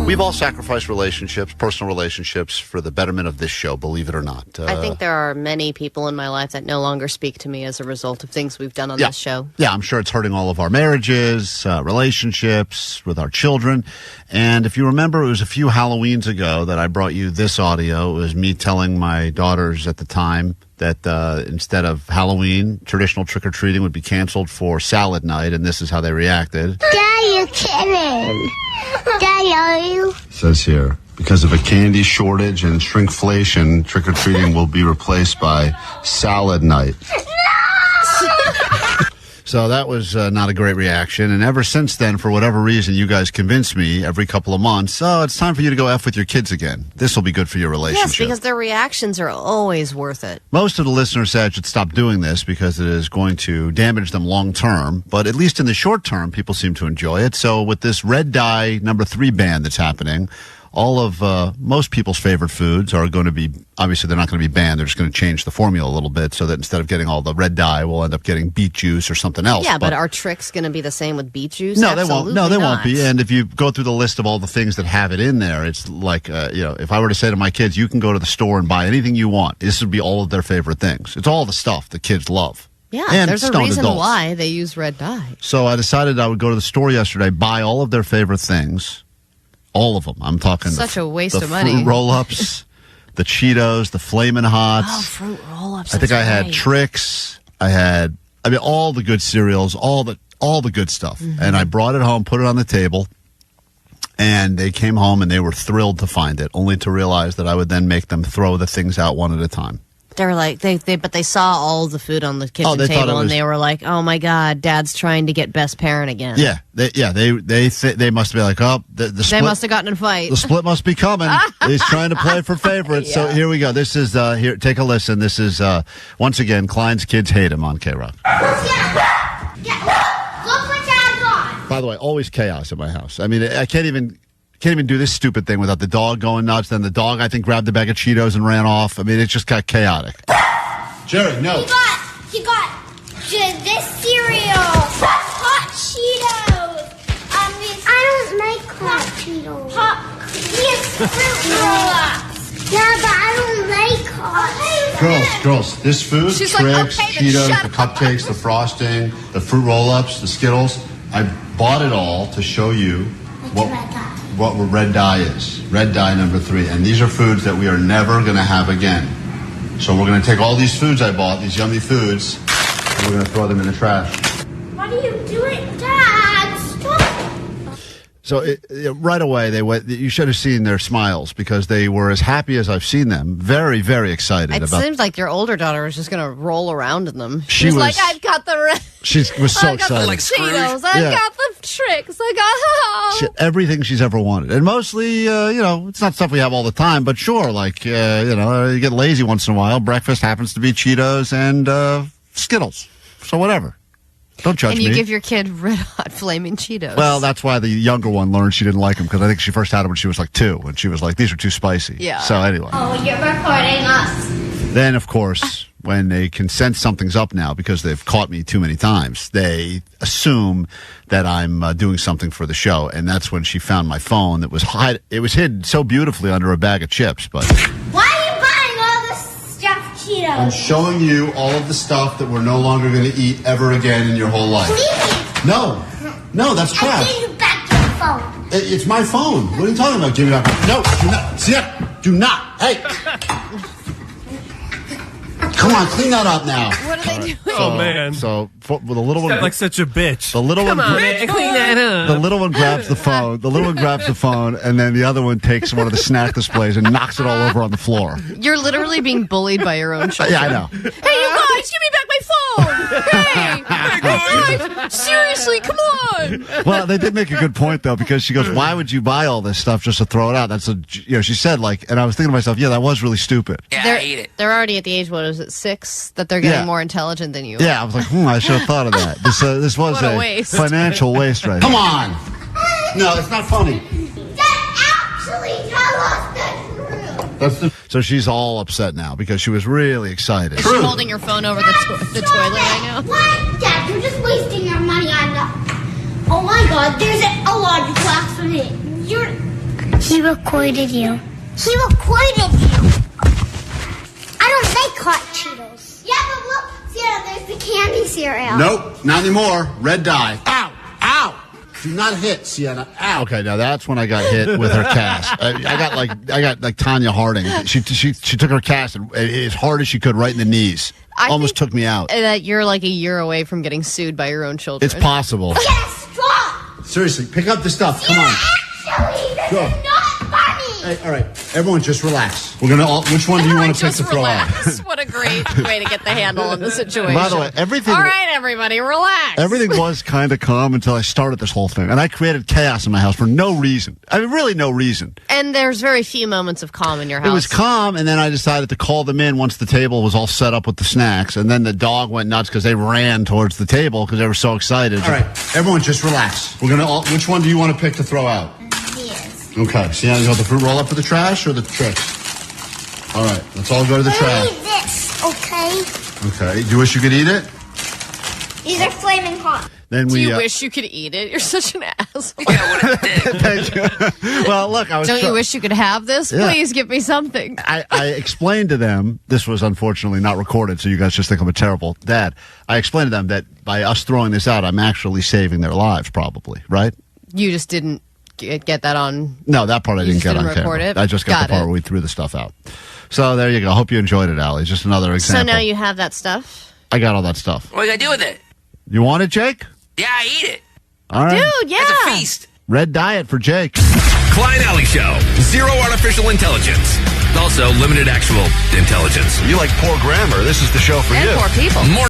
We've all sacrificed relationships, personal relationships, for the betterment of this show, believe it or not. I think there are many people in my life that no longer speak to me as a result of things we've done on this show. Yeah, I'm sure it's hurting all of our marriages, relationships with our children. And if you remember, it was a few Halloweens ago that I brought you this audio. It was me telling my daughters at the time that instead of Halloween, traditional trick-or-treating would be canceled for salad night, and this is how they reacted. Dad, you're kidding. Daddy, are you? It says here, because of a candy shortage and shrinkflation, trick-or-treating will be replaced by salad night. So that was not a great reaction. And ever since then, for whatever reason, you guys convinced me every couple of months, oh, it's time for you to go F with your kids again. This will be good for your relationship. Yes, because their reactions are always worth it. Most of the listeners said I should stop doing this because it is going to damage them long term. But at least in the short term, people seem to enjoy it. So with this red dye #3 ban that's happening, all of most people's favorite foods are going to be, obviously they're not going to be banned. They're just going to change the formula a little bit so that instead of getting all the red dye, we'll end up getting beet juice or something else. Yeah, but are tricks going to be the same with beet juice? No, Absolutely they won't. No, they not. won't be. And if you go through the list of all the things that have it in there, it's like, if I were to say to my kids, you can go to the store and buy anything you want, this would be all of their favorite things. It's all the stuff the kids love. Yeah, and there's a reason why they use red dye. So I decided I would go to the store yesterday, buy all of their favorite things. All of them. I'm talking such a waste of the money. Fruit roll-ups, the Cheetos, the Flamin' Hots. Oh, fruit roll-ups. I think I had Trix. All the good cereals, all the good stuff. Mm-hmm. And I brought it home, put it on the table, and they came home and they were thrilled to find it, only to realize that I would then make them throw the things out one at a time. They were like, but they saw all the food on the kitchen table, and they were like, "Oh my God, Dad's trying to get best parent again." Yeah, they must be like, "Oh, the split, they must have gotten in a fight. The split must be coming." He's trying to play for favorites. Yeah. So here we go. This is here. Take a listen. This is once again, Klein's kids hate him on KROQ. Yeah. Look what Dad's on. By the way, always chaos at my house. I mean, I can't even do this stupid thing without the dog going nuts. Then the dog, I think, grabbed a bag of Cheetos and ran off. I mean, it just got chaotic. Jerry, no. He got this cereal. Hot Cheetos. I don't like hot Cheetos. He has fruit roll-ups. Yeah, but I don't like hot. Girls, this food, She's Trix, like, okay, Cheetos, the cupcakes, the frosting, the fruit roll-ups, the Skittles, I bought it all to show you what red dye is. Red dye #3. And these are foods that we are never going to have again. So we're going to take all these foods I bought, these yummy foods, and we're going to throw them in the trash. What are you doing, Dad? Stop. So right away, they went. You should have seen their smiles because they were as happy as I've seen them. Very, very excited. It seems like your older daughter was just going to roll around in them. She was like, I've got the red. She was so excited. I got the Cheetos. I've got the Trix. I got everything she's ever wanted. And mostly, it's not stuff we have all the time, but sure, like, you get lazy once in a while. Breakfast happens to be Cheetos and Skittles. So whatever. Don't judge me. And you give your kid red hot flaming Cheetos. Well, that's why the younger one learned she didn't like them, because I think she first had them when she was like 2, and she was like, these are too spicy. Yeah. So anyway. Oh, you're recording us. Then, of course, when they can sense something's up now because they've caught me too many times, they assume that I'm doing something for the show, and that's when she found my phone that was it was hidden so beautifully under a bag of chips. But why are you buying all this stuffed Cheetos? I'm showing you all of the stuff that we're no longer going to eat ever again in your whole life. Please. No, that's trash. I give you back your phone. It's my phone. What are you talking about? Give me back. No, do not. See that? Do not. Hey. Come on, clean that up now. What are they doing? Oh, man. So, the little one... like such a bitch. The little one... clean that up. The little one grabs the phone. The little one grabs the phone, and then the other one takes one of the snack displays and knocks it all over on the floor. You're literally being bullied by your own children. Yeah, I know. Hey, you guys, give me back my phone! Hey, guys, seriously, come on! Well, they did make a good point, though, because she goes, why would you buy all this stuff just to throw it out? That's she said, like, and I was thinking to myself, yeah, that was really stupid. Yeah, I hate it. They're already at the age, what is it, 6, that they're getting more intelligent than you are. Yeah, I was like, I should have thought of that. This was a waste. Financial waste right Come here. on. No, it's not funny. That actually tell us the truth. So she's all upset now because she was really excited. Is she holding your phone over the toilet right now? What? Dad, you're just wasting your money on the... Oh my God, there's a logical explanation. He recorded you. He recorded you. I don't make hot Cheetos. Yeah, but look, Sienna, there's the candy cereal. Nope, not anymore. Red dye. Ow! Ow! Do not hit, Sienna. Ow! Okay, now that's when I got hit with her cast. I got like Tanya Harding. She took her cast as hard as she could right in the knees. Almost took me out. That you're like a year away from getting sued by your own children. It's possible. Yes, stop! Seriously, pick up the stuff. Come on. Actually, this is not funny. Hey, all right, everyone, just relax. We're gonna. Which one do you want to pick to throw out? What a great way to get the handle on the situation. By the way, everything. All right, everybody, relax. Everything was kind of calm until I started this whole thing, and I created chaos in my house for no reason. I mean, really, no reason. And there's very few moments of calm in your house. It was calm, and then I decided to call them in once the table was all set up with the snacks, and then the dog went nuts because they ran towards the table because they were so excited. All right, everyone, just relax. We're gonna. Which one do you want to pick to throw out? Okay, Sienna, you want the fruit roll up for the trash or the tricks? All right, let's all go to the trash. Eat this, okay? Okay, do you wish you could eat it? These are flaming hot. Then Do you wish you could eat it? You're such an asshole. Thank you. Well, look, I was. Don't you wish you could have this? Yeah. Please give me something. I explained to them, this was unfortunately not recorded, so you guys just think I'm a terrible dad. I explained to them that by us throwing this out, I'm actually saving their lives, probably, right? You just didn't get that on. No, that part I didn't get on camera. It? I just got the part where we threw the stuff out. So there you go. Hope you enjoyed it, Allie. Just another example. So now you have that stuff? I got all that stuff. What are you going to do with it? You want it, Jake? Yeah, I eat it. All right. Dude, yeah. It's a feast. Red diet for Jake. Klein Alley Show. Zero artificial intelligence. Also, limited actual intelligence. You like poor grammar. This is the show for you. And poor people. More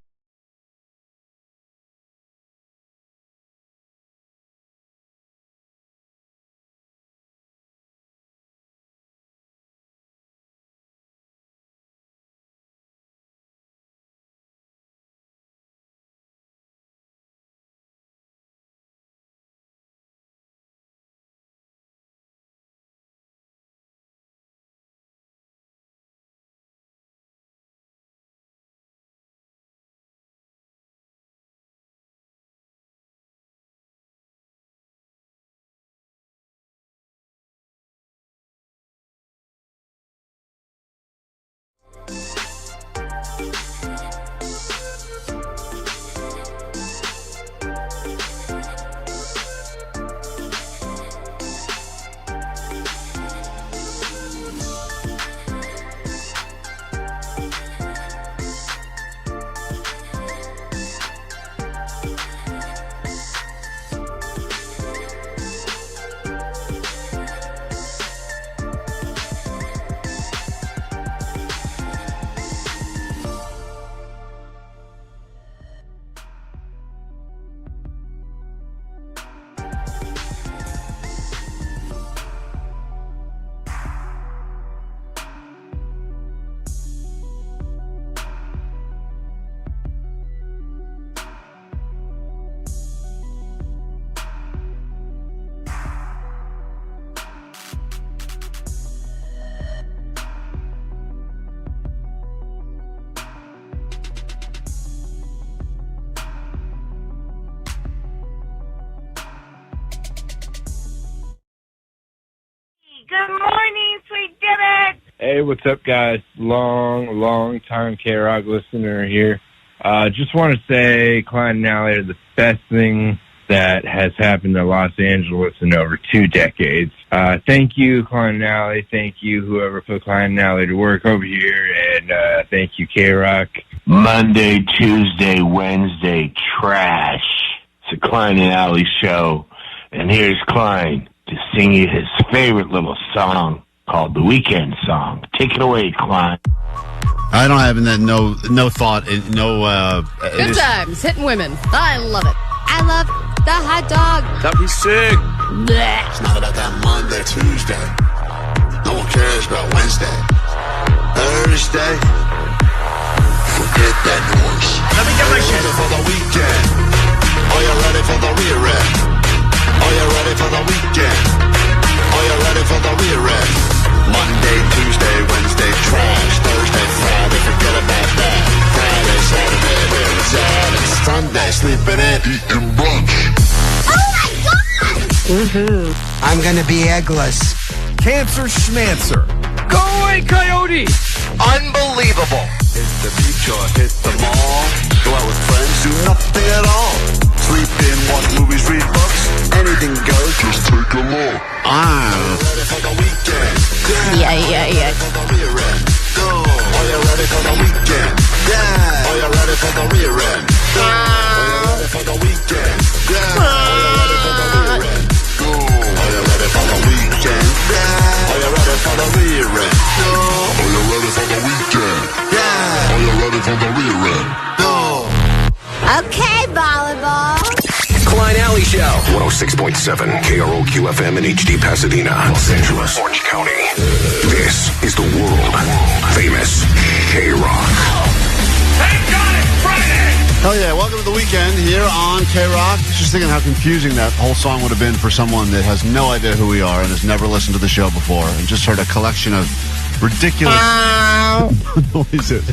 Good morning, we did it! Hey, what's up, guys? Long time KROQ listener here. Just want to say Klein and Alley are the best thing that has happened to Los Angeles in over 2 decades. Thank you, Klein and Alley. Thank you, whoever put Klein and Alley to work over here. And thank you, KROQ. Monday, Tuesday, Wednesday, trash. It's a Klein and Alley show. And here's Klein to sing you his favorite little song called The Weekend Song. Take it away, Klein. I don't have no thought. Good times, hitting women. I love it. I love the hot dog. that'd be sick. Blech. It's not about that Monday, Tuesday. No one cares about Wednesday. Thursday. Forget that noise. Let me get my shit. Ready for the weekend. Are you ready for the rear end? Are you ready for the weekend? Are you ready for the rear end? Monday, Tuesday, Wednesday, trash. Thursday, Friday, forget about that. Friday, Saturday, where it's at. And Sunday, sleeping in, eating brunch. Oh my God! Woohoo. I'm gonna be eggless. cancer schmancer. Go away, Coyote! Unbelievable. Hit the beach or hit the mall. Go out with friends, do nothing at all. Sleep in, watch movies, read books. Anything goes, just take a look. Ready for the weekend? Yeah. For the rear end. Go. Are you ready for the weekend? Yeah. Are you ready for the rear end? Go. Are you ready for the weekend? Yeah. Are you ready for the rear end? Go. Are you ready for the weekend? Yeah. Are you ready for the rear end? Go. Are you ready for the weekend? Yeah. Are you ready for the rear end? Go. Okay, volleyball. Klein Alley Show. 106.7 KROQ FM in HD Pasadena, Los Angeles, Orange County. This is the world famous KROQ. Thank God it's Friday! Oh yeah, welcome to the weekend here on KROQ. Just thinking how confusing that whole song would have been for someone that has no idea who we are and has never listened to the show before and just heard a collection of ridiculous noises.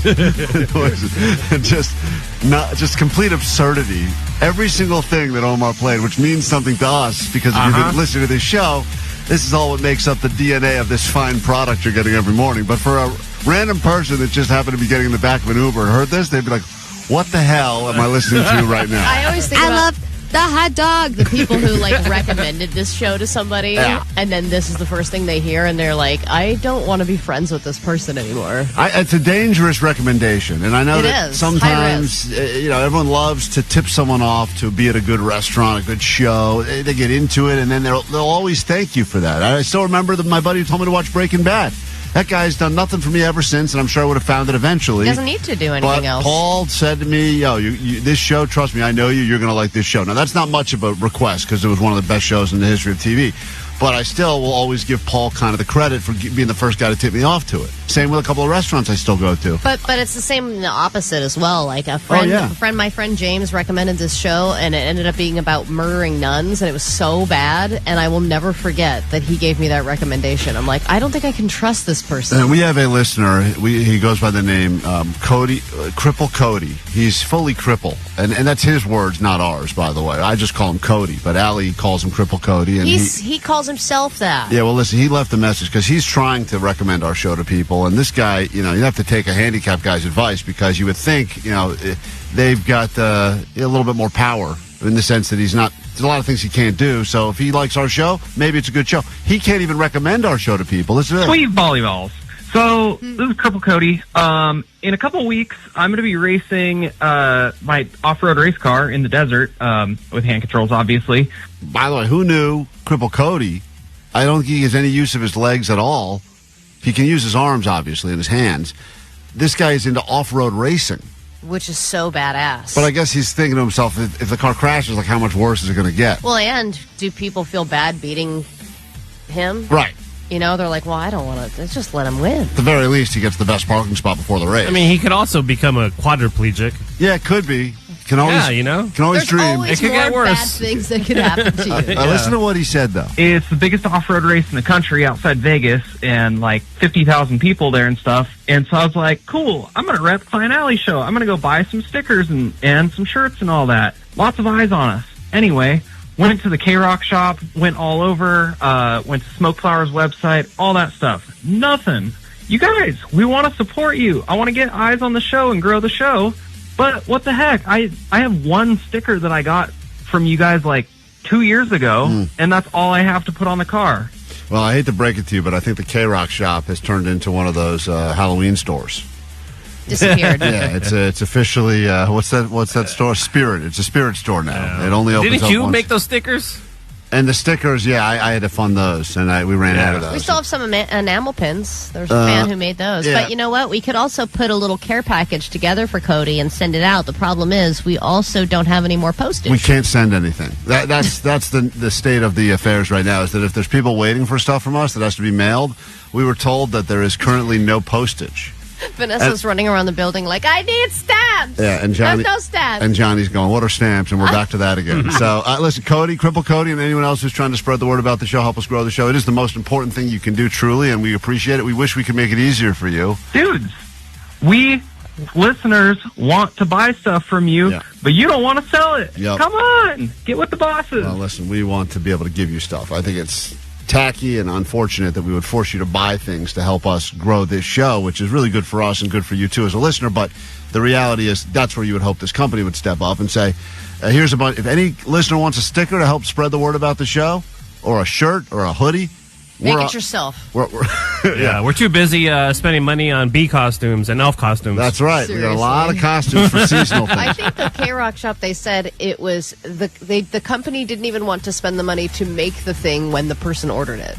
And just complete absurdity. Every single thing that Omar played, which means something to us, because if you've been listening to this show, this is all what makes up the DNA of this fine product you're getting every morning. But for a random person that just happened to be getting in the back of an Uber and heard this, they'd be like, what the hell am I listening to right now? I always think about the hot dog. The people who recommended this show to somebody, and then this is the first thing they hear, and they're like, I don't want to be friends with this person anymore. It's a dangerous recommendation, and I know that sometimes everyone loves to tip someone off to be at a good restaurant, a good show. They get into it, and then they'll always thank you for that. I still remember that my buddy told me to watch Breaking Bad. That guy's done nothing for me ever since, and I'm sure I would have found it eventually. He doesn't need to do anything else. Paul said to me, this show, trust me, I know you're going to like this show. Now, that's not much of a request because it was one of the best shows in the history of TV. But I still will always give Paul kind of the credit for being the first guy to tip me off to it. Same with a couple of restaurants I still go to. But it's the same in the opposite as well. Like my friend James recommended this show, and it ended up being about murdering nuns, and it was so bad. And I will never forget that he gave me that recommendation. I'm like, I don't think I can trust this person. And we have a listener. He goes by the name Cody, Cripple Cody. He's fully crippled, and that's his words, not ours, by the way. I just call him Cody, but Allie calls him Cripple Cody, and he calls himself that. Yeah, well, listen, he left a message because he's trying to recommend our show to people, and this guy, you have to take a handicapped guy's advice because you would think, they've got a little bit more power in the sense that there's a lot of things he can't do. So if he likes our show, maybe it's a good show. He can't even recommend our show to people. This is it. Sweet volleyballs. So this is Cripple Cody. In a couple weeks, I'm going to be racing my off-road race car in the desert with hand controls, obviously. By the way, who knew Cripple Cody? I don't think he has any use of his legs at all. He can use his arms, obviously, and his hands. This guy is into off-road racing. Which is so badass. But I guess he's thinking to himself, if the car crashes, how much worse is it going to get? Well, and do people feel bad beating him? Right. They're like, well, I don't want to. Let's just let him win. At the very least, he gets the best parking spot before the race. I mean, he could also become a quadriplegic. Yeah, it could be. Can always, can always There's dream. Always it could get worse. Bad things that could happen to you. Listen to what he said, though. It's the biggest off-road race in the country outside Vegas, and 50,000 people there and stuff. And so I was like, cool, I'm going to rep Klein Alley Show. I'm going to go buy some stickers and some shirts and all that. Lots of eyes on us. Anyway, went to the KROQ shop, went all over, went to Smoke Flower's website, all that stuff. Nothing. You guys, we want to support you. I want to get eyes on the show and grow the show. But what the heck? I have one sticker that I got from you guys 2 years ago, and that's all I have to put on the car. Well, I hate to break it to you, but I think the KROQ shop has turned into one of those Halloween stores. Disappeared. Yeah, it's officially what's that store? Spirit. It's a Spirit store now. It only opens up Didn't you once. make those stickers? And the stickers, I had to fund those, and we ran out of those. We still have some enamel pins. There's a fan who made those. Yeah. But you know what? We could also put a little care package together for Cody and send it out. The problem is we also don't have any more postage. We can't send anything. That's the state of the affairs right now, is that if there's people waiting for stuff from us that has to be mailed, we were told that there is currently no postage. Vanessa's running around the building like, I need stamps. Yeah, and Johnny, there's no stamps. And Johnny's going, what are stamps? And we're back to that again. So, listen, Cody, Cripple Cody, and anyone else who's trying to spread the word about the show, help us grow the show. It is the most important thing you can do, truly, and we appreciate it. We wish we could make it easier for you. Dudes, we listeners want to buy stuff from you, but you don't want to sell it. Yep. Come on, get with the bosses. Well, listen, we want to be able to give you stuff. I think it's tacky and unfortunate that we would force you to buy things to help us grow this show, which is really good for us and good for you too as a listener. But the reality is that's where you would hope this company would step up and say, here's a bunch. If any listener wants a sticker to help spread the word about the show, or a shirt, or a hoodie, make it yourself. We're too busy spending money on bee costumes and elf costumes. That's right. Seriously. We got a lot of costumes for seasonal things. I think the KROQ shop, they said it was the company didn't even want to spend the money to make the thing when the person ordered it.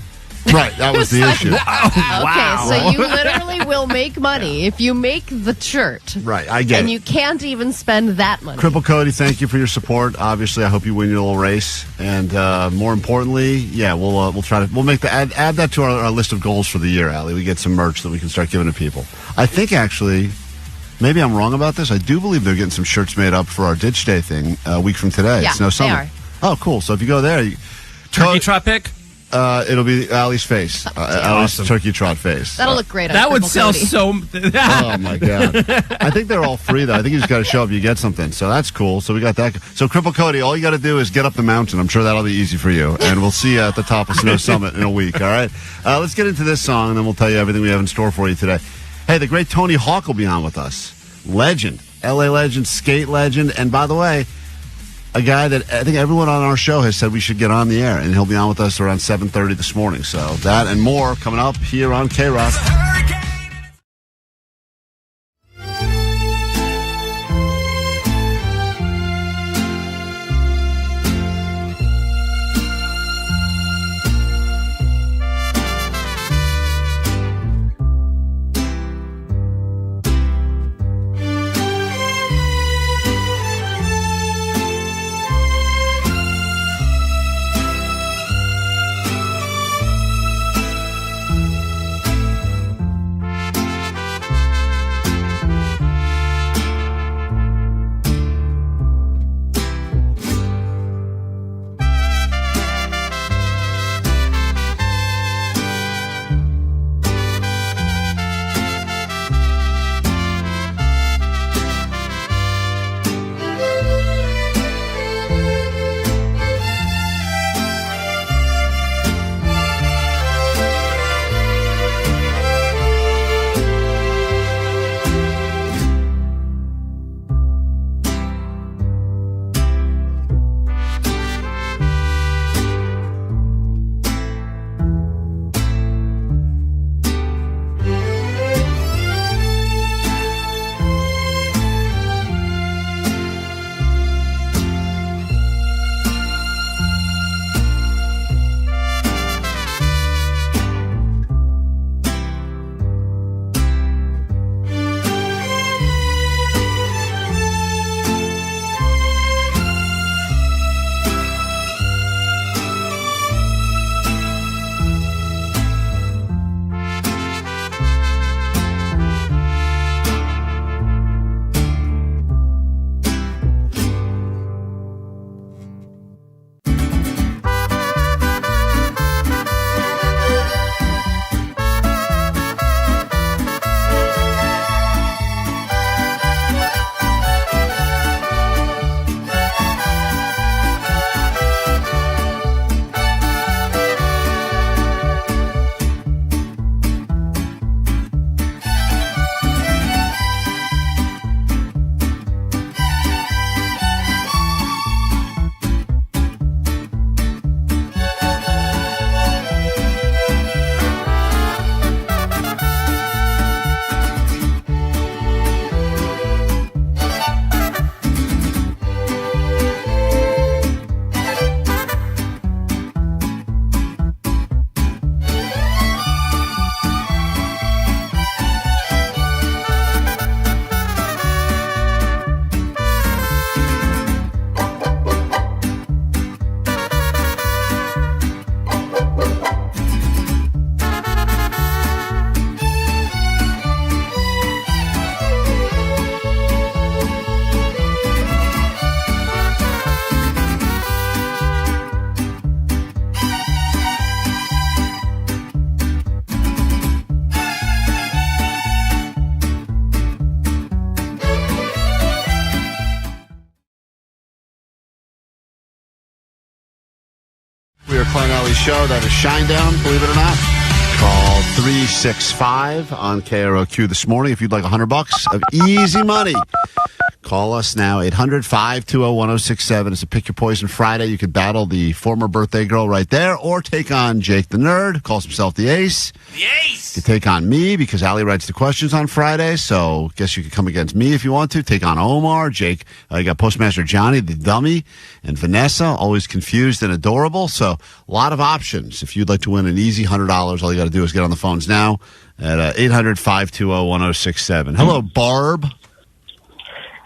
Right, that was the issue. Okay, so you literally will make money if you make the shirt. Right, I get it. And you can't even spend that money. Cripple Cody, thank you for your support. Obviously, I hope you win your little race. And more importantly, we'll try to make add that to our list of goals for the year, Allie. We get some merch that we can start giving to people. I think actually, maybe I'm wrong about this. I do believe they're getting some shirts made up for our Ditch Day thing a week from today. Yeah, it's no summer. they are. Oh, cool. So if you go there, Turkey trot pick? It'll be Allie's face. Allie's turkey trot face. That'll look great on That would Cripple sell Cody. so... Oh, my God. I think they're all free, though. I think you just got to show up, you get something. So that's cool. So we got that. So, Cripple Cody, all you got to do is get up the mountain. I'm sure that'll be easy for you. And we'll see you at the top of Snow Summit in a week, all right? Let's get into this song, and then we'll tell you everything we have in store for you today. Hey, the great Tony Hawk will be on with us. Legend. L.A. legend, skate legend. And by the way, a guy that I think everyone on our show has said we should get on the air, and he'll be on with us around 7:30 this morning. So that and more coming up here on KROQ. We are Klein Alley Show. That is Shinedown, believe it or not. Call 365 on KROQ this morning if you'd like $100 of easy money. Call us now, 800-520-1067. It's a Pick Your Poison Friday. You could battle the former birthday girl right there or take on Jake the Nerd, who calls himself the Ace. The Ace! You could take on me because Allie writes the questions on Friday, so guess you could come against me if you want to. Take on Omar, Jake. You got Postmaster Johnny, the dummy, and Vanessa, always confused and adorable. So a lot of options. If you'd like to win an easy $100, all you got to do is get on the phones now at 800-520-1067. Hello, Barb.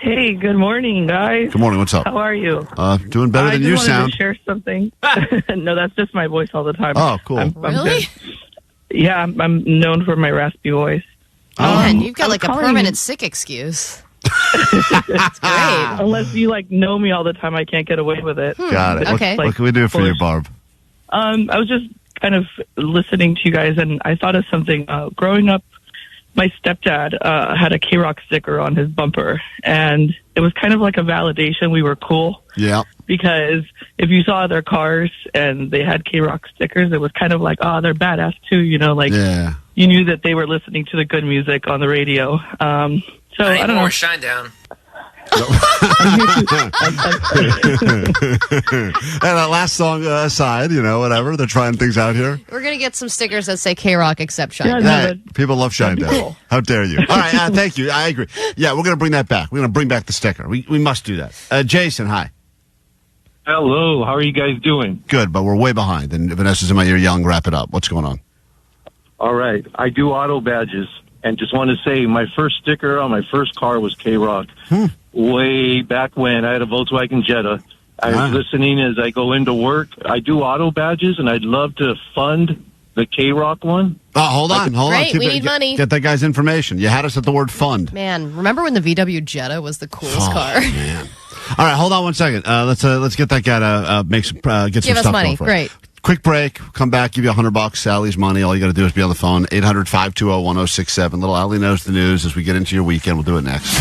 Hey, good morning, guys. Good morning. What's up? How are you? Doing better than you sound. To share something. No, that's just my voice all the time. Oh, cool. Really? Yeah, I'm known for my raspy voice. Man, you've got like a permanent sick excuse. That's great. Unless you know me all the time, I can't get away with it. Got it. Okay. What can we do for you, Barb? I was just kind of listening to you guys, and I thought of something. Growing up, my stepdad had a KROQ sticker on his bumper, and it was kind of like a validation we were cool. Yeah. Because if you saw their cars and they had KROQ stickers, it was kind of like, oh, they're badass too, Yeah. You knew that they were listening to the good music on the radio. So I don't know. Shinedown. And that last song aside, whatever. They're trying things out here. We're going to get some stickers that say KROQ except Shinedown. Yeah, People love Shinedown. Cool. How dare you? All right, thank you. I agree. Yeah, we're going to bring that back. We're going to bring back the sticker. We must do that. Jason, hi. Hello. How are you guys doing? Good, but we're way behind. And Vanessa's in my ear yelling, wrap it up. What's going on? All right. I do auto badges. And just want to say, my first sticker on my first car was KROQ. Way back when I had a Volkswagen Jetta. I was listening as I go into work. I do auto badges, and I'd love to fund the KROQ one. Oh, hold on. Great, we need money. Get that guy's information. You had us at the word fund. Man, remember when the VW Jetta was the coolest car? Man. All right, hold on one second. Let's get that guy to get some Give us stuff money. going for Great. Quick break. Come back. Give you $100. Sally's money. All you got to do is be on the phone. 800-520-1067. Little Allie knows the news as we get into your weekend. We'll do it next.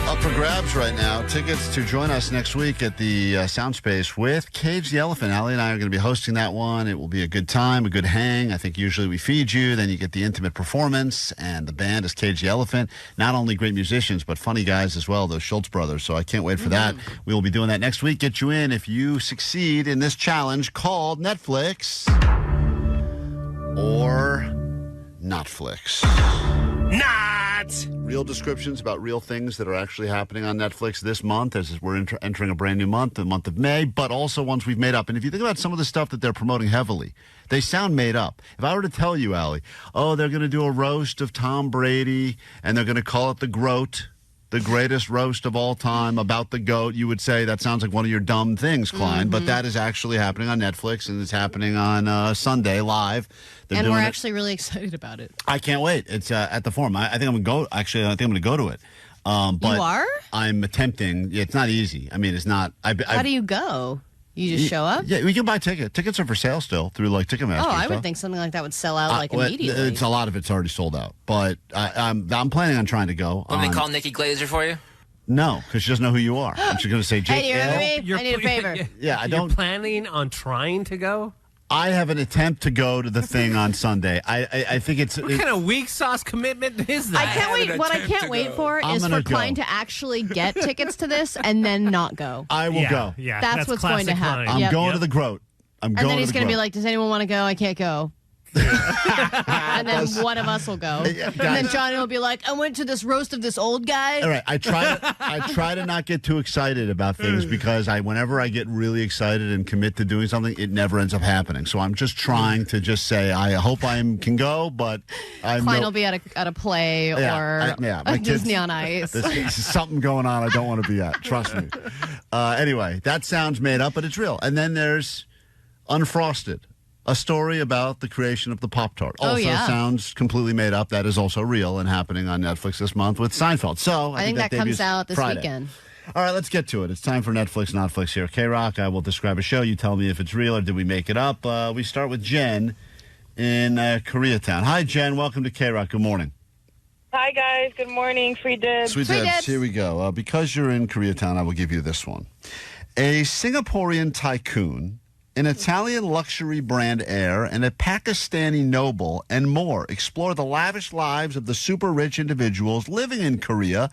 Up for grabs right now. Tickets to join us next week at the Sound Space with Cage the Elephant. Allie and I are going to be hosting that one. It will be a good time, a good hang. I think usually we feed you, then you get the intimate performance, and the band is Cage the Elephant. Not only great musicians, but funny guys as well, those Schultz brothers. So I can't wait for that. We will be doing that next week. Get you in if you succeed in this challenge called Netflix or Notflix. Not! Real descriptions about real things that are actually happening on Netflix this month as we're entering a brand new month, the month of May, but also ones we've made up. And if you think about some of the stuff that they're promoting heavily, they sound made up. If I were to tell you, Allie, they're going to do a roast of Tom Brady and they're going to call it the GROAT, the greatest roast of all time about the GOAT, you would say that sounds like one of your dumb things, Klein. But that is actually happening on Netflix, and it's happening on Sunday live. And we're actually really excited about it. I can't wait. It's at the Forum. I think I'm going to go. Actually, I think I'm going to go to it. But you are? I'm attempting. It's not easy. I mean, it's not. How do you go? You just show up? Yeah, we can buy tickets. Tickets are for sale still through Ticketmaster. Oh, I would think something like that would sell out immediately. It's a lot of it's already sold out. But I'm planning on trying to go. Let me call Nikki Glazer for you. No, because she doesn't know who you are. And she's going to say, Jake, hey, do you remember me? I need a favor. Yeah, You're planning on trying to go? I have an attempt to go to the thing on Sunday. I think it's... What kind of weak sauce commitment is that? I can't wait. What I can't wait for is for Klein to actually get tickets to this and then not go. I will go. Yeah, that's what's going to happen. I'm going to the GROAT. And then he's going to be like, does anyone want to go? I can't go. And then one of us will go. And then Johnny will be like, I went to this roast of this old guy. All right, I try to not get too excited about things because whenever I get really excited and commit to doing something, it never ends up happening. So I'm just trying to just say I hope I can go, but Klein will be at a play or a Disney on Ice. There's something going on I don't want to be at. Trust me. Anyway, that sounds made up, but it's real. And then there's Unfrosted. A story about the creation of the Pop-Tart. Also sounds completely made up. That is also real and happening on Netflix this month with Seinfeld. So I think that comes out this weekend. All right, let's get to it. It's time for Netflix, Notflix here. KROQ, I will describe a show. You tell me if it's real or did we make it up. We start with Jen in Koreatown. Hi, Jen. Welcome to KROQ. Good morning. Hi, guys. Good morning. Free dibs. Sweet dibs. Here we go. Because you're in Koreatown, I will give you this one. A Singaporean tycoon, an Italian luxury brand heir, and a Pakistani noble, and more explore the lavish lives of the super rich individuals living in Korea.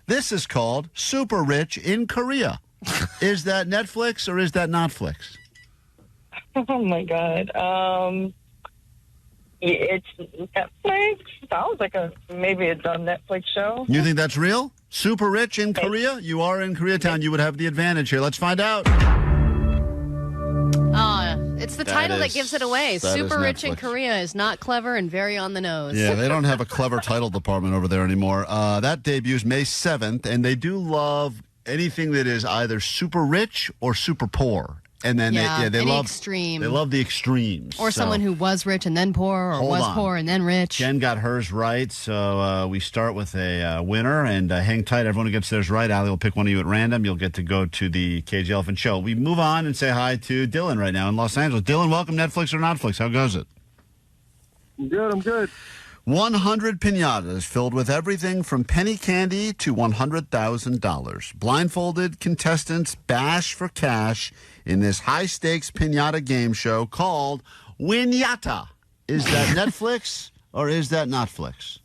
This is called Super Rich in Korea. Is that Netflix or is that Notflix? Oh, my God. It's Netflix. Sounds like maybe it's a Netflix show. You think that's real? Super Rich in Korea? You are in Koreatown. You would have the advantage here. Let's find out. It's the title that gives it away. Super Rich in Korea is not clever and very on the nose. Yeah, they don't have a clever title department over there anymore. That debuts May 7th, and they do love anything that is either super rich or super poor. And then they love extreme. They love the extremes. Or someone who was rich and then poor, or was poor and then rich. Jen got hers right, so we start with a winner, and hang tight. Everyone who gets theirs right, Allie will pick one of you at random. You'll get to go to the Cage Elephant Show. We move on and say hi to Dylan right now in Los Angeles. Dylan, welcome. Netflix or Notflix? How goes it? I'm good. 100 piñatas filled with everything from penny candy to $100,000. Blindfolded contestants bash for cash in this high-stakes piñata game show called Winyata. Is that Netflix or is that Notflix?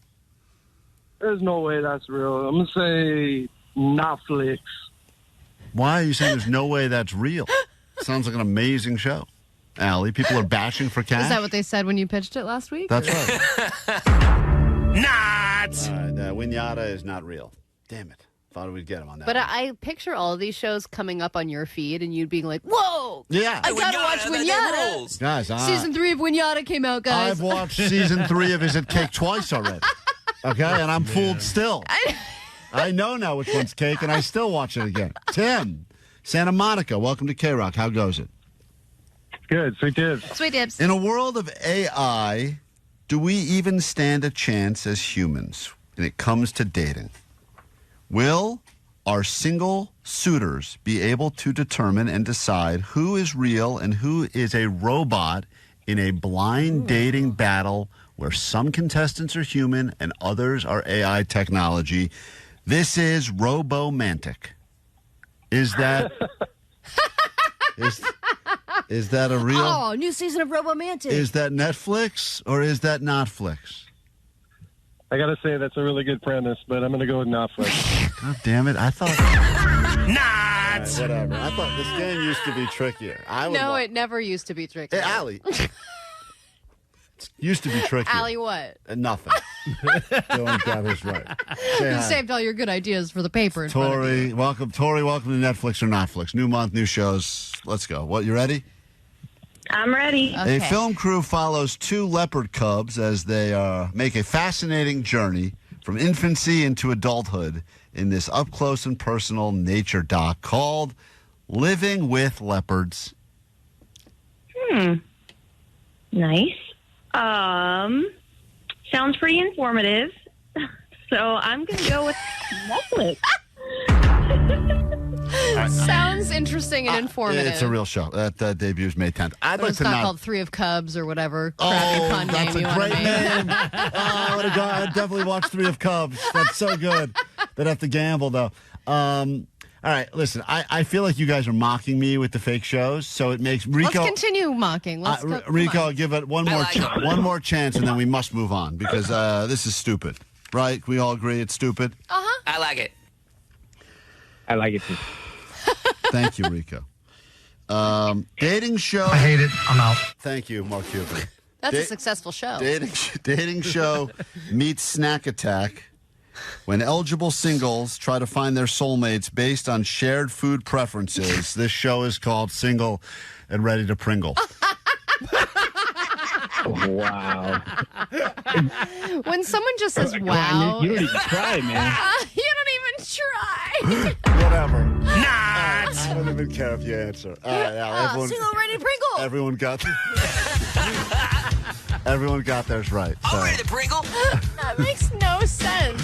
There's no way that's real. I'm going to say Netflix. Why are you saying there's no way that's real? Sounds like an amazing show. Allie, people are bashing for cash? Is that what they said when you pitched it last week? That's right. Not! Winyata is not real. Damn it. Thought we'd get him on that. But I picture all of these shows coming up on your feed and you'd being like, whoa! Yeah. I gotta watch Winyata! Guys, Season 3 of Winyata came out, guys. I've watched Season 3 of Is It Cake twice already. Okay? And I'm fooled still. I know now which one's cake, and I still watch it again. Tim, Santa Monica, welcome to KROQ. How goes it? Good. Sweet dibs. Sweet dibs. In a world of AI, do we even stand a chance as humans when it comes to dating? Will our single suitors be able to determine and decide who is real and who is a robot in a blind dating battle where some contestants are human and others are AI technology? This is Robomantic. Is that... Is that a real... Oh, new season of Robomantic. Is that Netflix or is that Notflix? I got to say that's a really good premise, but I'm going to go with Netflix. God damn it. I thought... Not! Right, whatever. I thought this game used to be trickier. It never used to be tricky. Hey, Allie. It used to be trickier. Allie, what? Nothing. Dylan got his right. You saved all your good ideas for the paper. In front of you. Welcome to Netflix or Notflix. New month, new shows. Let's go. What, you ready? I'm ready. Okay. A film crew follows two leopard cubs as they make a fascinating journey from infancy into adulthood in this up-close and personal nature doc called Living with Leopards. Nice. Sounds pretty informative. So I'm going to go with Netflix. Sounds interesting and informative. It's a real show. That debuts May 10th. It's not called Three of Cubs or whatever crappy pun that's name a you great want to name. make. I'd definitely watch Three of Cubs. That's so good. They'd have to gamble, though. All right, listen, I feel like you guys are mocking me with the fake shows, so it makes Rico... Let's continue mocking. Rico, I'll give it one more chance, and then we must move on, because this is stupid. Right? We all agree it's stupid? Uh-huh. I like it. I like it too. Thank you, Rico. Dating show... I hate it. I'm out. Thank you, Mark Cuban. That's a successful show. Dating show meets snack attack when eligible singles try to find their soulmates based on shared food preferences. This show is called Single and Ready to Pringle. Wow. When someone just says wow... You don't even try, man. You don't even try. Whatever. Not! I don't even care if you answer. All right, now, Single Ready to Pringle. Everyone got theirs right. All ready to Pringle? That makes no sense.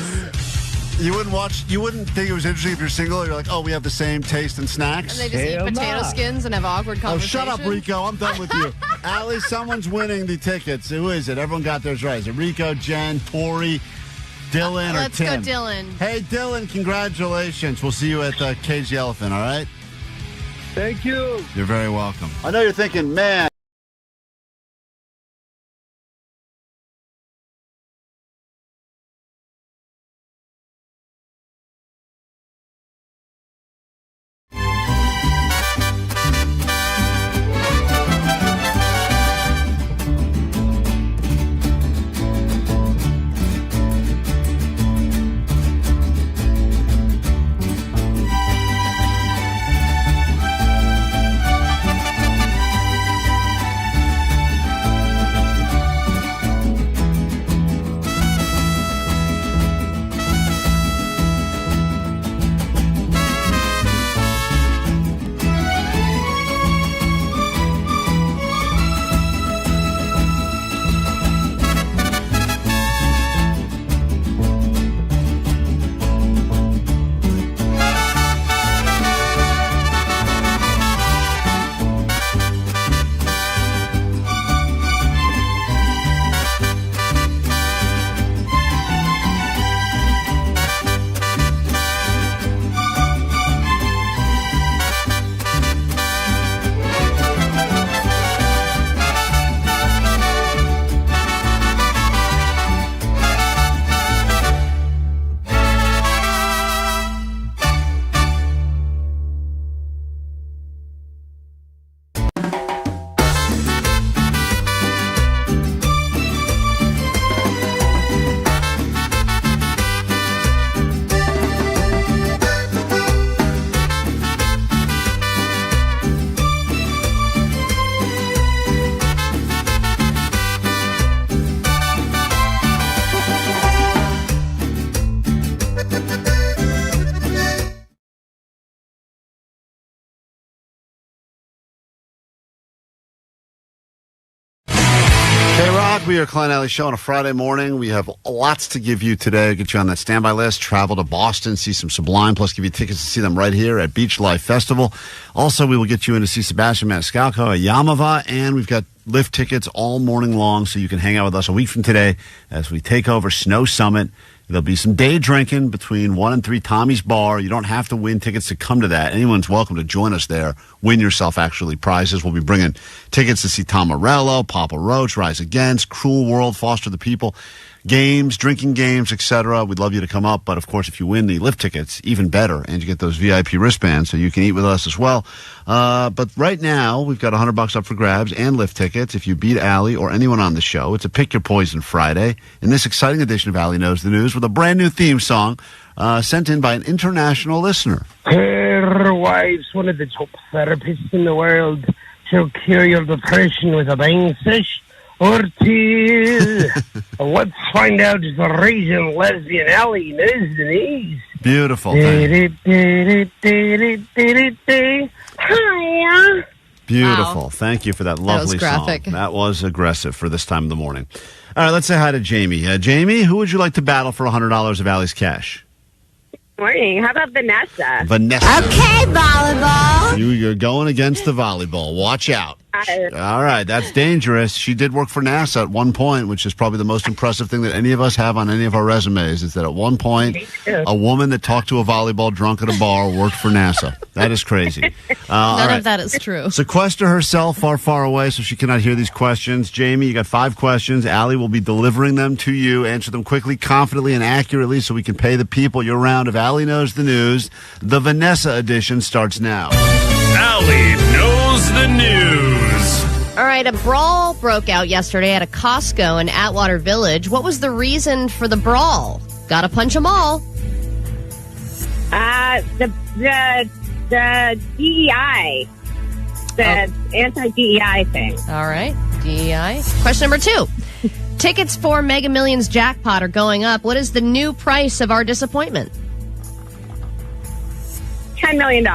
You wouldn't think it was interesting if you're single. You're like, oh, we have the same taste in snacks. And they just eat potato skins and have awkward conversations. Oh, shut up, Rico. I'm done with you. Allie, someone's winning the tickets. Who is it? Everyone got theirs right. Is it Rico, Jen, Tori, Dylan, or Let's Tim? go, Dylan. Hey, Dylan, congratulations. We'll see you at Cage the Elephant, all right? Thank you. You're very welcome. I know you're thinking, man. KROQ, we are Klein Alley Show on a Friday morning. We have lots to give you today. Get you on that standby list. Travel to Boston, see some Sublime, plus give you tickets to see them right here at Beach Life Festival. Also, we will get you in to see Sebastian Maniscalco at Yamava, and we've got lift tickets all morning long so you can hang out with us a week from today as we take over Snow Summit. There'll be some day drinking between 1 and 3 Tommy's Bar. You don't have to win tickets to come to that. Anyone's welcome to join us there. Win yourself, actually, prizes. We'll be bringing tickets to see Tom Morello, Papa Roach, Rise Against, Cruel World, Foster the People, games, drinking games, etc. We'd love you to come up. But, of course, if you win the lift tickets, even better. And you get those VIP wristbands so you can eat with us as well. But right now, we've got $100 up for grabs and lift tickets. If you beat Allie or anyone on the show, it's a Pick Your Poison Friday. In this exciting edition of Allie Knows the News with a brand new theme song sent in by an international listener. Her wife's one of the top therapists in the world. She'll cure your depression with a bang fish or two. Let's find out if the Raging Lesbian Allie knows the news. Beautiful. Hiya. Beautiful. Wow. Thank you for that lovely song. graphic. That was aggressive for this time of the morning. All right, let's say hi to Jamie. Jamie, who would you like to battle for $100 of Allie's cash? Morning. How about Vanessa? Vanessa. Okay, volleyball. You're going against the volleyball. Watch out. All right, that's dangerous. She did work for NASA at one point, which is probably the most impressive thing that any of us have on any of our resumes, is that at one point, a woman that talked to a volleyball drunk at a bar worked for NASA. That is crazy. None of that is true. Sequester herself far, far away so she cannot hear these questions. Jamie, you got 5 questions. Allie will be delivering them to you. Answer them quickly, confidently, and accurately so we can pay the people your round of Allie Knows the News. The Vanessa edition starts now. Allie Knows the News. All right, a brawl broke out yesterday at a Costco in Atwater Village. What was the reason for the brawl? Gotta punch them all. The DEI. The anti-DEI thing. All right, DEI. Question number 2. Tickets for Mega Millions jackpot are going up. What is the new price of our disappointment? $10 million.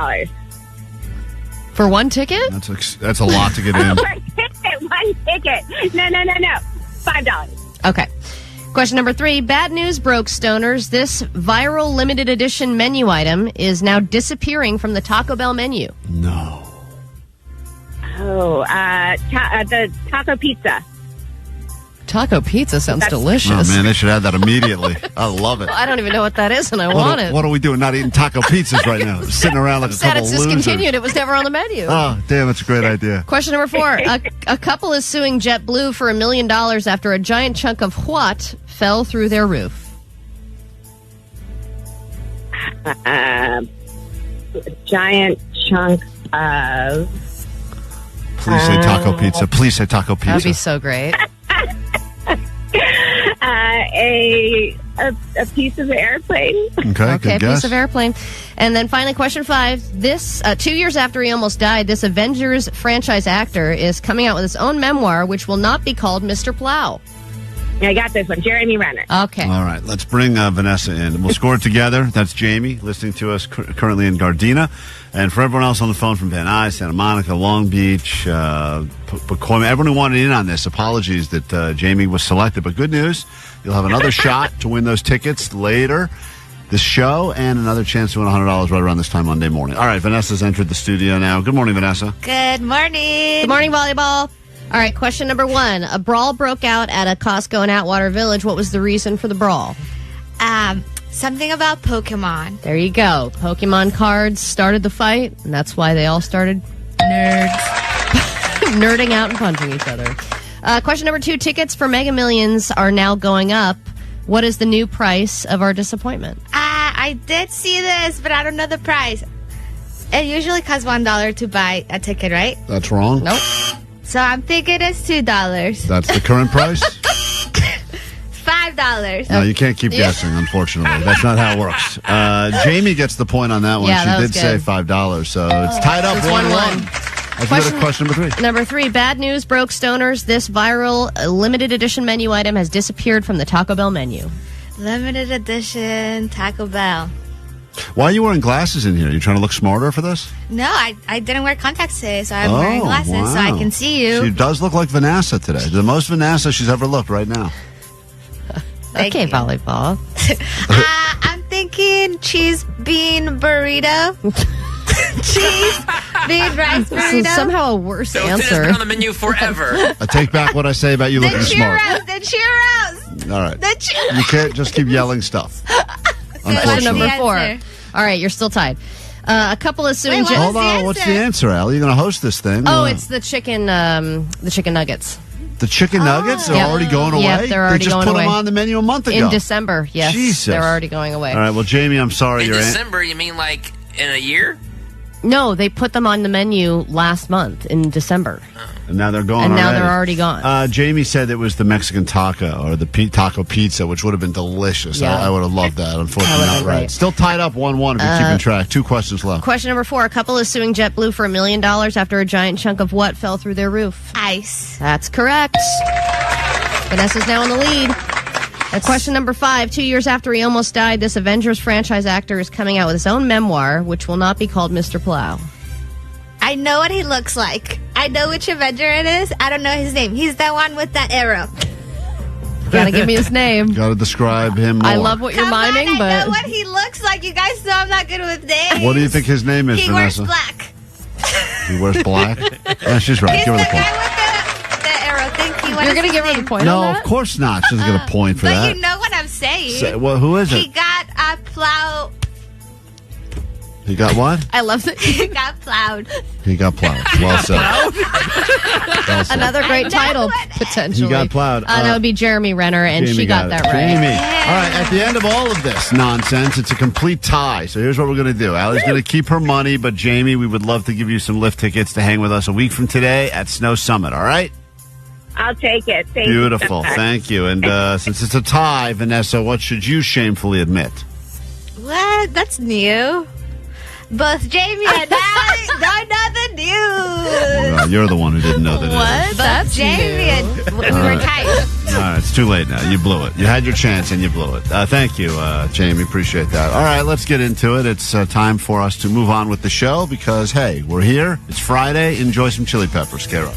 For one ticket? That's a lot to get in. One ticket. No. $5. Okay. Question number 3. Bad news broke, stoners. This viral limited edition menu item is now disappearing from the Taco Bell menu. No. Oh, the taco pizza. Taco pizza sounds delicious. Oh, man, they should add that immediately. I love it. Well, I don't even know what that is, and I want it. What are we doing? Not eating taco pizzas right now. Sitting around like a couple it's losers. discontinued. It was never on the menu. Oh, damn, that's a great idea. Question number 4. A couple is suing JetBlue for $1 million after a giant chunk of what fell through their roof? A giant chunk of... Please say taco pizza. Please say taco pizza. That'd be so great. A piece of airplane. Okay, good guess. Piece of airplane. And then finally, question 5. This 2 years after he almost died, this Avengers franchise actor is coming out with his own memoir, which will not be called Mr. Plow. I got this one. Jeremy Renner. Okay. All right, let's bring Vanessa in. We'll score it together. That's Jamie, listening to us currently in Gardena. And for everyone else on the phone from Van Nuys, Santa Monica, Long Beach, Pacoima, everyone who wanted in on this, apologies that Jamie was selected. But good news, you'll have another shot to win those tickets later this show and another chance to win $100 right around this time Monday morning. All right, Vanessa's entered the studio now. Good morning, Vanessa. Good morning. Good morning, volleyball. All right, question number 1. A brawl broke out at a Costco in Atwater Village. What was the reason for the brawl? Something about Pokemon. There you go. Pokemon cards started the fight, and that's why they all started nerding out and punching each other. Question number 2. Tickets for Mega Millions are now going up. What is the new price of our disappointment? I did see this, but I don't know the price. It usually costs $1 to buy a ticket, right? That's wrong. Nope. So I'm thinking it's $2. That's the current price? $5. No, you can't keep guessing, unfortunately. That's not how it works. Jamie gets the point on that one. Yeah, she did say $5, so it's tied up 1-1. Let's go to question number 3. Number 3, bad news broke, stoners. This viral limited edition menu item has disappeared from the Taco Bell menu. Limited edition Taco Bell. Why are you wearing glasses in here? You trying to look smarter for this? No, I didn't wear contacts today, so I'm wearing glasses so I can see you. She does look like Vanessa today. The most Vanessa she's ever looked right now. Okay, volleyball. I'm thinking cheese bean burrito. Cheese bean rice burrito. This is somehow a worse answer. It's been on the menu forever. I take back what I say about you looking smart. The churros. All right. You can't just keep yelling stuff. Question number 4. All right, you're still tied. A couple is suing. Hold on. What's the answer, Al? You're going to host this thing. Oh, it's the chicken nuggets. The chicken nuggets are already going away? Yeah, they're already going away. They just put them on the menu a month ago. In December, yes. Jesus. They're already going away. All right, well, Jamie, I'm sorry. In December, you mean like in a year? No, they put them on the menu last month in December. And now they're gone And now already. they're alady gone. Jamie said it was the Mexican taco or the taco pizza, which would have been delicious. Yeah. I would have loved that. Unfortunately, not right. Still tied up 1-1 if you're keeping track. 2 questions left. Question number 4. A couple is suing JetBlue for $1 million after a giant chunk of what fell through their roof? Ice. That's correct. Vanessa's now in the lead. Question number 5. 2 years after he almost died, this Avengers franchise actor is coming out with his own memoir, which will not be called Mr. Plow. I know what he looks like. I know which Avenger it is. I don't know his name. He's the one with that arrow. Gotta give me his name. Gotta describe him more. I love what you're miming, but I know what he looks like. You guys know I'm not good with names. What do you think his name is, He Vanessa? wears black. He wears black? Yeah, she's right. He's Give her the the point. guy with the arrow. Thank you. What you're is gonna his give her name? the point No, on of course not. She doesn't get a point for But that. you know what I'm saying. Who is He it? got a plow. He got what? I love that. He got plowed. He got plowed. Well said. Well said. Another great title, potentially. He got plowed. That would be Jeremy Renner, and Jamie she got it. that right. Jamie. All right, at the end of all of this nonsense, it's a complete tie. So here's what we're going to do. Allie's going to keep her money, but Jamie, we would love to give you some lift tickets to hang with us a week from today at Snow Summit, all right? I'll take it. Thank you. Beautiful. Thank you. And since it's a tie, Vanessa, what should you shamefully admit? What? That's new. Both Jamie and I don't know the news. Well, you're the one who didn't know that. What? That's Jamie and we were tight. All right, it's too late now. You blew it. You had your chance and you blew it. Thank you, Jamie. Appreciate that. All right, let's get into it. It's time for us to move on with the show because, hey, we're here. It's Friday. Enjoy some Chili Peppers. KROQ.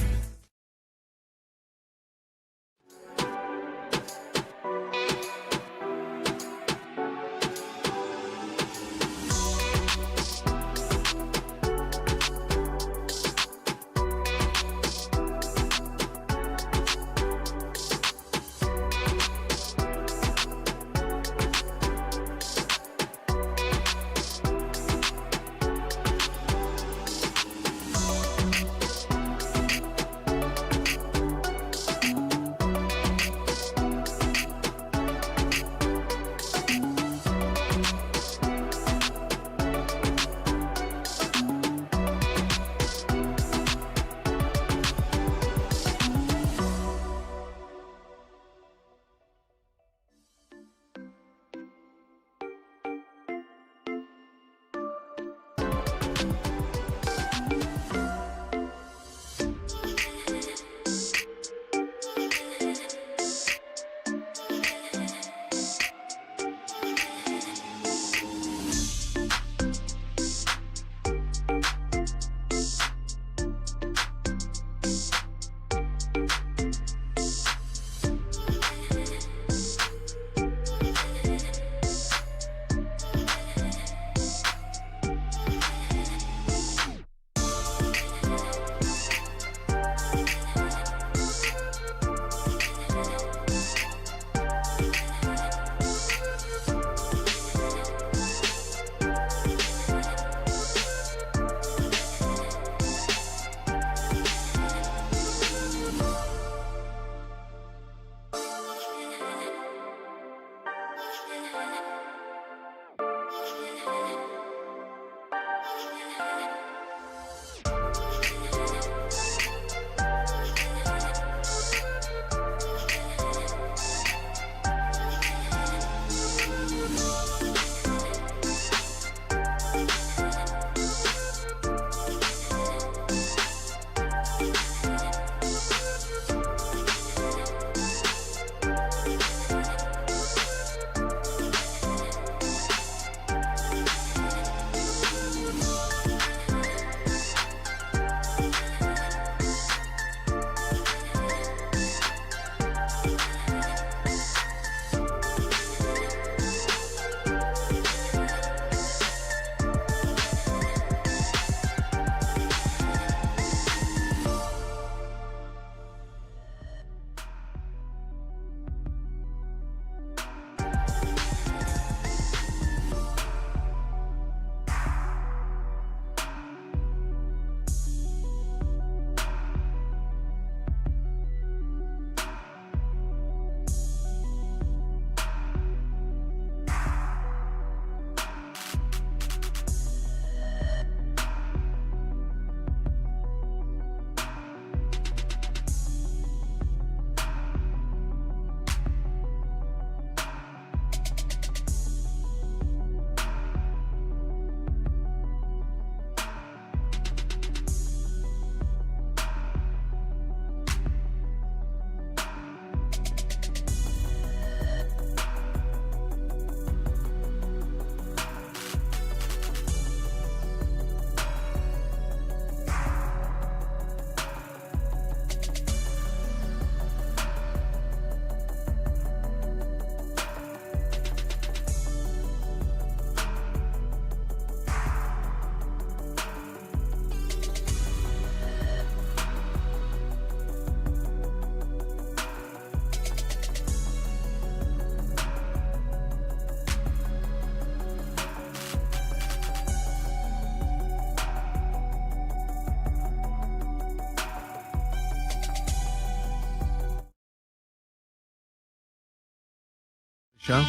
Show.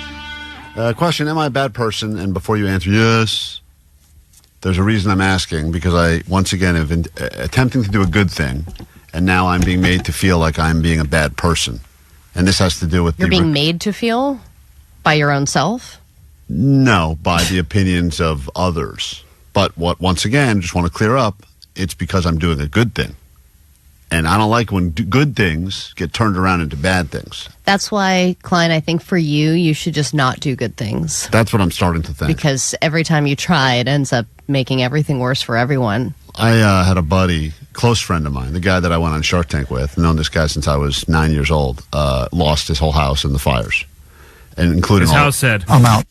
Question, am I a bad person? And before you answer, yes, there's a reason I'm asking, because I, once again, have been attempting to do a good thing, and now I'm being made to feel like I'm being a bad person. And this has to do with... You're being made to feel by your own self? No, by the opinions of others. But once again, just want to clear up, it's because I'm doing a good thing. And I don't like when good things get turned around into bad things. That's why, Klein, I think for you should just not do good things. That's what I'm starting to think. Because every time you try, it ends up making everything worse for everyone. I had a buddy, close friend of mine, the guy that I went on Shark Tank with, known this guy since I was 9 years old, lost his whole house in the fires. And including his house said, I'm out.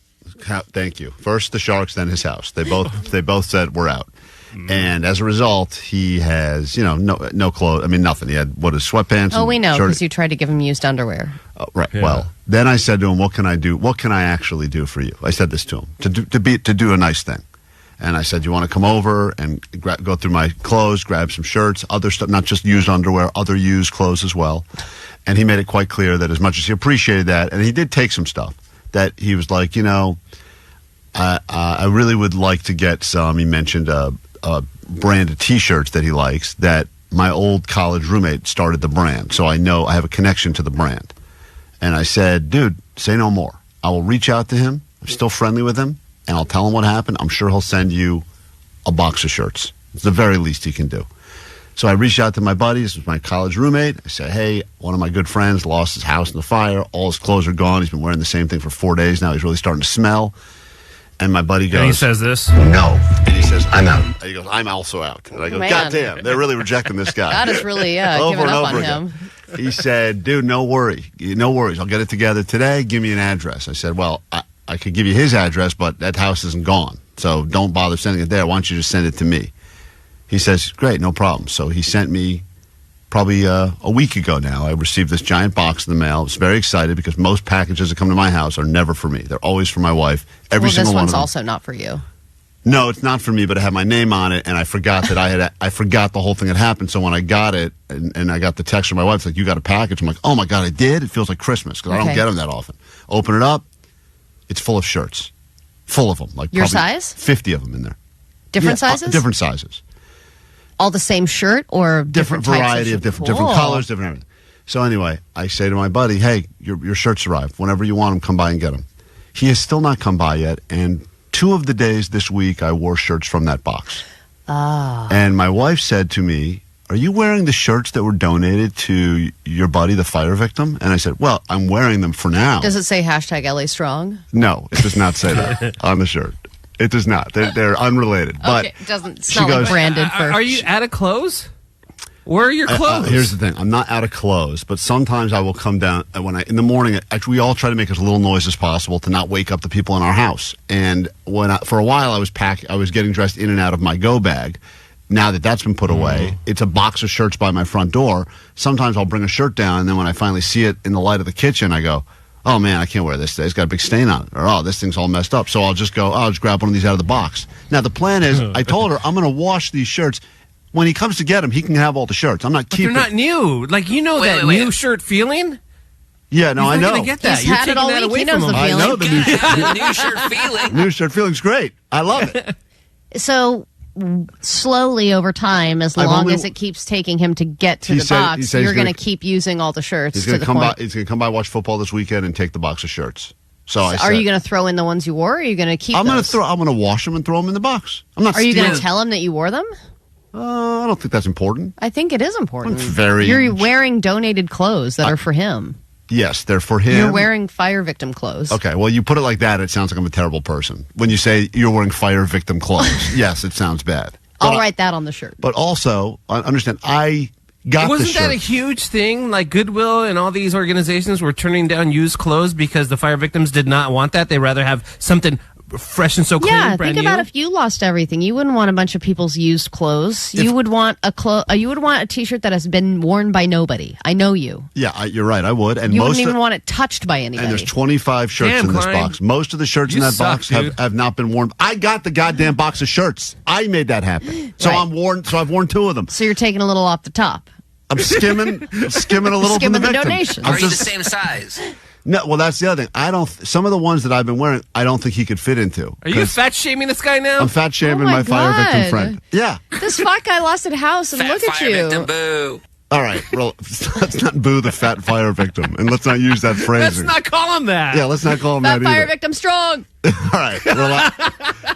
Thank you. First the sharks, then his house. They both said, we're out. And as a result, he has, no clothes. I mean, nothing. He had, his sweatpants. Oh, we know, because you tried to give him used underwear. Right. Yeah. Well, then I said to him, what can I do? What can I actually do for you? I said this to him, to do a nice thing. And I said, you want to come over and go through my clothes, grab some shirts, other stuff, not just used underwear, other used clothes as well. And he made it quite clear that as much as he appreciated that, and he did take some stuff, that he was like, I really would like to get some. He mentioned a brand of T-shirts that he likes that my old college roommate started the brand. So I know I have a connection to the brand. And I said, dude, say no more. I will reach out to him. I'm still friendly with him. And I'll tell him what happened. I'm sure he'll send you a box of shirts. It's the very least he can do. So I reached out to my buddy. This was my college roommate. I said, hey, one of my good friends lost his house in the fire. All his clothes are gone. He's been wearing the same thing for 4 days now. He's really starting to smell. And my buddy goes... And he says this? No. And he says, I'm out. And he goes, I'm also out. And I go, Man. God damn, they're really rejecting this guy. God is really giving up on him. He said, dude, no worries. I'll get it together today. Give me an address. I said, well, I could give you his address, but that house isn't gone. So don't bother sending it there. Why don't you just send it to me? He says, great, no problem. So he sent me probably a week ago now. I received this giant box in the mail. I was very excited because most packages that come to my house are never for me. They're always for my wife. Every single one of them. This one's also not for you. No, it's not for me, but it had my name on it, and I forgot that I forgot the whole thing had happened. So when I got it, and I got the text from my wife, it's like, you got a package. I'm like, oh my God, I did? It feels like Christmas because I don't get them that often. Open it up. It's full of shirts. Full of them. Like your size? 50 of them in there. Different sizes? Different sizes. All the same shirt or different variety of different colors, different everything. So anyway, I say to my buddy, hey, your shirts arrived. Whenever you want them, come by and get them. He has still not come by yet, and 2 of the days this week I wore shirts from that box. And my wife said to me, are you wearing the shirts that were donated to your buddy, the fire victim? And I said, well, I'm wearing them for now. Does it say hashtag LA Strong? No, it does not say that on the shirt. It does not. They're unrelated. But okay, it's not like branded for... Are you out of clothes? Where are your clothes? Here's the thing. I'm not out of clothes, but sometimes I will come down in the morning. Actually, we all try to make as little noise as possible to not wake up the people in our house. And for a while, I was getting dressed in and out of my go bag. Now that that's been put away, it's a box of shirts by my front door. Sometimes I'll bring a shirt down, and then when I finally see it in the light of the kitchen, I go, oh man, I can't wear this today. It's got a big stain on it. Or, oh, this thing's all messed up. So I'll just grab one of these out of the box. Now, the plan is, I told her, I'm going to wash these shirts. When he comes to get them, he can have all the shirts. I'm not keeping... They're not new. Like, that new shirt feeling? Yeah, no, I know. He's not going to get that. He's You're had taking it all that week. away He from knows him. the feeling. I know the new shirt feeling. New shirt feeling's great. I love it. So... slowly over time, as long as it keeps taking him to get to the box, you're going to keep using all the shirts. He's going to come by, watch football this weekend, and take the box of shirts. So are you going to throw in the ones you wore? Or are you going to keep? I'm going to wash them and throw them in the box. I'm not. Are you going to tell him that you wore them? I don't think that's important. I think it is important. It's very. You're wearing donated clothes that are for him. Yes, they're for him. You're wearing fire victim clothes. Okay, well, you put it like that, it sounds like I'm a terrible person. When you say you're wearing fire victim clothes, yes, it sounds bad. I'll write that on the shirt. But also, I understand, I got the shirt. Wasn't that a huge thing? Like Goodwill and all these organizations were turning down used clothes because the fire victims did not want that. They'd rather have something fresh and so clean, brand new. Think about if you lost everything. You wouldn't want a bunch of people's used clothes. You would want a T-shirt that has been worn by nobody. I know you. Yeah, you're right. I would. And you wouldn't even want it touched by anybody. And there's 25 shirts in this box. Most of the shirts in that box have not been worn. I got the goddamn box of shirts. I made that happen. So I've worn 2 of them. So you're taking a little off the top. I'm skimming a little from the victim. Donations. Are you the same size? No, well, that's the other thing. Some of the ones that I've been wearing, I don't think he could fit into. Are you fat shaming this guy now? I'm fat shaming Oh my my fire victim God. friend. Yeah. This fat guy lost a house, and look at Fire you. victim, boo. All right. Well, let's not boo the fat fire victim, and let's not use that Let's phrasing. not call him that. Yeah, let's not call him Fat that fire either. victim strong. All right. Well,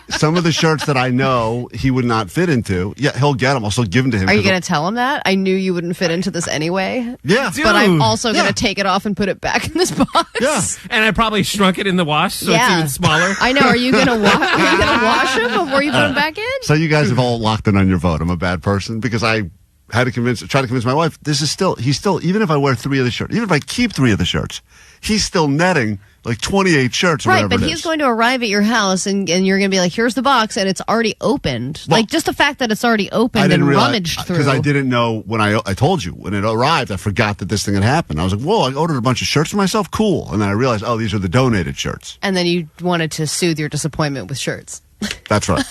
some of the shirts that I know he would not fit into, yeah, he'll get them. I'll still give them to him. Are you going to tell him that? I knew you wouldn't fit into this anyway. Yeah. But I'm Dude. also going to take it off and put it back in this box. Yeah. And I probably shrunk it in the wash so it's even smaller. I know. Are you going to wash them before you put them back in? So you guys have all locked in on your vote. I'm a bad person because I had to try to convince my wife. He's still, even if I wear 3 of the shirts, even if I keep 3 of the shirts, he's still netting like 28 shirts or Right, whatever but it he's is. going to arrive at your house and you're going to be like, here's the box, and it's already opened. Well, like, just the fact that it's already I opened didn't and realize, rummaged through. because I didn't know when I told you. When it arrived, I forgot that this thing had happened. I was like, whoa, I ordered a bunch of shirts for myself? Cool. And then I realized, oh, these are the donated shirts. And then you wanted to soothe your disappointment with shirts. That's right.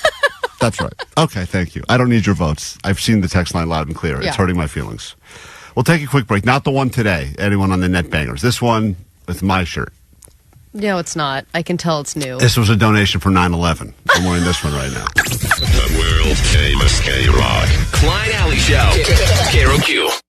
That's right. Okay, thank you. I don't need your votes. I've seen the text line loud and clear. Yeah. It's hurting my feelings. We'll take a quick break. Not the one today. Anyone on the net bangers. This one with my shirt. No, it's not. I can tell it's new. This was a donation for 9/11. I'm wearing this one right now. The World Famous KROQ. Klein Alley Show. KROQ.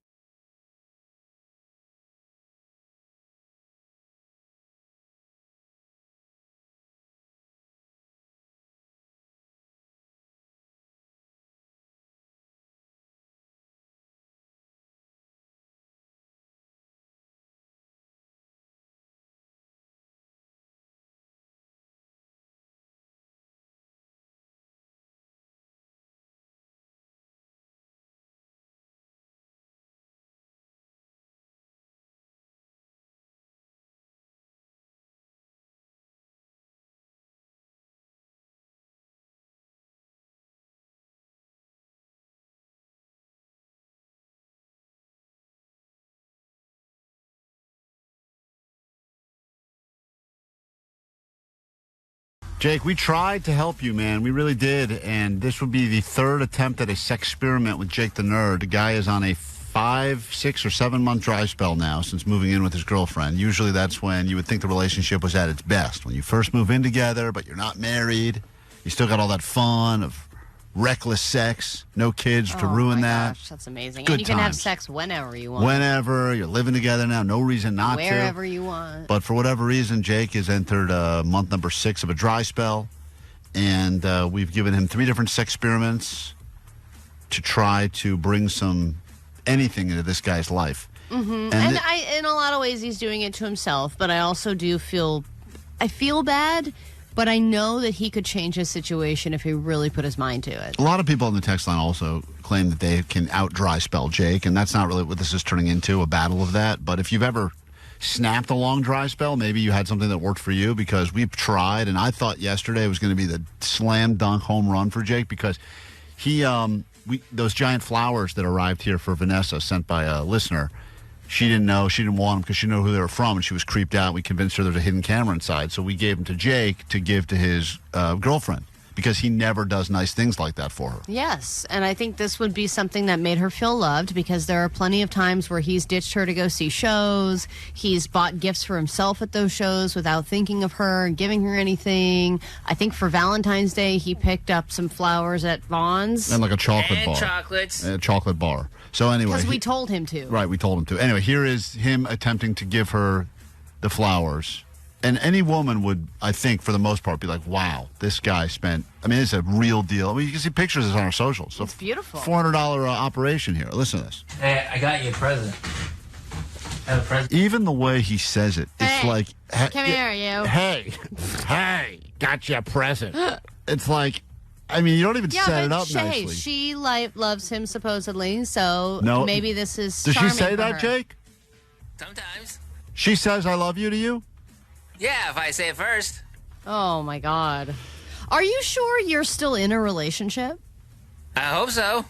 Jake, we tried to help you, man. We really did. And this would be the 3rd attempt at a sex experiment with Jake the Nerd. The guy is on a 5, 6, or 7 month dry spell now since moving in with his girlfriend. Usually that's when you would think the relationship was at its best. When you first move in together, but you're not married. You still got all that fun of reckless sex, no kids to ruin that. Gosh, that's amazing. Good and you can have times. sex whenever you want. Whenever, you're living together now, no reason not to. Wherever you want. But for whatever reason, Jake has entered month number 6 of a dry spell, and we've given him 3 different sex experiments to try to bring anything into this guy's life. Mm-hmm. And in a lot of ways, he's doing it to himself, but I also do feel bad, but I know that he could change his situation if he really put his mind to it. A lot of people on the text line also claim that they can out-dry spell Jake, and that's not really what this is turning into, a battle of that. But if you've ever snapped a long dry spell, maybe you had something that worked for you, because we've tried, and I thought yesterday was going to be the slam dunk home run for Jake, because those giant flowers that arrived here for Vanessa, sent by a listener, she didn't want them because she didn't know who they were from, and she was creeped out. We convinced her there's a hidden camera inside, so we gave them to Jake to give to his girlfriend, because he never does nice things like that for her. Yes, and I think this would be something that made her feel loved, because there are plenty of times where he's ditched her to go see shows. He's bought gifts for himself at those shows without thinking of her and giving her anything. I think for Valentine's Day, he picked up some flowers at Vaughn's. And like a chocolate bar. And chocolates. A chocolate bar. So anyway. Because we told him to. Right, we told him to. Anyway, here is him attempting to give her the flowers. And any woman would, I think, for the most part, be like, wow, this guy spent, it's a real deal. I mean, you can see pictures of this on our socials. So it's beautiful. $400 operation here. Listen to this. Hey, I got you a present. I have a present. Even the way he says it, it's like, come here, you. Hey, got you a present. It's like, you don't even set it up nicely. Hey, she loves him supposedly, so no, maybe this is Does she charming say for that, her. Jake? Sometimes. She says, I love you to you? Yeah, if I say it first. Oh, my God. Are you sure you're still in a relationship? I hope so.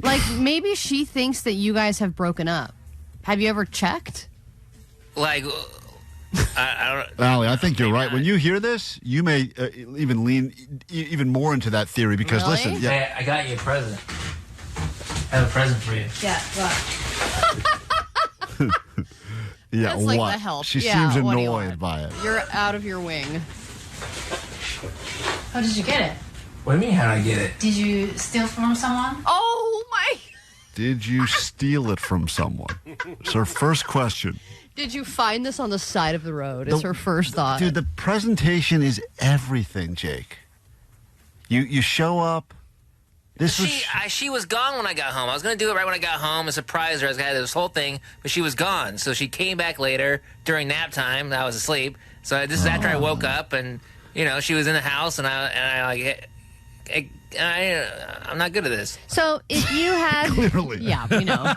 Like, maybe she thinks that you guys have broken up. Have you ever checked? Like, I don't... Allie, I think you're right. When you hear this, you may even lean even more into that theory, because Really? listen. Yeah. Hey, I got you a present. I have a present for you. Yeah, what? Yeah, That's like what? the help. She Yeah, seems what do you annoyed by it. You're out of your wing. How did you get it? What do you mean, how did I get it? Did you steal from someone? Oh my! Did you steal it from someone? It's her first question. Did you find this on the side of the road? It's her first thought. Dude, the presentation is everything, Jake. You show up. She was gone when I got home. I was going to do it right when I got home and surprise her. I was going to have this whole thing, but she was gone. So she came back later during nap time. I was asleep. So this is after I woke up, and she was in the house, and I'm not good at this. So if you had clearly, yeah, we know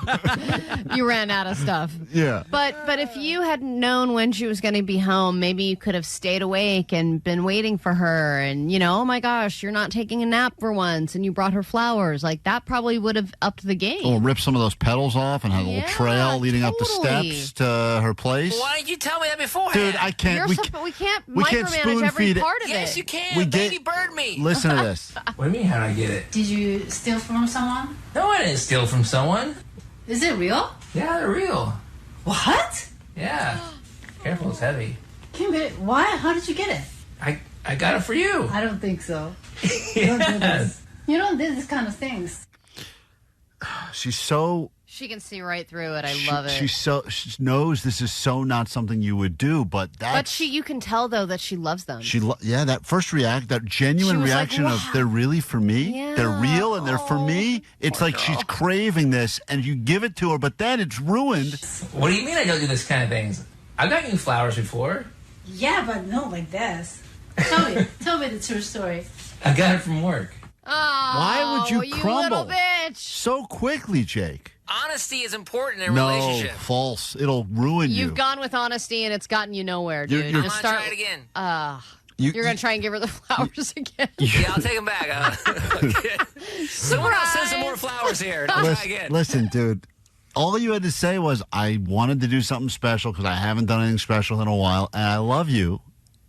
you ran out of stuff. Yeah, but if you had known when she was going to be home, maybe you could have stayed awake and been waiting for her. And oh my gosh, you're not taking a nap for once, and you brought her flowers. Like that probably would have upped the game. Or rip some of those petals off and have a little trail leading up the steps to her place. Why didn't you tell me that beforehand? Dude, I can't. We can't micromanage every part of it. Yes, you can. Baby bird me. Listen to this. What do you mean, how did I get it? Did you steal from someone? No, I didn't steal from someone. Is it real? Yeah, they're real. What? Yeah. Careful, it's heavy. Why? How did you get it? I got it for you. I don't think so. You don't do this. You don't do this kind of things. She's so... She can see right through it. I love it. She knows this is so not something you would do, but you can tell though that she loves them. That first that genuine reaction like, of they're really for me. Yeah. They're real and they're for me. It's like she's craving this, and you give it to her, but then it's ruined. What do you mean I don't do this kind of things? I've gotten you flowers before. Yeah, but not like this. Tell me the true story. I got it from work. Oh, why would you crumble little bitch? So quickly, Jake? Honesty is important in a relationship. No, false. It'll ruin you. You've gone with honesty, and it's gotten you nowhere, dude. I'm going to try it again. You're going to try and give her the flowers again. Yeah, I'll take them back. Someone else send some more flowers here. I'll try again. Listen, dude. All you had to say was, I wanted to do something special because I haven't done anything special in a while, and I love you.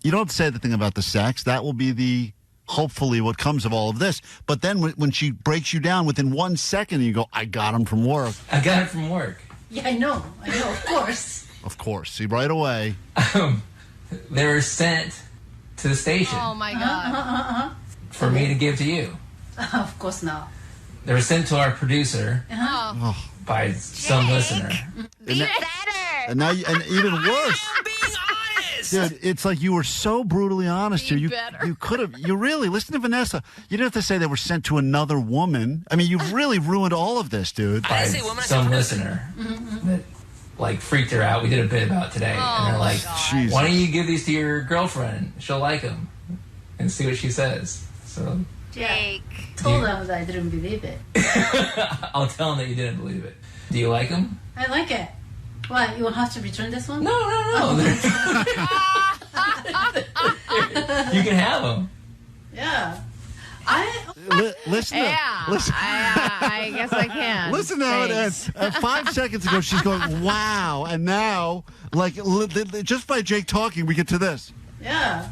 You don't say the thing about the sex. That will be hopefully what comes of all of this. But then when she breaks you down within 1 second, you go, I got him from work. I got it from work. Yeah, I know, of course. Of course. See, right away. They were sent to the station. Oh, my God. For me to give to you. Of course not. They were sent to our producer by some listener. Be better. And even worse. I am being honest. Dude, it's like you were so brutally honest here. You could have. You really listen to Vanessa. You didn't have to say they were sent to another woman. I mean, you've really ruined all of this, dude. I didn't say woman. I Some said listener that freaked her out. We did a bit about today, and they're like, Jesus. "Why don't you give these to your girlfriend? She'll like them," and see what she says. So Jake told them that I didn't believe it. I'll tell them that you didn't believe it. Do you like them? I like it. What, you will have to return this one? No. You can have them. Yeah. Listen. Yeah. Listen. I guess I can. Listen to how it ends. 5 seconds ago, she's going, wow. And now, just by Jake talking, we get to this. Yeah.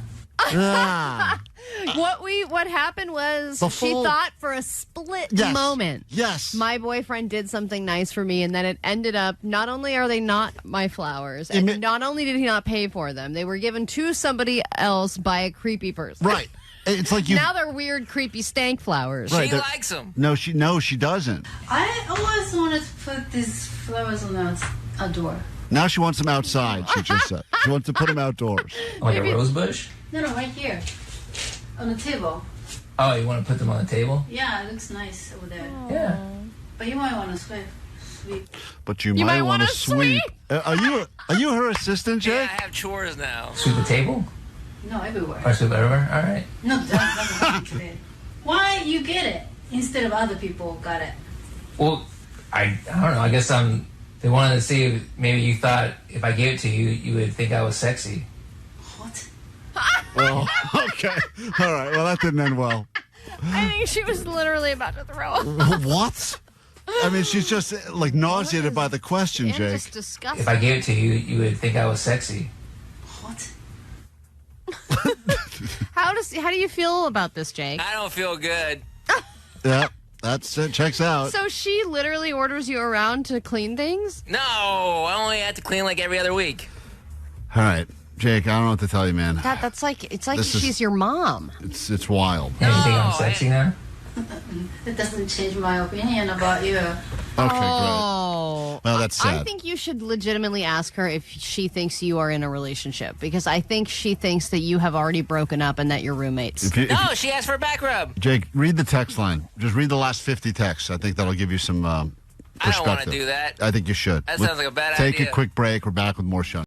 What happened was she thought for a split moment. Yes. My boyfriend did something nice for me, and then it ended up not only are they not my flowers, and not only did he not pay for them, they were given to somebody else by a creepy person. Right. It's like now they're weird, creepy stank flowers. Right, she likes them. No, she doesn't. I always wanted to put these flowers on a door. Now she wants them outside, she just said. She wants to put them outdoors. Like a rose bush? No, right here. On the table. Oh, you want to put them on the table? Yeah, it looks nice over there. Yeah. But you might want to sweep. But you might want to sweep. Are you her assistant, Jake? Yeah, I have chores now. Sweep the table? No, everywhere. Or sweep everywhere? All right. No, that's why you get it instead of other people got it? Well, I don't know. I guess they wanted to see if maybe you thought if I gave it to you, you would think I was sexy. What? Oh, okay. All right. Well, that didn't end well. I think she was literally about to throw up. What? I mean, she's just nauseated by the question, Jake. Just disgusting. If I gave it to you, you would think I was sexy. What? How do you feel about this, Jake? I don't feel good. Yeah. That's it. Checks out. So she literally orders you around to clean things? No, I only have to clean like every other week. All right, Jake, I don't know what to tell you, man. It's like she's your mom. It's wild. You think I'm sexy now? It doesn't change my opinion about you. Okay, Oh. great. Well, that's sad. I think you should legitimately ask her if she thinks you are in a relationship, because I think she thinks that you have already broken up and that you're roommates. No, she asked for a back rub. Jake, read the text line. Just read the last 50 texts. I think that'll give you some perspective. I don't want to do that. I think you should. That sounds like a bad idea. Take a quick break. We're back with more show.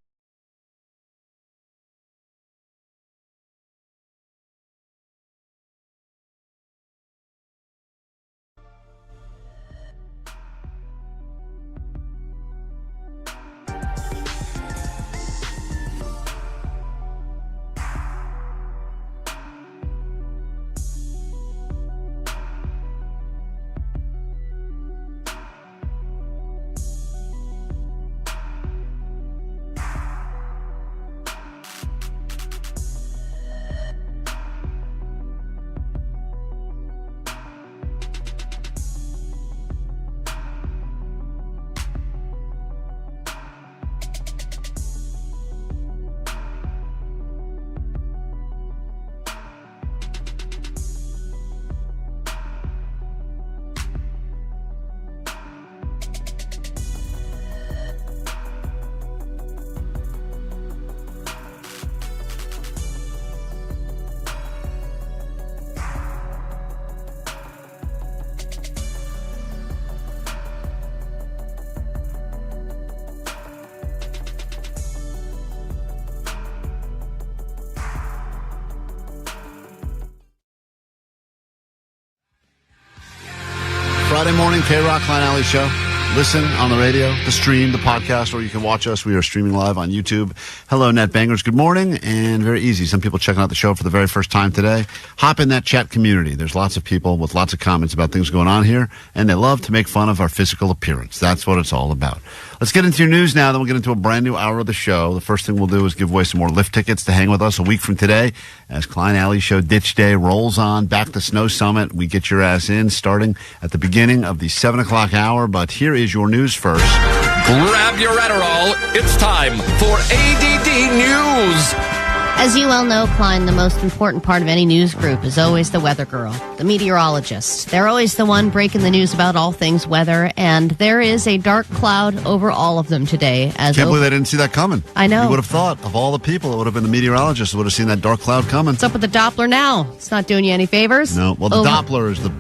Friday morning, KROQ Klein Alley Show. Listen on the radio, the stream, the podcast, or you can watch us. We are streaming live on YouTube. Hello, Net Bangers. Good morning, and very easy. Some people checking out the show for the very first time today. Hop in that chat community. There's lots of people with lots of comments about things going on here, and they love to make fun of our physical appearance. That's what it's all about. Let's get into your news now, then we'll get into a brand new hour of the show. The first thing we'll do is give away some more lift tickets to hang with us a week from today as Klein Alley Show Ditch Day rolls on. Back to Snow Summit. We get your ass in starting at the beginning of the 7 o'clock hour, but here is your news first. Grab your Adderall. It's time for ADD News. As you well know, Klein, the most important part of any news group is always the weather girl, the meteorologist. They're always the one breaking the news about all things weather, and there is a dark cloud over all of them today. Can't believe they didn't see that coming. I know. You would have thought, of all the people, it would have been the meteorologist who would have seen that dark cloud coming. What's up with the Doppler now? It's not doing you any favors? No. Well, the Doppler is the...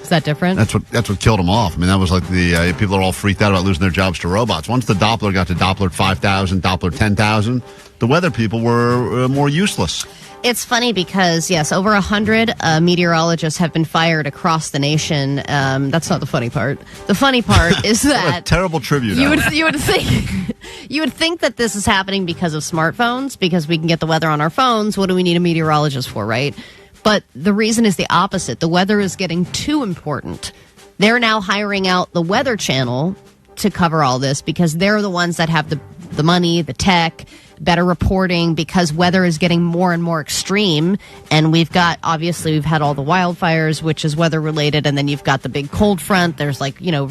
Is that different? That's what killed them off. I mean, that was like the people are all freaked out about losing their jobs to robots. Once the Doppler got to Doppler 5,000, Doppler 10,000, the weather people were more useless. It's funny because, yes, over 100 meteorologists have been fired across the nation. That's not the funny part. The funny part is that... What a terrible tribute. You would think that this is happening because of smartphones, because we can get the weather on our phones. What do we need a meteorologist for, right? But the reason is the opposite. The weather is getting too important. They're now hiring out the Weather Channel to cover all this because they're the ones that have the money, the tech, better reporting, because weather is getting more and more extreme. And we've had all the wildfires, which is weather related. And then you've got the big cold front. There's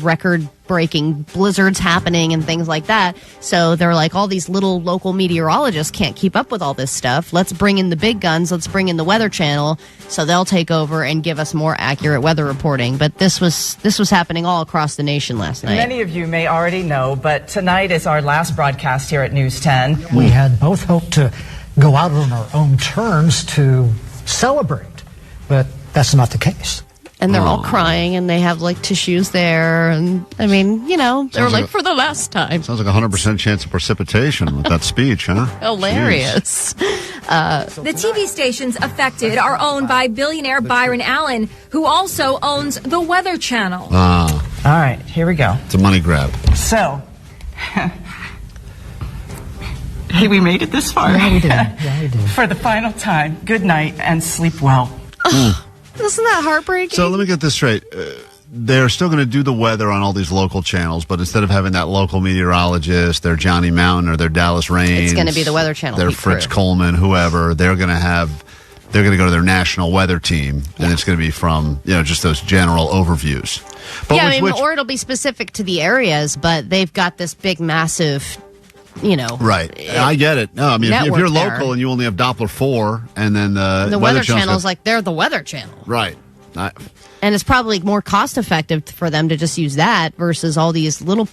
record breaking blizzards happening and things like that. So they're like, all these little local meteorologists can't keep up with all this stuff. Let's bring in the big guns. Let's bring in the Weather Channel so they'll take over and give us more accurate weather reporting. But this was happening all across the nation last night. Many of you may already know, but tonight is our last broadcast here at News 10. We had both hoped to go out on our own terms to celebrate, but that's not the case. And they're all crying, and they have tissues there, and I mean, they're for the last time. Sounds like 100% chance of precipitation with that speech, huh? Hilarious. The TV stations affected are owned by billionaire Byron Allen, who also owns the Weather Channel. All right, here we go. It's a money grab. So, hey, we made it this far. Yeah, we did. Yeah, we did. For the final time, good night and sleep well. Isn't that heartbreaking? So let me get this straight. They're still going to do the weather on all these local channels, but instead of having that local meteorologist, their Johnny Mountain or their Dallas Rains, it's going to be the Weather Channel. Their Fritz Coleman, whoever, they're going to have they're going to go to their national weather team, and it's going to be from, just those general overviews. But or it'll be specific to the areas, but they've got this big, massive, Right. I get it. No, I mean, if you're local there. and you only have Doppler 4, and then the Weather Channel's like, they're the Weather Channel. Right. And it's probably more cost effective for them to just use that versus all these little,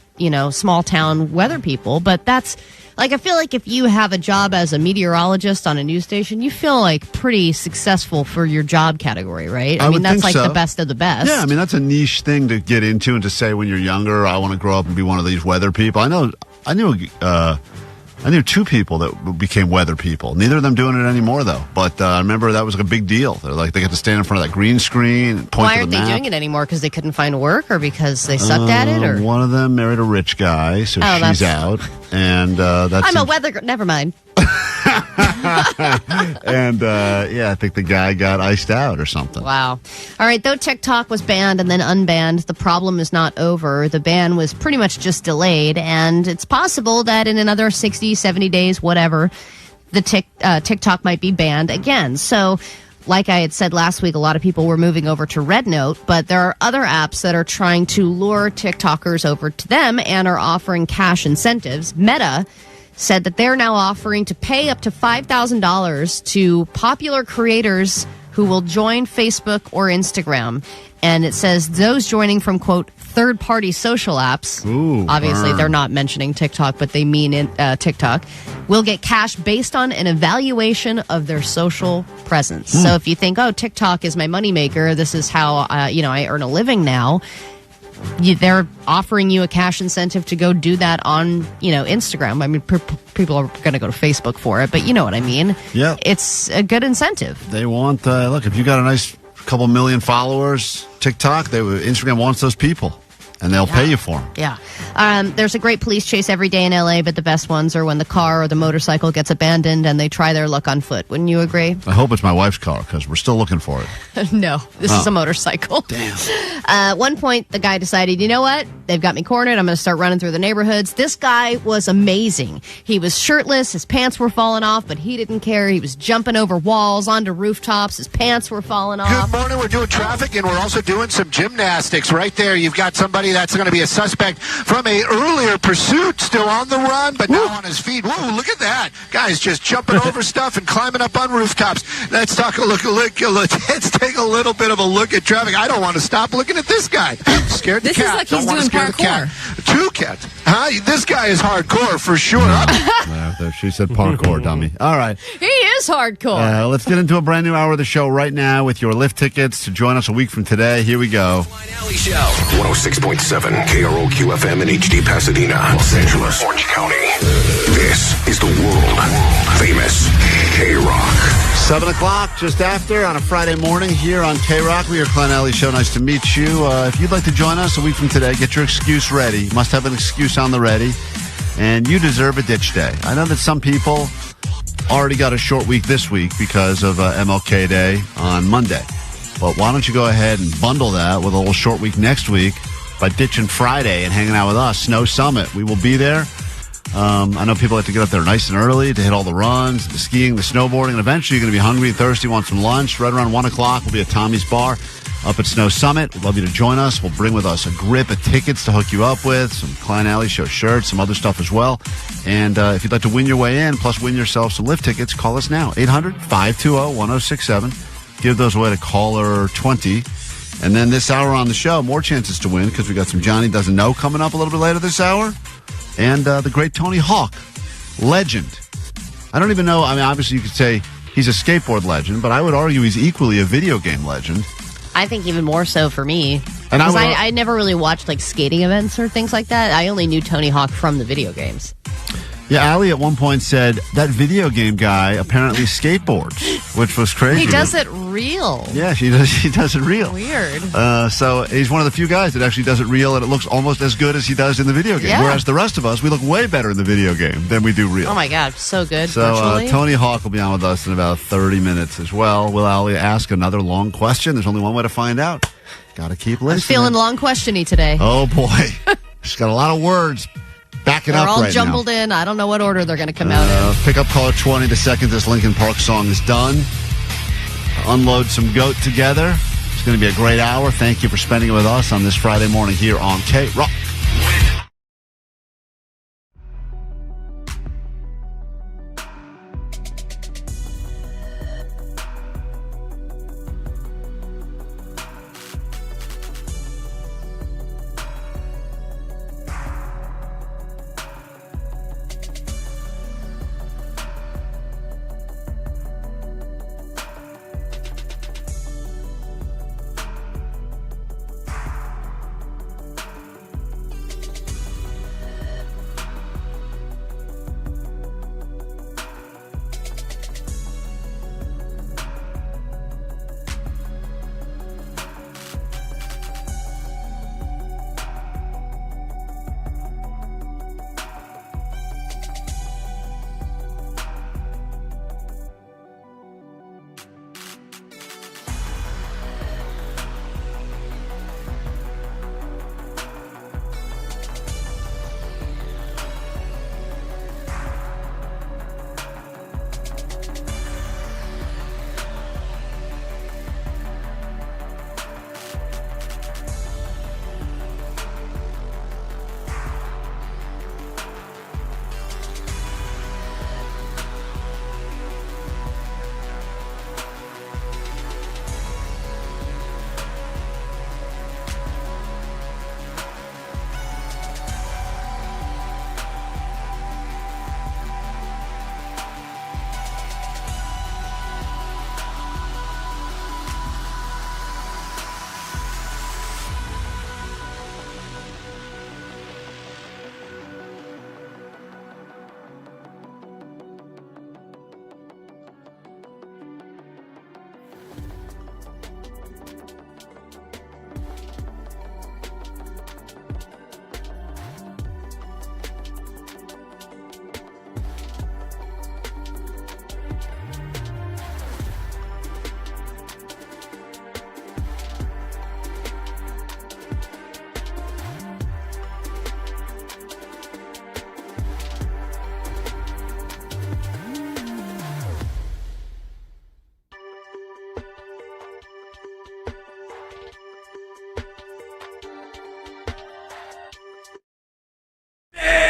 small town weather people. But that's, I feel like if you have a job as a meteorologist on a news station, you feel like pretty successul for your job category, right? I mean, that's like the best of the best. Yeah, I mean, that's a niche thing to get into and to say when you're younger, I want to grow up and be one of these weather people. I knew two people that became weather people. Neither of them doing it anymore, though. But I remember that was a big deal. They're like, they got to stand in front of that green screen and point Why to aren't the map. they doing it anymore? Because they couldn't find work, or because they sucked at it? Or one of them married a rich guy, so she's out. And that's I'm a weather. Never mind. And I think the guy got iced out or something. Wow. All right, though TikTok was banned and then unbanned, the problem is not over. The ban was pretty much just delayed, and it's possible that in another 60, 70 days, whatever, the TikTok might be banned again. So, like I had said last week, a lot of people were moving over to Red Note, but there are other apps that are trying to lure TikTokers over to them and are offering cash incentives. Meta said that they're now offering to pay up to $5,000 to popular creators who will join Facebook or Instagram. And it says those joining from, quote, third-party social apps, obviously they're not mentioning TikTok, but they mean TikTok, will get cash based on an evaluation of their social presence. So if you think, TikTok is my moneymaker, this is how I earn a living now, they're offering you a cash incentive to go do that on, Instagram. I mean, people are going to go to Facebook for it, but you know what I mean. Yeah. It's a good incentive. They want, look, if you got a nice couple million followers, TikTok, Instagram wants those people. And they'll pay you for them. Yeah. There's a great police chase every day in L.A., but the best ones are when the car or the motorcycle gets abandoned and they try their luck on foot. Wouldn't you agree? I hope it's my wife's car, because we're still looking for it. No, this is a motorcycle. Damn. At one point, the guy decided, you know what? They've got me cornered. I'm going to start running through the neighborhoods. This guy was amazing. He was shirtless. His pants were falling off, but he didn't care. He was jumping over walls, onto rooftops. His pants were falling off. Good morning. We're doing traffic, and we're also doing some gymnastics. Right there, you've got somebody that's going to be a suspect from a earlier pursuit, still on the run, but now on his feet. Whoa, look at that. Guy's just jumping over stuff and climbing up on rooftops. Let's take a little bit of a look at traffic. I don't want to stop looking at this guy. I'm scared the cat. This is like he's doing parkour. Two cats. This guy is hardcore for sure. She said parkour, dummy. All right. He is hardcore. Let's get into a brand new hour of the show right now with your lift tickets to join us a week from today. Here we go. Show. 106.7 KROQ FM in HD Pasadena, Los Angeles, Orange County. This is the world famous KROQ. 7 o'clock, just after, on a Friday morning here on KROQ. We are Klein Alley Show. Nice to meet you. If you'd like to join us a week from today, get your excuse ready. You must have an excuse on the ready. And you deserve a ditch day. I know that some people already got a short week this week because of MLK Day on Monday. But why don't you go ahead and bundle that with a little short week next week by ditching Friday and hanging out with us, Snow Summit. We will be there. I know people like to get up there nice and early to hit all the runs, the skiing, the snowboarding, and eventually you're going to be hungry and thirsty, want some lunch. Right around 1 o'clock, we'll be at Tommy's Bar up at Snow Summit. We'd love you to join us. We'll bring with us a grip of tickets to hook you up with, some Klein Alley Show shirts, some other stuff as well. And if you'd like to win your way in, plus win yourself some lift tickets, call us now, 800-520-1067. Give those away to caller 20. And then this hour on the show, more chances to win because we got some Johnny Doesn't Know coming up a little bit later this hour. And the great Tony Hawk, legend. I don't even know. I mean, obviously you could say he's a skateboard legend, but I would argue he's equally a video game legend. I think even more so for me. And Because I never really watched like skating events or things like that. I only knew Tony Hawk from the video games. Yeah, Allie at one point said that video game guy apparently skateboards, which was crazy. He does it real. Yeah, he does it real. Weird. So he's one of the few guys that actually does it real, and it looks almost as good as he does in the video game. Yeah. Whereas the rest of us, we look way better in the video game than we do real. Oh my God, so good. So Tony Hawk will be on with us in about 30 minutes as well. Will Allie ask another long question? There's only one way to find out. Got to keep listening. I'm feeling long questiony today. Oh boy, she's got a lot of words. Backing They're up all right jumbled now. in. I don't know what order they're going to come out in. Pick up caller 20 the second this Linkin Park song is done. unload some goat together. It's going to be a great hour. Thank you for spending it with us on this Friday morning here on KROQ.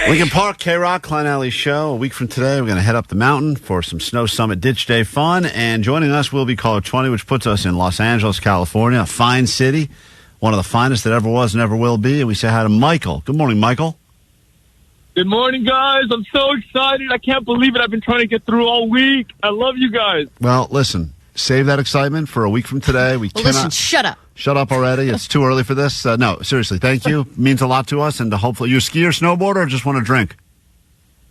Lincoln Park, KROQ, Klein Alley Show. A week from today, we're going to head up the mountain for some Snow Summit Ditch Day fun. And joining us will be caller 20, which puts us in Los Angeles, California, a fine city, one of the finest that ever was and ever will be. And we say hi to Michael. Good morning, Michael. Good morning, guys. I'm so excited. I can't believe it. I've been trying to get through all week. I love you guys. Well, listen, save that excitement for a week from today. Listen, shut up. Shut up already. It's too early for this. No, seriously, thank you. Means a lot to us. And to hopefully, you a skier, snowboarder, or just want to drink?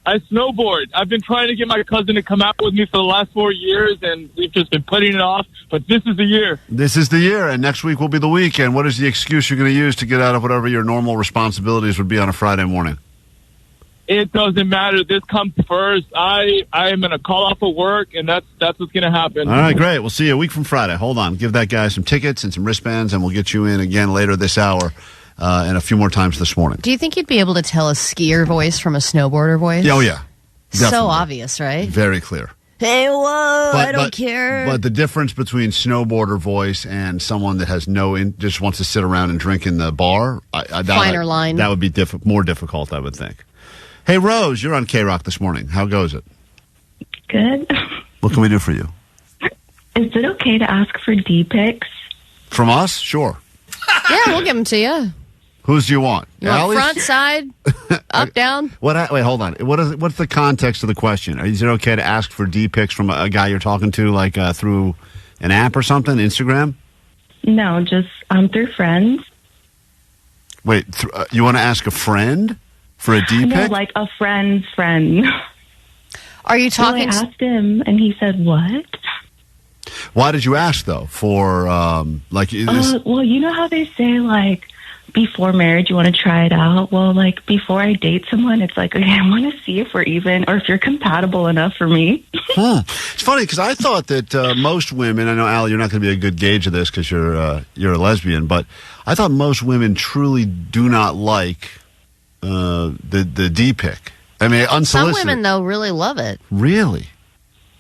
I snowboard. I've been trying to get my cousin to come out with me for the last 4 years, and we've just been putting it off. But this is the year. This is the year, and next week will be the weekend. What is the excuse you're going to use to get out of whatever your normal responsibilities would be on a Friday morning? It doesn't matter. This comes first. I am going to call off of work, and that's what's going to happen. All right, great. We'll see you a week from Friday. Hold on. Give that guy some tickets and some wristbands, and we'll get you in again later this hour and a few more times this morning. Do you think you'd be able to tell a skier voice from a snowboarder voice? Oh, yeah. Definitely. So obvious, right? Very clear. Hey, whoa, I don't care. But the difference between snowboarder voice and someone that has just wants to sit around and drink in the bar, finer line. That would be more difficult, I would think. Hey, Rose, you're on KROQ this morning. How goes it? Good. What can we do for you? Is it okay to ask for d-pics? From us? Sure. Yeah, we'll give them to you. Whose do you want? You want front, side, up, down? Wait, hold on. What's the context of the question? Is it okay to ask for d-pics from a guy you're talking to, like through an app or something, Instagram? No, just through friends. Wait, you want to ask a friend for a d-pic? No, like a friend's friend. Are you talking? So I asked him, and he said, "What?" Why did you ask though? For well, you know how they say like before marriage you want to try it out. Well, like before I date someone, it's like, okay, I want to see if we're even or if you're compatible enough for me. It's funny because I thought that most women. I know, Allie, you're not going to be a good gauge of this because you're a lesbian, but I thought most women truly do not like the d-pic. I mean, unsolicited. Some women though really love it. Really?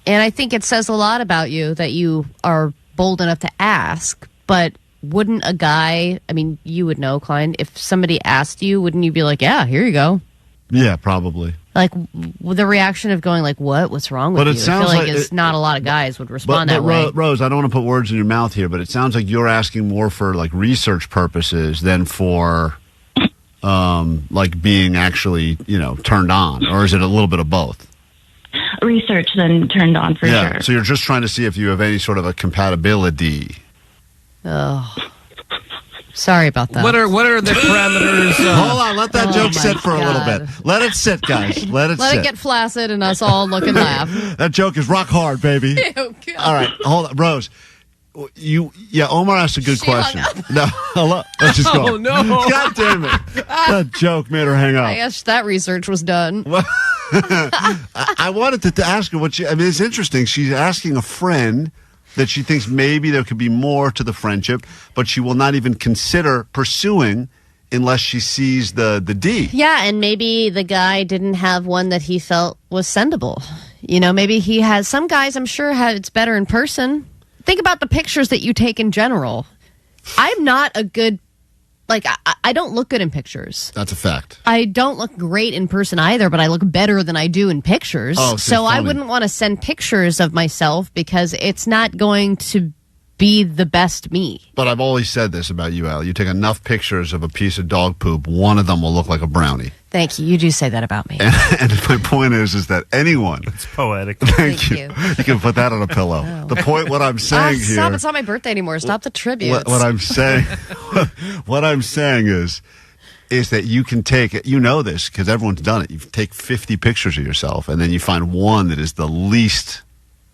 And I think it says a lot about you that you are bold enough to ask, but wouldn't a guy, I mean, you would know, Klein, if somebody asked you, wouldn't you be like, yeah, here you go? Yeah, probably. Like, the reaction of going like, what? What's wrong with you? I feel like not a lot of guys would respond that way. Rose, I don't want to put words in your mouth here, but it sounds like you're asking more for like research purposes than for like being actually, turned on. Or is it a little bit of both? Research then turned on for sure. So you're just trying to see if you have any sort of a compatibility. Oh. Sorry about that. What are the parameters? Hold on, let that joke sit for a little bit. Let it sit, guys. Let it sit. Let it get flaccid and us all look and laugh. That joke is rock hard, baby. Oh, God. All right, hold on, Rose. Omar asked a good question. No, let's just go. Oh, no. God damn it. That joke made her hang up. I guess that research was done. I wanted to ask her it's interesting. She's asking a friend that she thinks maybe there could be more to the friendship, but she will not even consider pursuing unless she sees the D. Yeah, and maybe the guy didn't have one that he felt was sendable. Maybe he has some guys, I'm sure, it's better in person. Think about the pictures that you take in general. I'm not a good, I don't look good in pictures. That's a fact. I don't look great in person either, but I look better than I do in pictures. Oh, so I wouldn't want to send pictures of myself because it's not going to be the best me. But I've always said this about you, Al. You take enough pictures of a piece of dog poop, one of them will look like a brownie. Thank you. You do say that about me. And my point is that anyone... It's poetic. Thank you. You can put that on a pillow. Oh. The point, what I'm saying here... Stop, it's not my birthday anymore. Stop the tributes. What I'm saying... what I'm saying is that you can take... this, because everyone's done it. You take 50 pictures of yourself, and then you find one that is the least...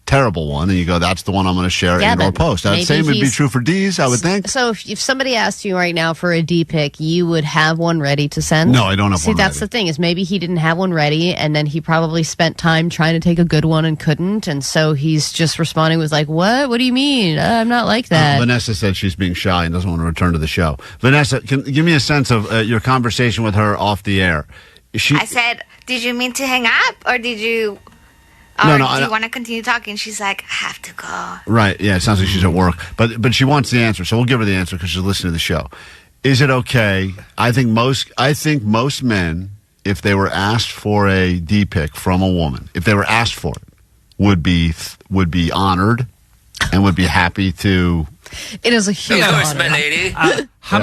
terrible one, and you go, that's the one I'm going to share or post. The same would be true for D's, I would think. So if somebody asked you right now for a D pic, you would have one ready to send? No, I don't have one ready. See, that's the thing, is maybe he didn't have one ready, and then he probably spent time trying to take a good one and couldn't, and so he's just responding with like, what? What do you mean? I'm not like that. Vanessa said she's being shy and doesn't want to return to the show. Vanessa, give me a sense of your conversation with her off the air. I said, did you mean to hang up, or did you... No, do you want to continue talking? She's like, I have to go. Right, yeah, it sounds like she's at work. But she wants the answer, so we'll give her the answer because she's listening to the show. Is it okay? I think most men, if they were asked for a D-pic from a woman, if they were asked for it, would be honored and would be happy to... It is a huge honor. My lady. How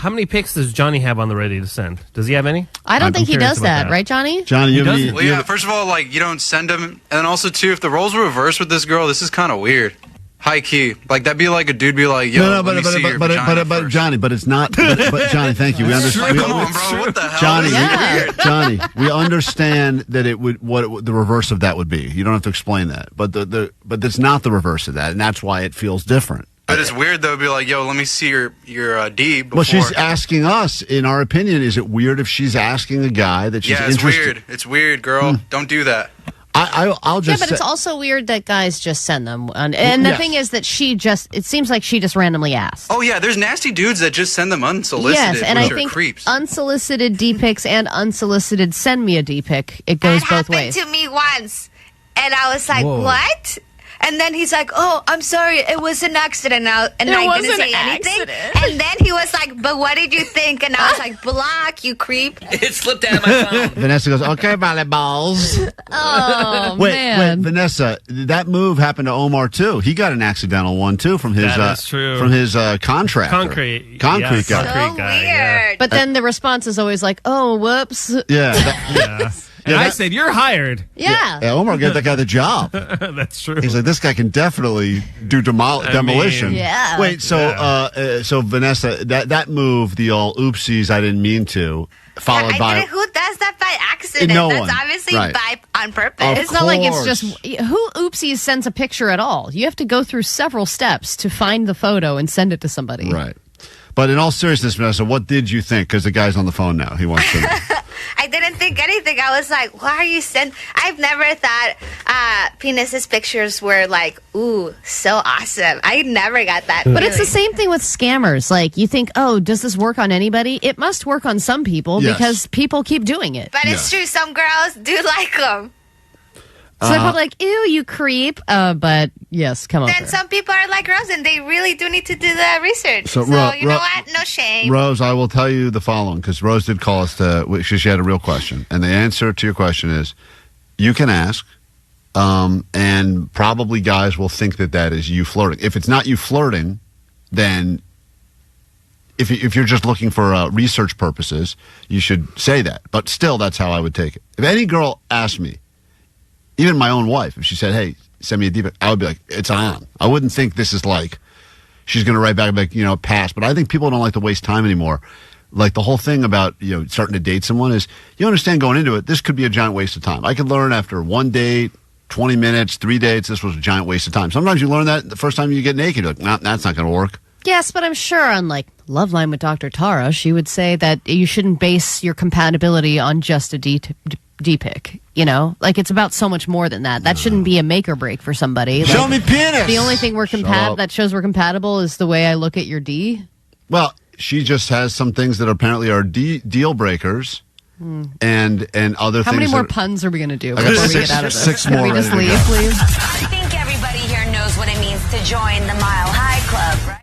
many pics does Johnny have on the ready to send? Does he have any? I don't think he does that, right, Johnny? Johnny, well, yeah. First of all, you don't send them, and also too, if the roles were reversed with this girl, this is kind of weird. High key, that'd be like a dude be like, "Yo, let me see your vagina but Johnny, but it's not. But Johnny, thank you. We understand. Come on, bro. What the hell? Johnny, we understand that it would the reverse of that would be. You don't have to explain that, but but it's not the reverse of that, and that's why it feels different. But it's weird though. Be like, "Yo, let me see your D." Before. Well, she's asking us. In our opinion, is it weird if she's asking a guy that she's interested? Yeah, it's weird. It's weird, girl. Don't do that. I'll just but it's also weird that guys just send them. And the thing is that it seems like she just randomly asked. Oh, yeah, there's nasty dudes that just send them unsolicited. Yes, and I think creeps. Unsolicited D-pics and unsolicited send me a D-pic. It goes both ways. It happened to me once, and I was like, what? And then he's like, oh, I'm sorry, it was an accident. I didn't say anything. And then he was like, but what did you think? And I was like, block, you creep. It slipped out of my phone. Vanessa goes, okay, volleyballs. Oh, wait, man. Wait, Vanessa, that move happened to Omar, too. He got an accidental one, too, from his contractor. Concrete guy. So weird. Yeah. But then the response is always like, oh, whoops. Yeah. And I said, you're hired. Yeah. Omar gave that guy the job. That's true. He's like, this guy can definitely do demolition. Yeah. Wait, so Vanessa, that move, the all oopsies, I didn't mean to, followed by... Who does that by accident? No That's one. obviously by on purpose. Of It's not like it's just... Who oopsies sends a picture at all? You have to go through several steps to find the photo and send it to somebody. Right. But in all seriousness, Vanessa, what did you think? Because the guy's on the phone now. He wants to know. I didn't think anything. I was like, why are you I've never thought Penis's pictures were like, ooh, so awesome. I never got that. But it's the same thing with scammers. Like, you think, oh, does this work on anybody? It must work on some people because people keep doing it. But it's true. Some girls do like them. So they're probably like, ew, you creep. But yes, come on. Then some people are like Rose, and they really do need to do the research. So, you know what? No shame. Rose, I will tell you the following, because Rose did call us she had a real question. And the answer to your question is, you can ask, and probably guys will think that is you flirting. If it's not you flirting, then if you're just looking for research purposes, you should say that. But still, that's how I would take it. If any girl asked me, even my own wife, if she said, hey, send me a d-pic, I would be like, it's on. I wouldn't think this is like, she's going to write back and be like, pass. But I think people don't like to waste time anymore. Like the whole thing about, starting to date someone is, you understand going into it, this could be a giant waste of time. I could learn after 1 date, 20 minutes, 3 dates, this was a giant waste of time. Sometimes you learn that the first time you get naked, you're like, nah, that's not going to work. Yes, but I'm sure on Loveline with Dr. Tara, she would say that you shouldn't base your compatibility on just a d-pic. It's about so much more than that. That shouldn't be a make or break for somebody. Show me penis. The only thing that shows we're compatible is the way I look at your D. Well, she just has some things that apparently are deal breakers. And other things. How many more puns are we going to do before we get out of this? 6 more. Can we just leave, please? I think everybody here knows what it means to join the Mile High Club, right?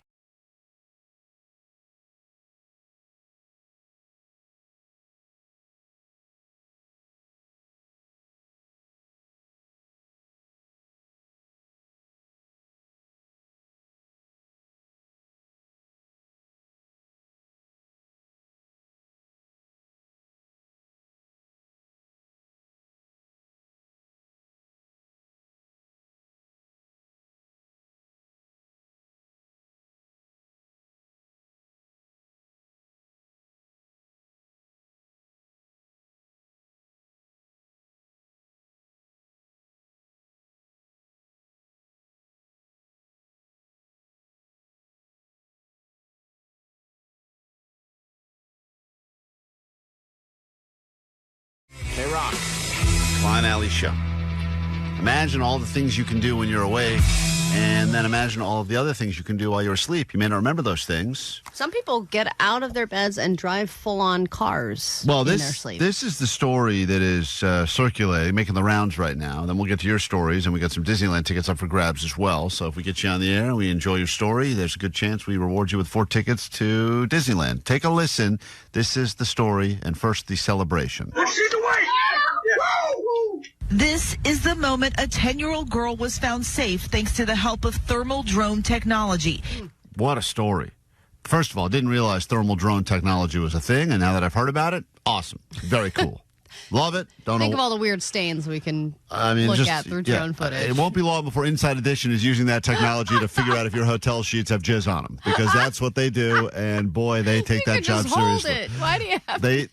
KROQ, Klein Alley Show. Imagine all the things you can do when you're away, and then imagine all of the other things you can do while you're asleep. You may not remember those things. Some people get out of their beds and drive full-on cars in their sleep. This is the story that is circulating, making the rounds right now. And then we'll get to your stories, and we got some Disneyland tickets up for grabs as well. So if we get you on the air and we enjoy your story, there's a good chance we reward you with 4 tickets to Disneyland. Take a listen. This is the story, and first the celebration. This is the moment a 10-year-old girl was found safe thanks to the help of thermal drone technology. What a story. First of all, I didn't realize thermal drone technology was a thing, and now that I've heard about it, awesome. Very cool. Love it. Think of all the weird stains we can look at through drone footage. It won't be long before Inside Edition is using that technology to figure out if your hotel sheets have jizz on them, because that's what they do, and boy, they take that job seriously. It. Why do you have they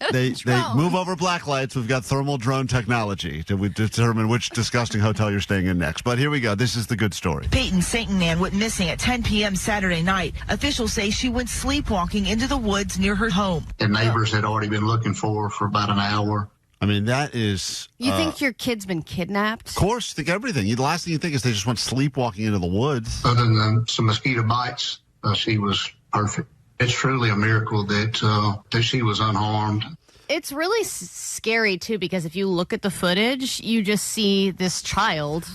move over black lights. We've got thermal drone technology to determine which disgusting hotel you're staying in next. But here we go. This is the good story. Peyton Saint-Nan went missing at 10 p.m. Saturday night. Officials say she went sleepwalking into the woods near her home. The neighbors had already been looking for her for about an hour. I mean, that is... You think your kid's been kidnapped? Of course. Think everything. The last thing you think is they just went sleepwalking into the woods. Other than some mosquito bites, she was perfect. It's truly a miracle that she was unharmed. It's really scary, too, because if you look at the footage, you just see this child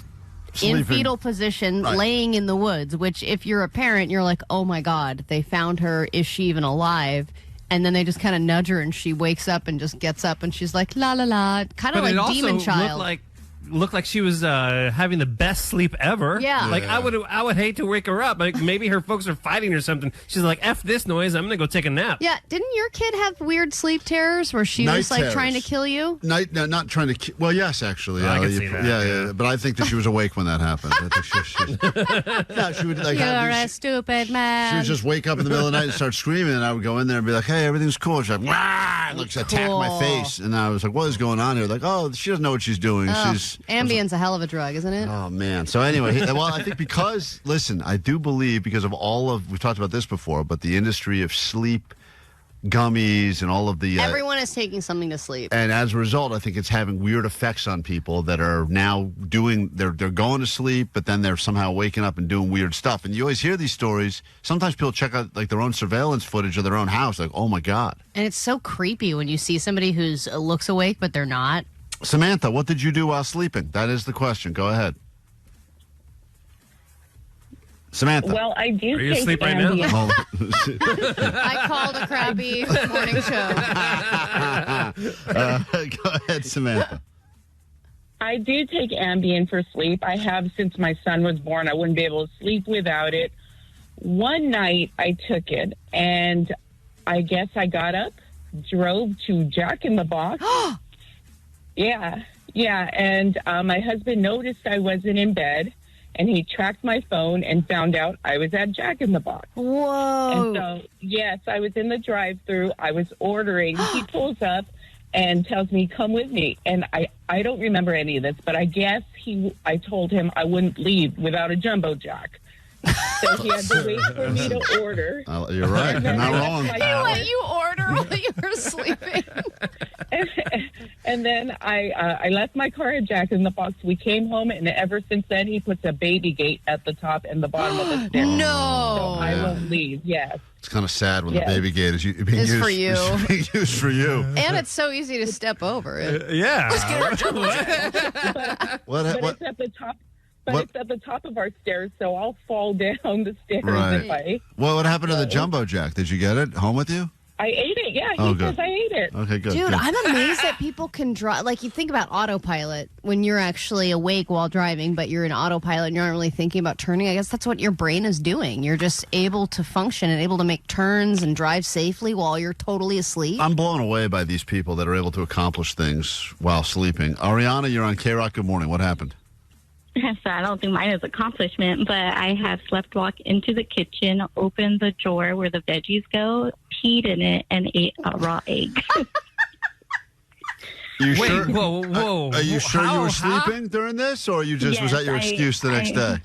sleeping in fetal position, laying in the woods, which if you're a parent, you're like, oh, my God, they found her. Is she even alive? And then they just kind of nudge her, and she wakes up and just gets up, and she's like, la, la, la. Kind of like Demon Child. Looked like she was having the best sleep ever. Yeah. I would hate to wake her up. Like maybe her folks are fighting or something. She's like, F this noise, I'm going to go take a nap. Yeah. Didn't your kid have weird sleep terrors where she was trying to kill you? Not trying to kill. Well, yes, actually. I can see that. Yeah. But I think that she was awake when that happened. I think she would You're a stupid man. She would just wake up in the middle of the night and start screaming, and I would go in there and be like, hey, everything's cool. She's like, wah! And she'd attack my face. And I was like, what is going on here? Like, oh, she doesn't know what she's doing. Ambien's a hell of a drug, isn't it? Oh, man. So anyway, I think because, listen, I do believe because of we've talked about this before, but the industry of sleep gummies and all of the... Everyone is taking something to sleep. And as a result, I think it's having weird effects on people that are now they're going to sleep, but then they're somehow waking up and doing weird stuff. And you always hear these stories. Sometimes people check out their own surveillance footage of their own house, like, oh, my God. And it's so creepy when you see somebody who looks awake, but they're not. Samantha, what did you do while sleeping? That is the question. Go ahead. Samantha. Well, I do. Are you asleep right now? I called a crappy morning show. Go ahead, Samantha. I do take Ambien for sleep. I have since my son was born. I wouldn't be able to sleep without it. One night I took it, and I guess I got up, drove to Jack in the Box. Yeah. And my husband noticed I wasn't in bed, and he tracked my phone and found out I was at Jack in the Box. Whoa. And so, yes, I was in the drive-thru. I was ordering. He pulls up and tells me, come with me. And I don't remember any of this, but I guess I told him I wouldn't leave without a Jumbo Jack. So he had to wait for me to order. You're right. You're not wrong. He let you order while you were sleeping. And then I left my car at Jack in the Box. We came home, and ever since then, he puts a baby gate at the top and the bottom of the stairs. No. So I won't leave, yes. It's kind of sad when the baby gate is being It's for you. It's being used for you. And it's so easy to step over it. Yeah. But it's at the top. But it's at the top of our stairs, so I'll fall down the stairs if I... Well, what happened to the Jumbo Jack? Did you get it home with you? I ate it, yeah. He says I ate it. Okay, good. Dude, good. I'm amazed that people can drive. Like, you think about autopilot when you're actually awake while driving, but you're in autopilot and you're not really thinking about turning. I guess that's what your brain is doing. You're just able to function and able to make turns and drive safely while you're totally asleep. I'm blown away by these people that are able to accomplish things while sleeping. Ariana, you're on KROQ. Good morning. What happened? So I don't think mine is accomplishment, but I have slept walk into the kitchen, opened the drawer where the veggies go, peed in it, and ate a raw egg. You Wait, sure? whoa. Are you sure you were sleeping during this, or you just was that your excuse the next day?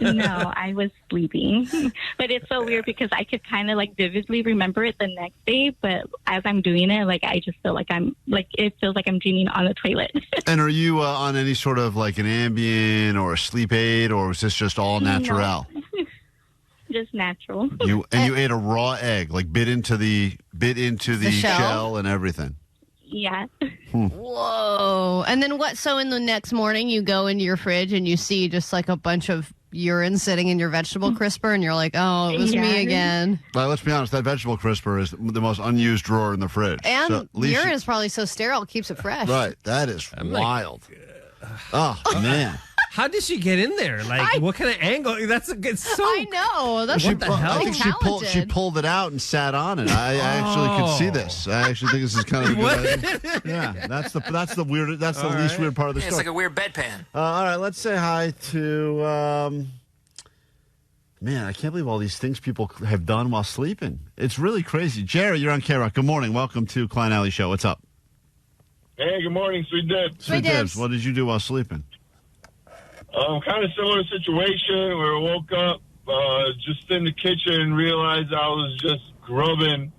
No, I was sleeping. But it's so weird because I could kind of like vividly remember it the next day, but as I'm doing it, like I just feel like it feels like I'm dreaming on the toilet. And are you on any sort of like an Ambien or a sleep aid, or was this just all natural? No. Just natural. You ate a raw egg, like bit into the shell and everything. Yeah. Whoa. And then what? So in the next morning, you go into your fridge and you see just like a bunch of urine sitting in your vegetable crisper, and you're like, oh, it was me again. Well, let's be honest, that vegetable crisper is the most unused drawer in the fridge. And urine is probably so sterile, it keeps it fresh. Right. That is wild. Oh, man. How did she get in there? Like, what kind of angle? It's so... I know. That's what the hell? I think she pulled it out and sat on it. I actually could see this. I actually think this is kind of a good idea. Yeah, that's the weird. That's the least weird part of the story. It's like a weird bedpan. All right, let's say hi to. Man, I can't believe all these things people have done while sleeping. It's really crazy. Jerry, you're on KROQ. Good morning. Welcome to Klein Alley Show. What's up? Hey, good morning, Sweet Dibs. Sweet Dibs. What did you do while sleeping? Kind of similar situation where I woke up just in the kitchen and realized I was just grubbing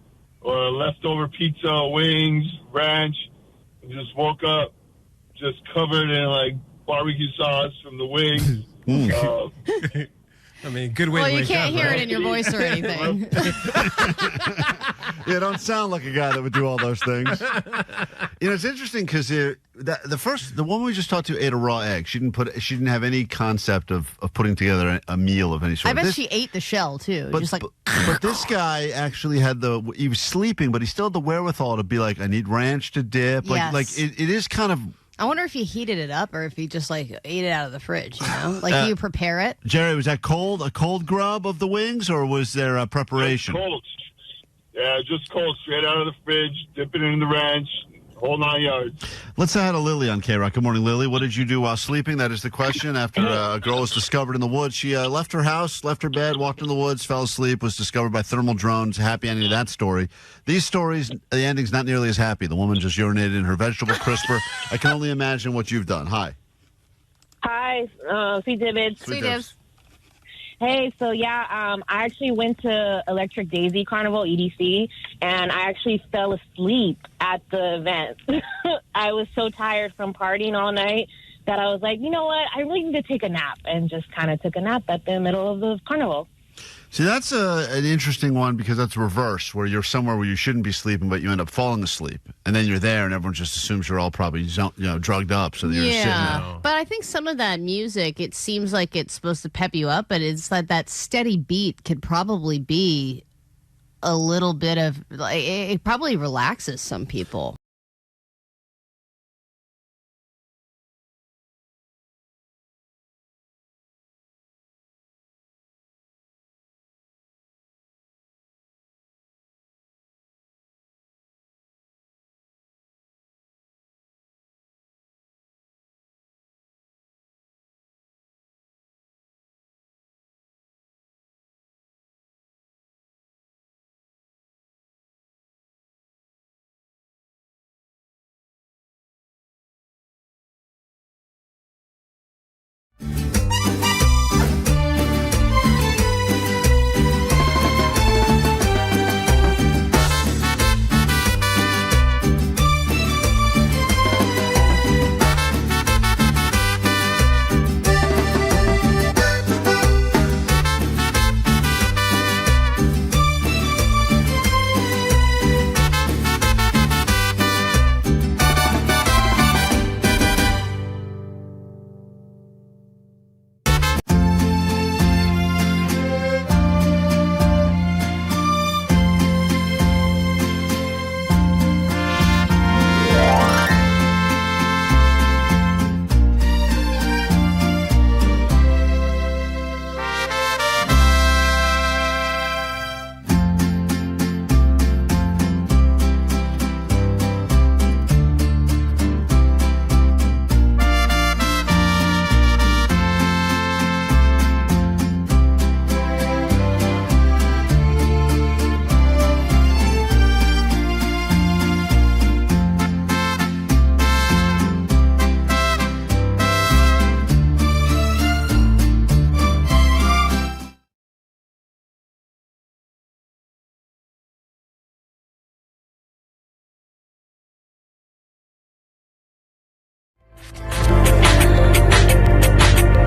leftover pizza, wings, ranch, and just woke up just covered in like barbecue sauce from the wings. I mean, good way to wake up. Well, you can't hear it in your voice or anything. Yeah, don't sound like a guy that would do all those things. You know, it's interesting because the woman we just talked to ate a raw egg. She didn't have any concept of putting together a meal of any sort. I bet she ate the shell too. But this guy actually he was sleeping, but he still had the wherewithal to be like, I need ranch to dip. Yes. Like it is kind of. I wonder if he heated it up or if he just like ate it out of the fridge, you know? Like you prepare it? Jerry, was that a cold grub of the wings, or was there a preparation? Cold. Yeah, just cold, straight out of the fridge, dip it in the ranch, whole 9 yards. Let's say hi to Lily on KROQ. Good morning, Lily. What did you do while sleeping? That is the question. After a girl was discovered in the woods, she left her house, left her bed, walked in the woods, fell asleep, was discovered by thermal drones. Happy ending to that story. These stories, the ending's not nearly as happy. The woman just urinated in her vegetable crisper. I can only imagine what you've done. Hi. Hi, Sweet Dibs. Sweet Dibs. Hey, so I actually went to Electric Daisy Carnival, EDC, and I actually fell asleep at the event. I was so tired from partying all night that I was like, you know what, I really need to take a nap, and just kind of took a nap at the middle of the carnival. See, that's an interesting one because that's reverse, where you're somewhere where you shouldn't be sleeping, but you end up falling asleep. And then you're there, and everyone just assumes you're all probably drugged up, so you're sitting there. But I think some of that music, it seems like it's supposed to pep you up, but it's like that steady beat could probably be a little bit of, like, it probably relaxes some people.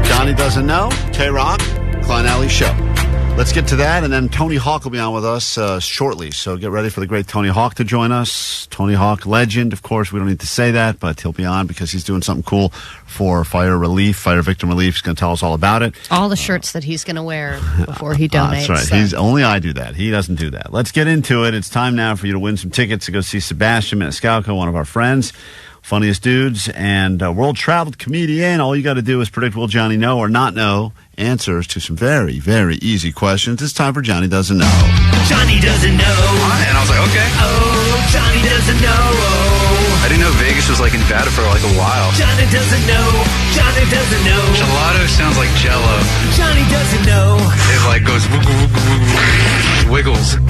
Johnny Doesn't Know, KROQ, Klein Alley Show. Let's get to that, and then Tony Hawk will be on with us shortly. So get ready for the great Tony Hawk to join us. Tony Hawk, legend, of course. We don't need to say that, but he'll be on because he's doing something cool for fire victim relief. He's going to tell us all about it. All the shirts that he's going to wear before he donates. That's right. Only I do that. He doesn't do that. Let's get into it. It's time now for you to win some tickets to go see Sebastian Maniscalco, one of our friends. Funniest dudes and world-traveled comedian. All you got to do is predict will Johnny know or not know answers to some very, very easy questions. It's time for Johnny Doesn't Know. Johnny doesn't know. And I was like, okay. Oh, Johnny doesn't know. I didn't know Vegas was like in Nevada for like a while. Johnny doesn't know. Johnny doesn't know. Gelato sounds like Jello. Johnny doesn't know. It like goes wiggles.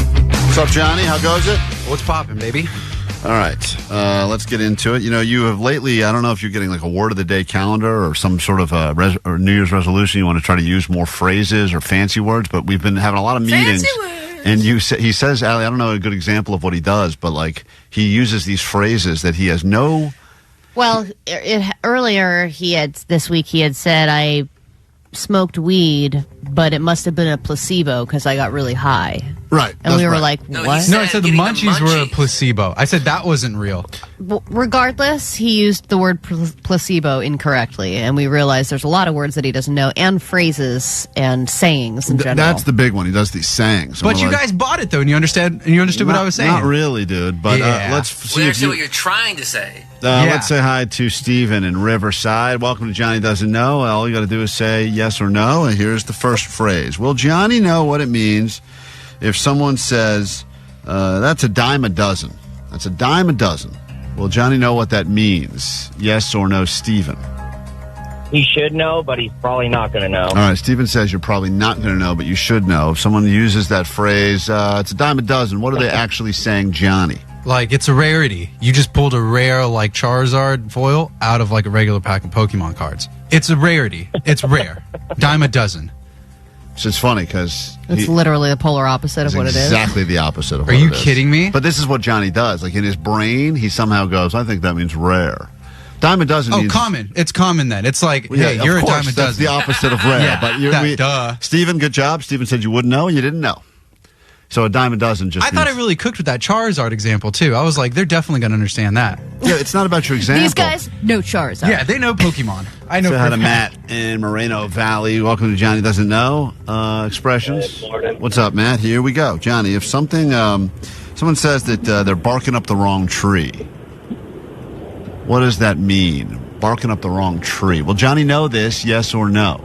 What's up, Johnny? How goes it? What's poppin', baby? All right, let's get into it. You know, you have lately, I don't know if you're getting like a word of the day calendar or some sort of or New Year's resolution. You want to try to use more phrases or fancy words, but we've been having a lot of meetings. Fancy words. And he says, Allie, I don't know a good example of what he does, but like he uses these phrases that he has no. Well, earlier this week he had said, I smoked weed, but it must have been a placebo because I got really high. Right. And we were like, what? No, I said the munchies were a placebo. I said that wasn't real. Regardless, he used the word placebo incorrectly, and we realized there's a lot of words that he doesn't know, and phrases and sayings in general. That's the big one. He does these sayings. But you guys bought it, though, and you understood what I was saying. Not really, dude. But let's see We understand what you're trying to say. Let's say hi to Steven in Riverside. Welcome to Johnny Doesn't Know. All you got to do is say yes or no, and here's the first phrase. Will Johnny know what it means if someone says, that's a dime a dozen? That's a dime a dozen. Will Johnny know what that means? Yes or no, Steven? He should know, but he's probably not going to know. All right, Steven says you're probably not going to know, but you should know. If someone uses that phrase, it's a dime a dozen, what are they actually saying, Johnny? Like, it's a rarity. You just pulled a rare, like, Charizard foil out of, like, a regular pack of Pokemon cards. It's a rarity. It's rare. Dime a dozen. So it's funny because it's literally the polar opposite of what it is. Exactly the opposite of what it is. Are you kidding me? But this is what Johnny does. Like in his brain, he somehow goes, I think that means rare. Dime a dozen means... common. It's common then. It's like, hey, you're a dime a dozen. That's the opposite of rare. Yeah, but duh. Steven, good job. Steven said you wouldn't know, and you didn't know. So a dime a dozen just I thought I really cooked with that Charizard example, too. I was like, they're definitely going to understand that. Yeah, it's not about your example. These guys know Charizard. Yeah, they know Pokemon. I know. So had a Matt in Moreno Valley. Welcome to Johnny Doesn't Know Expressions. What's up, Matt? Here we go. Johnny, if something, someone says that they're barking up the wrong tree, what does that mean? Barking up the wrong tree. Will Johnny know this, yes or no?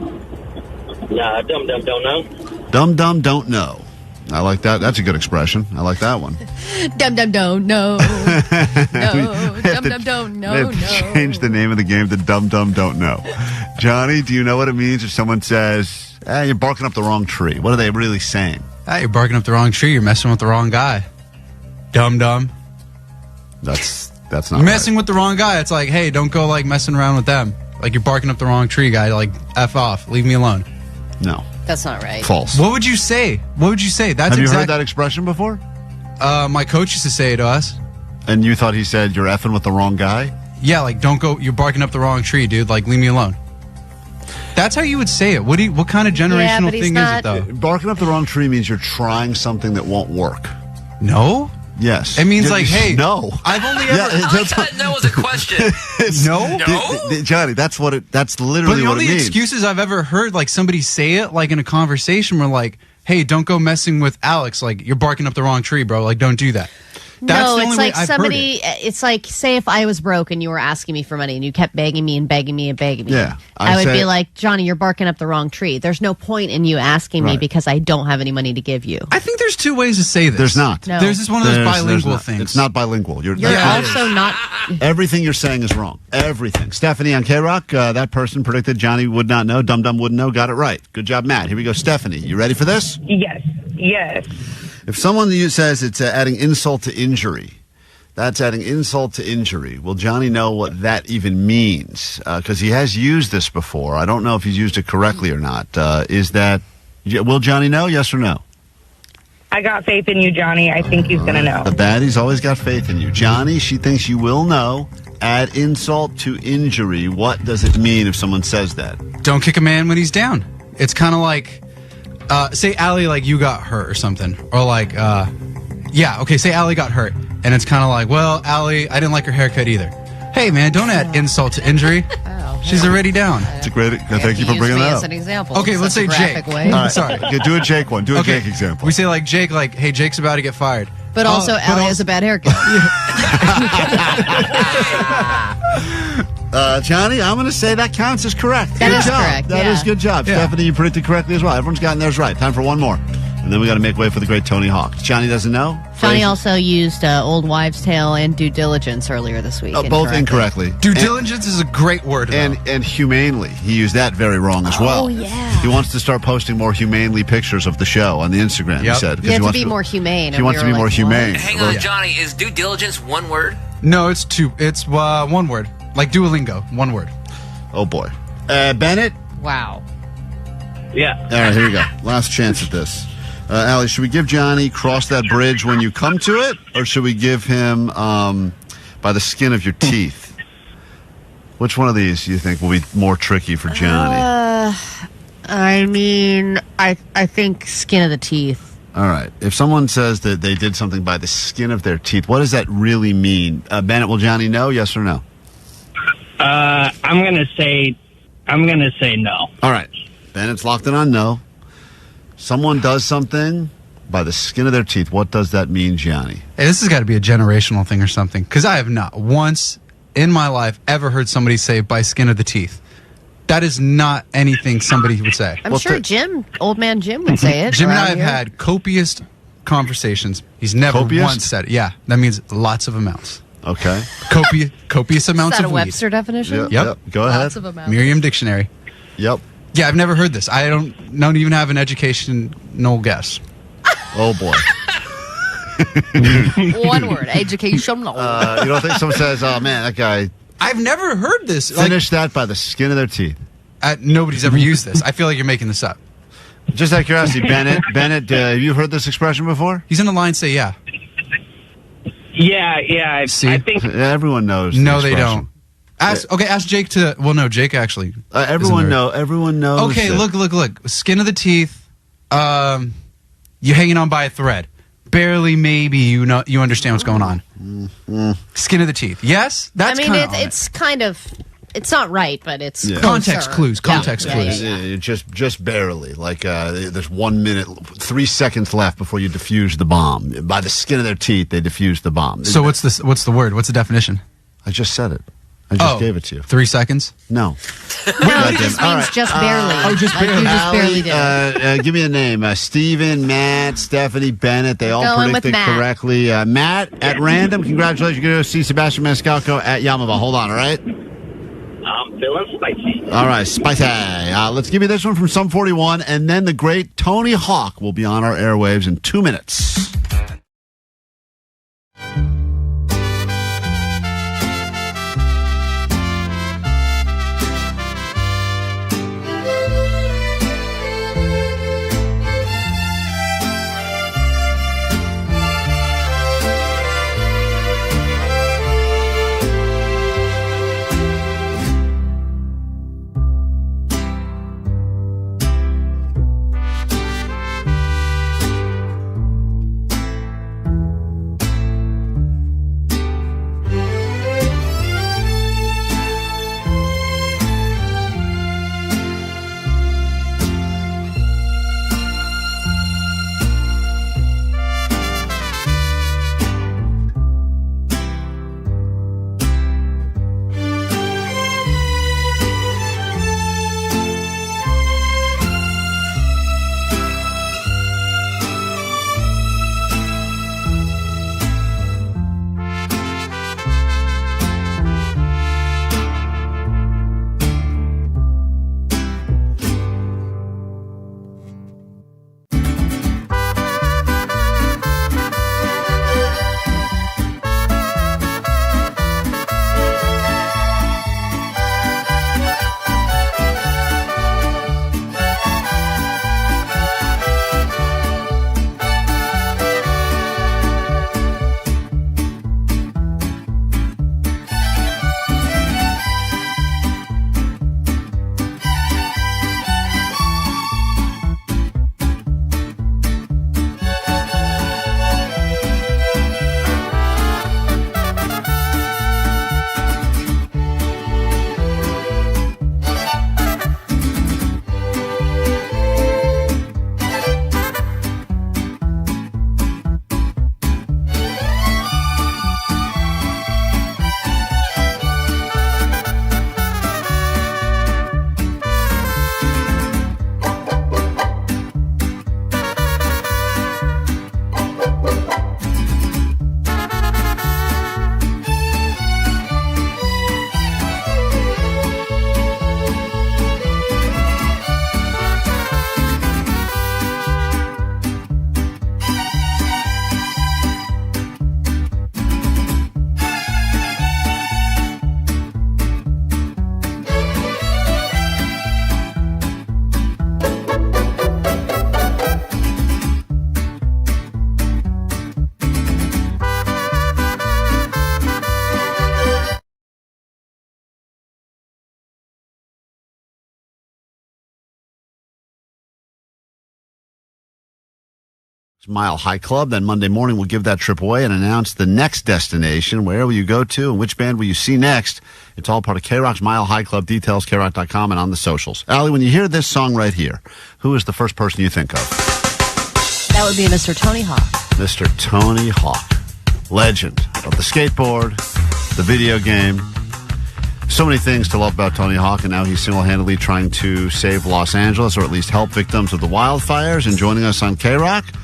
Nah, dumb-dumb don't know. Dumb-dumb don't know. I like that. That's a good expression. I like that one. Dum-dum don't know. No. Dum-dum don't know. We have to change the name of the game to Dum-Dum Don't Know. Johnny, do you know what it means if someone says, you're barking up the wrong tree? What are they really saying? You're barking up the wrong tree. You're messing with the wrong guy. Dum-dum. That's not You're messing with the wrong guy. It's like, hey, don't go like messing around with them. Like you're barking up the wrong tree, guy. Like, F off. Leave me alone. No. That's not right. False. What would you say? What would you say? Have you heard that expression before? My coach used to say it to us. And you thought he said you're effing with the wrong guy? Yeah, like don't go. You're barking up the wrong tree, dude. Like leave me alone. That's how you would say it. What kind of generational thing is it though? Barking up the wrong tree means you're trying something that won't work. No. Yes. It means like, hey, no. I've only ever. I thought no was a question. No. Johnny, that's literally what it means. But the only excuses I've ever heard, like somebody say it, like in a conversation, were like, "Hey, don't go messing with Alex. Like you're barking up the wrong tree, bro. Like don't do that." That's no, the it's only like way I've somebody. heard it. It's like, say if I was broke and you were asking me for money and you kept begging me and begging me and begging me. Yeah, I would be like, Johnny, you're barking up the wrong tree. There's no point in you asking me because I don't have any money to give you. I think there's two ways to say this. There's not. No. There's just one of those bilingual things. It's not bilingual. You're also not. Everything you're saying is wrong. Everything. Stephanie on KROQ, that person predicted Johnny would not know. Dum Dum wouldn't know. Got it right. Good job, Matt. Here we go. Stephanie, you ready for this? Yes. If someone says it's adding insult to injury, that's adding insult to injury. Will Johnny know what that even means? Because he has used this before. I don't know if he's used it correctly or not. Will Johnny know? Yes or no? I got faith in you, Johnny. I think he's going to know. The baddie's always got faith in you. Johnny, she thinks you will know. Add insult to injury. What does it mean if someone says that? Don't kick a man when he's down. It's kind of like, say Allie, like you got hurt or something. Or like, say Allie got hurt. And it's kind of like, well, Allie, I didn't like her haircut either. Hey, man, don't add insult to injury. She's already down. It's a great. Thank you for bringing that up. As an example. Okay, let's say Jake. Way. All right, sorry. Do a Jake one. Do a Jake example. We say like Jake, like, hey, Jake's about to get fired. But also, Allie has a bad haircut. Johnny, I'm going to say that counts as correct. That good is job. correct. That is good job. Yeah. Stephanie, you predicted correctly as well. Everyone's gotten theirs right. Time for one more. And then we got to make way for the great Tony Hawk. Johnny doesn't know. Johnny also used Old Wives' Tale and Due Diligence earlier this week. Both incorrectly. Due diligence is a great word. And humanely. He used that very wrong as well. Oh, yeah. He wants to start posting more humanely pictures of the show on the Instagram, he said. You have to be more humane. He wants to be more humane. Hang on, Johnny. Is due diligence one word? No, it's two. It's one word. Like Duolingo, one word. Oh, boy. Bennett? Wow. Yeah. All right, here we go. Last chance at this. Allie, should we give Johnny cross that bridge when you come to it, or should we give him by the skin of your teeth? Which one of these do you think will be more tricky for Johnny? I think skin of the teeth. All right. If someone says that they did something by the skin of their teeth, what does that really mean? Bennett, will Johnny know? Yes or no? I'm gonna say no. All right. Bennett's locked in on no. Someone does something by the skin of their teeth. What does that mean, Johnny? Hey, this has got to be a generational thing or something. Because I have not once in my life ever heard somebody say by skin of the teeth. That is not anything somebody would say. I'm sure Old man Jim would say it. Jim and I have had copious conversations. He's never once said it. Yeah, that means lots of amounts. Okay. Copious amounts Is that of a weed. Webster definition? Yep. Go ahead. Lots of amounts. Merriam Dictionary. Yep. Yeah, I've never heard this. I don't even have an educational guess. Oh, boy. One word, educational. You don't think someone says, oh, man, that guy... I've never heard this. Finish that by the skin of their teeth. Nobody's ever used this. I feel like you're making this up. Just out of curiosity, Bennett, have you heard this expression before? He's in the line, say yeah. Yeah. See? I think everyone knows. No, they don't. Ask Jake to. Well, no, Jake actually. Everyone knows. Okay, look. Skin of the teeth. You hanging on by a thread. Barely, maybe you understand what's going on. Mm-hmm. Skin of the teeth. Yes, that's. I mean, it's kind of. It's not right, but it's context clues. Context clues. Yeah, just barely. Like there's 1 minute, 3 seconds left before you defuse the bomb. By the skin of their teeth, they defuse the bomb. So what's the word? What's the definition? I just said it. I just gave it to you. 3 seconds? No. It just means just barely. Just barely. You just barely did. Give me a name. Steven, Matt, Stephanie, Bennett. They all predicted correctly. Matt, at random, congratulations. You're going to see Sebastian Maniscalco at Yamava. Hold on, all right? I'm feeling spicy. All right, spicy. Let's give you this one from Sum 41, and then the great Tony Hawk will be on our airwaves in 2 minutes. Mile High Club. Then Monday morning, we'll give that trip away and announce the next destination. Where will you go to and which band will you see next? It's all part of KROQ's Mile High Club. Details, KROQ.com and on the socials. Allie, when you hear this song right here, who is the first person you think of? That would be Mr. Tony Hawk. Mr. Tony Hawk. Legend of the skateboard, the video game. So many things to love about Tony Hawk, and now he's single-handedly trying to save Los Angeles, or at least help victims of the wildfires, and joining us on KROQ.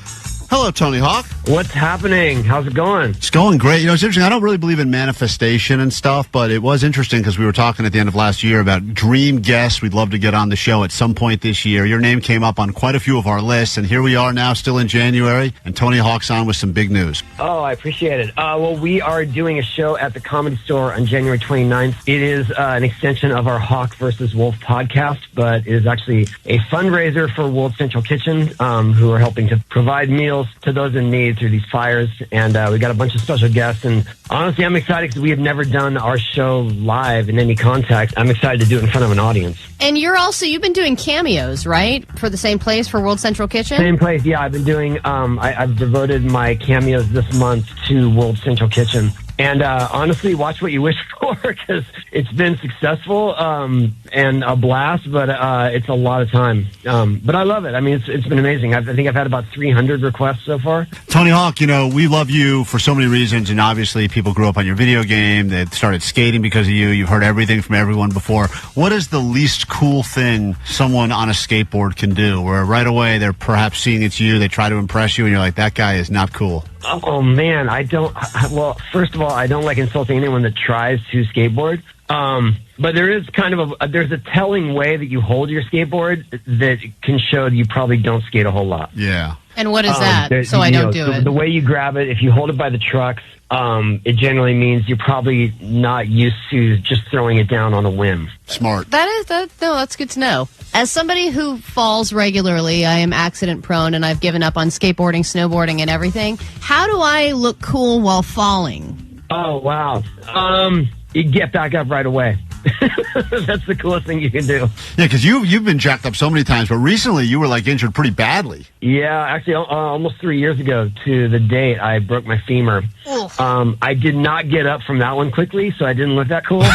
Hello, Tony Hawk. What's happening? How's it going? It's going great. You know, it's interesting. I don't really believe in manifestation and stuff, but it was interesting because we were talking at the end of last year about dream guests we'd love to get on the show at some point this year. Your name came up on quite a few of our lists, and here we are now, still in January, and Tony Hawk's on with some big news. Oh, I appreciate it. Well, we are doing a show at the Comedy Store on January 29th. It is an extension of our Hawk versus Wolf podcast, but it is actually a fundraiser for World Central Kitchen, who are helping to provide meals to those in need. navigate through these fires. And we got a bunch of special guests. And honestly, I'm excited because we have never done our show live in any context. I'm excited to do it in front of an audience. And you've been doing cameos, right? For the same place, for World Central Kitchen? Same place, yeah. I've been doing, I've devoted my cameos this month to World Central Kitchen. And honestly, watch what you wish for, because it's been successful and a blast, but it's a lot of time. But I love it. I mean, it's been amazing. I think I've had about 300 requests so far. Tony Hawk, we love you for so many reasons, and obviously people grew up on your video game. They started skating because of you. You've heard everything from everyone before. What is the least cool thing someone on a skateboard can do, where right away they're perhaps seeing it's you, they try to impress you, and you're like, that guy is not cool? Oh, man, well, first of all, I don't like insulting anyone that tries to skateboard. But there is there's a telling way that you hold your skateboard that can show that you probably don't skate a whole lot. Yeah. And what is that? So I don't do it. The way you grab it, if you hold it by the trucks, it generally means you're probably not used to just throwing it down on a whim. Smart. That's good to know. As somebody who falls regularly, I am accident prone, and I've given up on skateboarding, snowboarding, and everything. How do I look cool while falling? Oh, wow. You get back up right away. That's the coolest thing you can do. Yeah, because you've been jacked up so many times, but recently you were injured pretty badly. Yeah, actually, almost 3 years ago to the date, I broke my femur. I did not get up from that one quickly, so I didn't look that cool.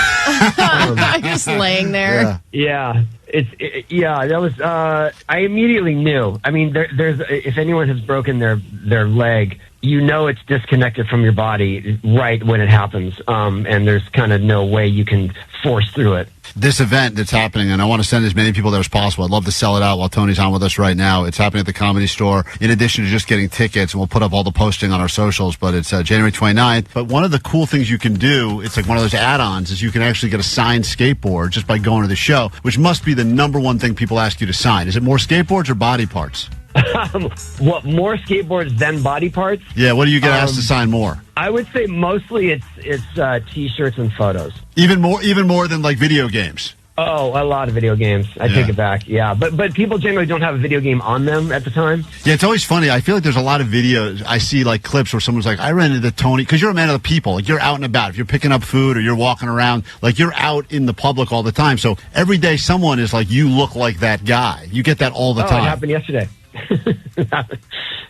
Just laying there. Yeah. That was. I immediately knew. I mean, there's if anyone has broken their leg, it's disconnected from your body right when it happens, and there's kind of no way you can force through it. This event that's happening, and I want to send as many people there as possible. I'd love to sell it out while Tony's on with us right now. It's happening at the Comedy Store, in addition to just getting tickets, and we'll put up all the posting on our socials, but it's January 29th. But one of the cool things you can do, it's like one of those add-ons, is you can actually get a signed skateboard just by going to the show, which must be the number one thing people ask you to sign. Is it more skateboards or body parts? What, more skateboards than body parts? Yeah, what do you get asked to sign more? I would say mostly it's T-shirts and photos. Even more than video games. Oh, a lot of video games. I take it back. Yeah, but people generally don't have a video game on them at the time. Yeah, it's always funny. I feel like there's a lot of videos. I see clips where someone's like, I ran into Tony, because you're a man of the people. You're out and about. If you're picking up food or you're walking around, you're out in the public all the time. So every day someone is you look like that guy. You get that all the time. It happened yesterday.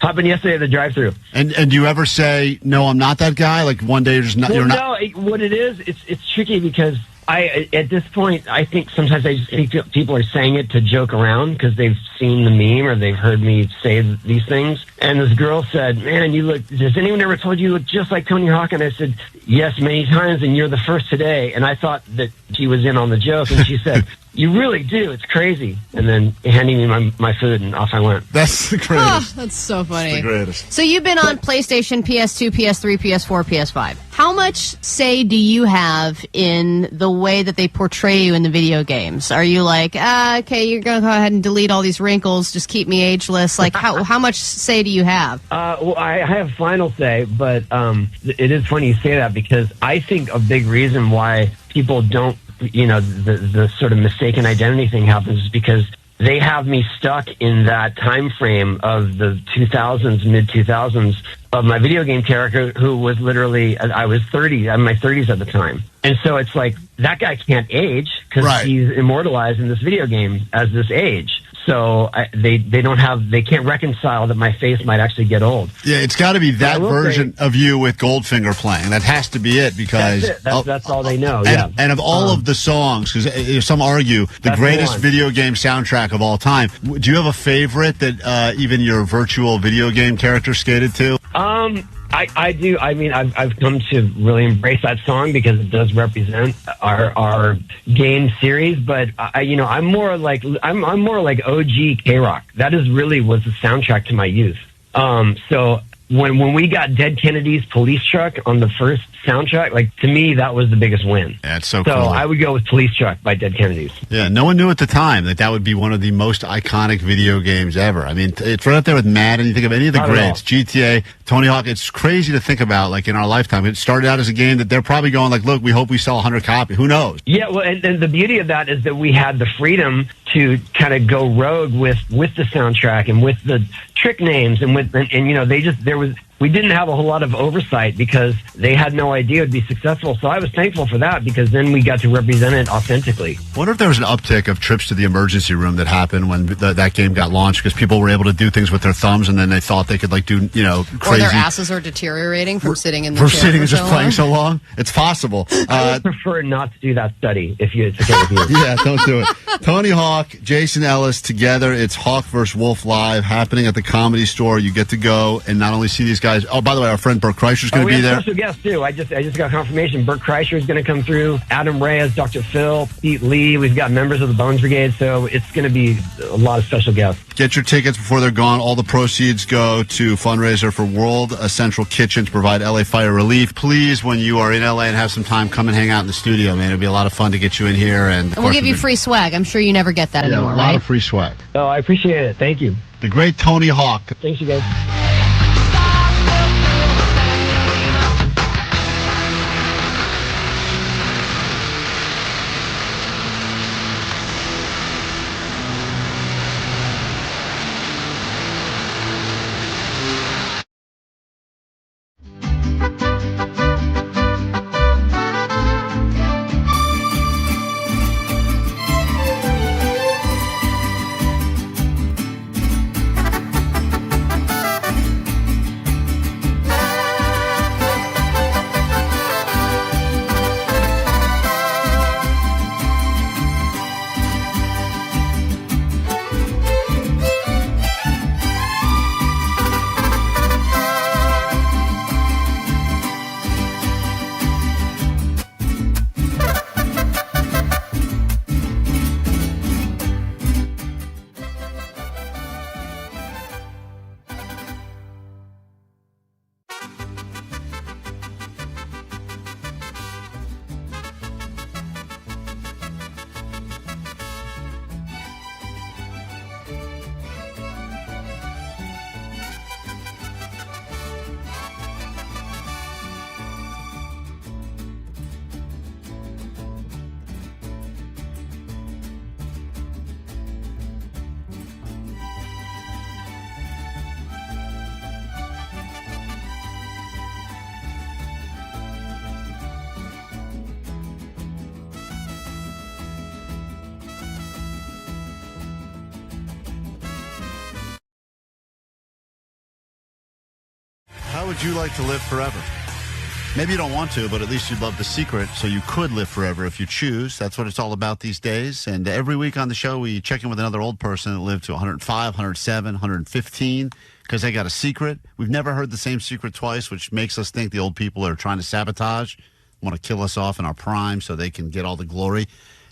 Happened yesterday at the drive-thru. And do you ever say, no, I'm not that guy? One day you're just not. Well, you're not. No, what it is, it's tricky because at this point, I think sometimes I just think people are saying it to joke around because they've seen the meme or they've heard me say these things. And this girl said, man, has anyone ever told you look just like Tony Hawk? And I said, yes, many times, and you're the first today. And I thought that she was in on the joke, and she said, you really do. It's crazy. And then handing me my food, and off I went. That's the greatest. That's so funny. That's the greatest. So you've been on PlayStation, PS2, PS3, PS4, PS5. How much say do you have in the way that they portray you in the video games? Are you okay, you're going to go ahead and delete all these wrinkles, just keep me ageless? How much say do you have? Well, I have final say, but it is funny you say that because I think a big reason why people don't, the sort of mistaken identity thing happens is because they have me stuck in that time frame of the 2000s, mid-2000s, of my video game character who was literally, I was 30, I'm in my 30s at the time. And so it's that guy can't age because he's immortalized in this video game as this age. So they can't reconcile that my face might actually get old. Yeah, it's got to be that version of you with Goldfinger playing. That has to be it because that's all they know. And of all of the songs, because some argue the greatest video game soundtrack of all time. Do you have a favorite that even your virtual video game character skated to? I do. I mean, I've come to really embrace that song because it does represent our game series. But I'm more like OG KROQ. That was the soundtrack to my youth. So when we got Dead Kennedy's Police Truck on the first soundtrack, to me, that was the biggest win. That's so cool. So I would go with Police Truck by Dead Kennedys. Yeah, no one knew at the time that would be one of the most iconic video games ever. I mean, it's right up there with Madden. You think of any of the greats, GTA, Tony Hawk. It's crazy to think about, in our lifetime. It started out as a game that they're probably going, look, we hope we sell 100 copies. Who knows? Yeah, well, and the beauty of that is that we had the freedom to kind of go rogue with the soundtrack and with the trick names and we didn't have a whole lot of oversight because they had no idea it would be successful. So I was thankful for that because then we got to represent it authentically. I wonder if there was an uptick of trips to the emergency room that happened when that game got launched because people were able to do things with their thumbs and then they thought they could like do, you know, crazy. Or their asses are deteriorating from sitting in the from chair sitting for and just so playing long. so long. It's possible. I would prefer not to do that study if it's okay with you. Yeah, don't do it. Tony Hawk, Jason Ellis together. It's Hawk vs. Wolf live happening at the Comedy Store. You get to go and not only see these guys. Oh, by the way, our friend Bert Kreischer's going to be there. We have special guests too. I just got confirmation. Bert Kreischer is going to come through. Adam Reyes, Dr. Phil, Pete Lee. We've got members of the Bones Brigade, so it's going to be a lot of special guests. Get your tickets before they're gone. All the proceeds go to fundraiser for World Central Kitchen to provide LA fire relief. Please, when you are in LA and have some time, come and hang out in the studio, man. It'll be a lot of fun to get you in here. And we'll give you free swag. I'm sure you never get that anymore, a lot right? of free swag. Oh, I appreciate it. Thank you. The great Tony Hawk. Thanks, you guys. How would you like to live forever? Maybe you don't want to, but at least you'd love the secret, so you could live forever if you choose. That's what it's all about these days. And every week on the show, we check in with another old person that lived to 105, 107, 115, because they got a secret. We've never heard the same secret twice, which makes us think the old people are trying to sabotage, want to kill us off in our prime so they can get all the glory.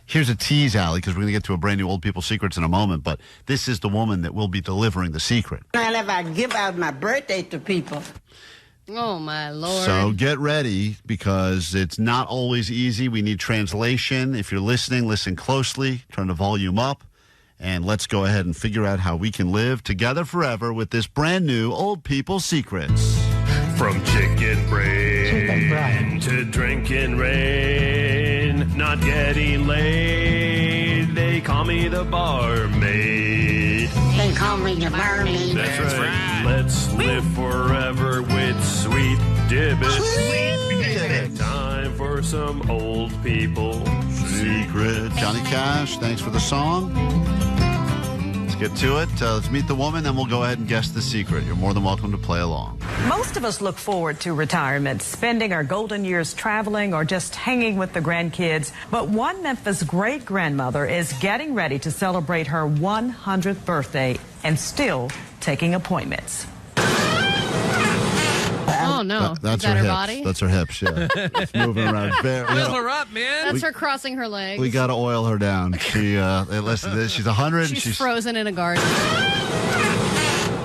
Here's a tease, Allie, because we're going to get to a brand new Old People Secrets in a moment, but this is the woman that will be delivering the secret. Not if I give out my birthday to people. Oh, my Lord. So get ready, because it's not always easy. We need translation. If you're listening, listen closely. Turn the volume up. And let's go ahead and figure out how we can live together forever with this brand new Old People Secrets. From chicken brain to drinking rain, not getting laid, they call me the barmaid. They call me the barmaid. That's right. Let's live forever with sweet dibbits. Sweet dibbits. Time for some old people secrets. Johnny Cash, thanks for the song. Get to it. Let's meet the woman, then we'll go ahead and guess the secret. You're more than welcome to play along. Most of us look forward to retirement, spending our golden years traveling or just hanging with the grandkids. But one Memphis great-grandmother is getting ready to celebrate her 100th birthday and still taking appointments. Oh, no. That's Is that her her hips. body? That's her hips, yeah. It's moving around. Oil her up, man. That's her crossing her legs. We got to oil her down. She, listen to this. She's 100. She's frozen in a garden.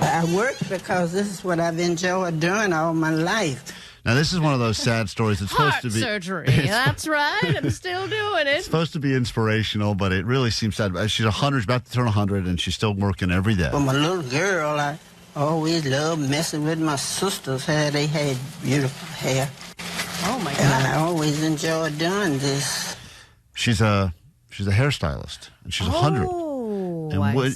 I work because this is what I've enjoyed doing all my life. Now, this is one of those sad stories. It's Heart supposed to be surgery. That's right. I'm still doing it. It's supposed to be inspirational, but it really seems sad. She's 100. She's about to turn 100, and she's still working every day. From a little girl, I always loved messing with my sister's hair. They had beautiful hair. Oh, my God. And I always enjoyed doing this. She's a hairstylist, and she's 100. Oh,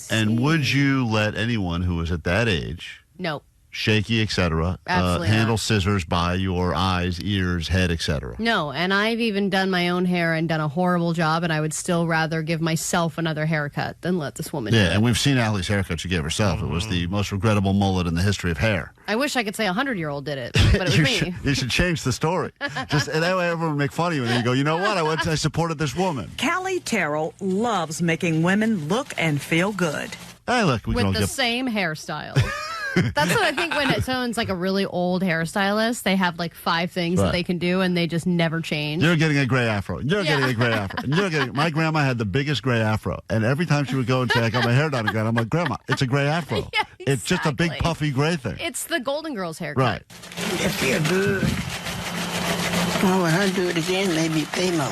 And would you let anyone who was at that age No. shaky, etc. Handle scissors by your eyes, ears, head, etc. No, and I've even done my own hair and done a horrible job, and I would still rather give myself another haircut than let this woman do it. And we've seen Allie's haircut she gave herself. It was the most regrettable mullet in the history of hair. I wish I could say a 100-year-old did it, but it was me. You should change the story. Just and that way everyone will make fun of you, and then you go, you know what? I supported this woman. Callie Terrell loves making women look and feel good. Hey, look, we with can all the same hairstyle. That's what I think when someone's like a really old hairstylist, they have like 5 things that they can do and they just never change. You're getting a gray afro. You're getting a gray afro. My grandma had the biggest gray afro. And every time she would go and say, I got my hair done again, I'm like, Grandma, it's a gray afro. Yeah, exactly. It's just a big puffy gray thing. It's the Golden Girls haircut. Right. It feel good. Oh, when I do it again, maybe pay more.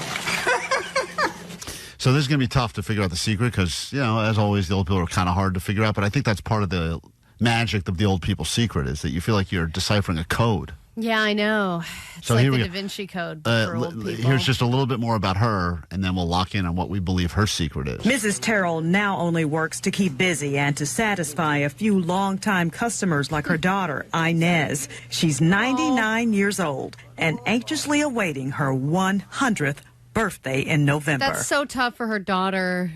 So this is going to be tough to figure out the secret because, as always, the old people are kind of hard to figure out. But I think that's part of the magic of the old people's secret is that you feel like you're deciphering a code. Yeah, I know. It's like the Da Vinci Code for old people. Here's just a little bit more about her, and then we'll lock in on what we believe her secret is. Mrs. Terrell now only works to keep busy and to satisfy a few longtime customers like her daughter, Inez. She's 99 years old and anxiously awaiting her 100th birthday in November. That's so tough for her daughter.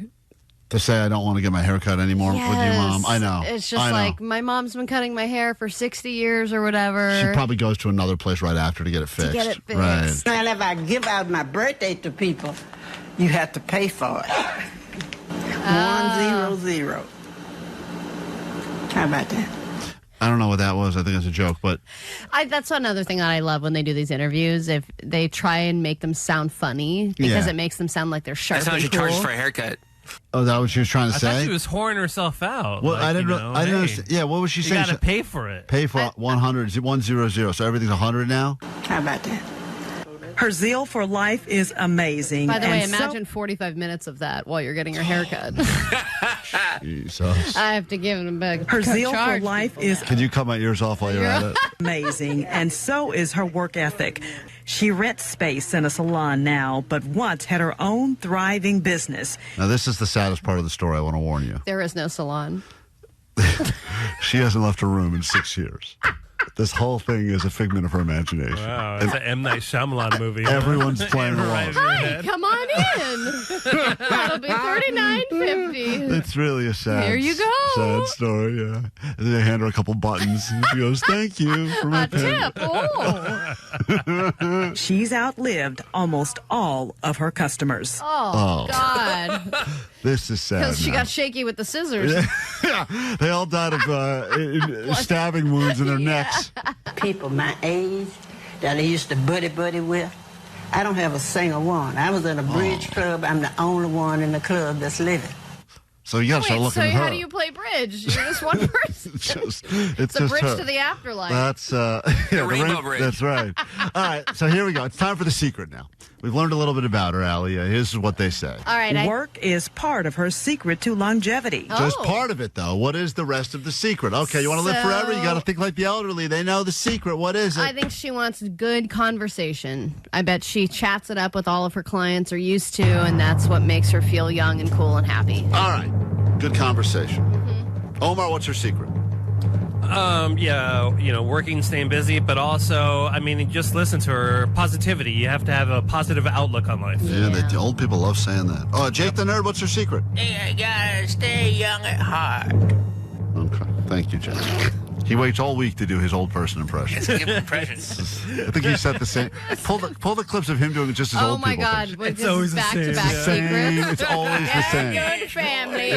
To say I don't want to get my hair cut anymore with you, Mom. I know. It's just like, my mom's been cutting my hair for 60 years or whatever. She probably goes to another place right after to get it fixed. Right. And if I give out my birthday to people, you have to pay for it. 100. How about that? I don't know what that was. I think it's a joke, but that's another thing that I love when they do these interviews. If they try and make them sound funny because it makes them sound like they're sharp. That's how she charges for a haircut. Oh, is that what she was trying to say? I thought she was whoring herself out. Well, I didn't understand. Yeah, what was she saying? You got to pay for it. Pay for 100, 100. So everything's 100 now? How about that? Her zeal for life is amazing. By the way, imagine 45 minutes of that while you're getting your haircut. Jesus. I have to give him a big Her zeal for life is... Can you cut my ears off while you're at it? Amazing, and so is her work ethic. She rents space in a salon now, but once had her own thriving business. Now, this is the saddest part of the story, I want to warn you. There is no salon. She hasn't left her room in 6 years. This whole thing is a figment of her imagination. Wow, it's an M. Night Shyamalan movie. Everyone's playing along. Hi, come on in. That'll be $39.50. It's really a sad story, yeah. And then they hand her a couple buttons, and she goes, thank you for my tip. Oh. She's outlived almost all of her customers. Oh. God. This is sad. Because she got shaky with the scissors. Yeah. They all died of stabbing wounds in their necks. People my age that I used to buddy with, I don't have a single one. I was in a bridge club. I'm the only one in the club that's living. So you got to start looking at her. How do you play bridge? You're just one person. it's a bridge to the afterlife. That's the Rainbow Bridge. That's right. All right, so here we go. It's time for the secret now. We've learned a little bit about her, Allie. Here's what they say. All right. Work is part of her secret to longevity. Just part of it, though. What is the rest of the secret? Okay, you want to live forever? You got to think like the elderly. They know the secret. What is it? I think she wants good conversation. I bet she chats it up with all of her clients, or used to, and that's what makes her feel young and cool and happy. All right. Good conversation. Mm-hmm. Omar, what's her secret? Working, staying busy, but also, just listen to her positivity. You have to have a positive outlook on life. Yeah, the old people love saying that. Oh, Jake the Nerd, what's her secret? I gotta stay young at heart. Okay, thank you, Jake. He waits all week to do his old person impression. It's good impressions. I think he set the same. Pull the clips of him doing just his old people. Oh my God! It's always back to back secrets. It's always the same. Good family.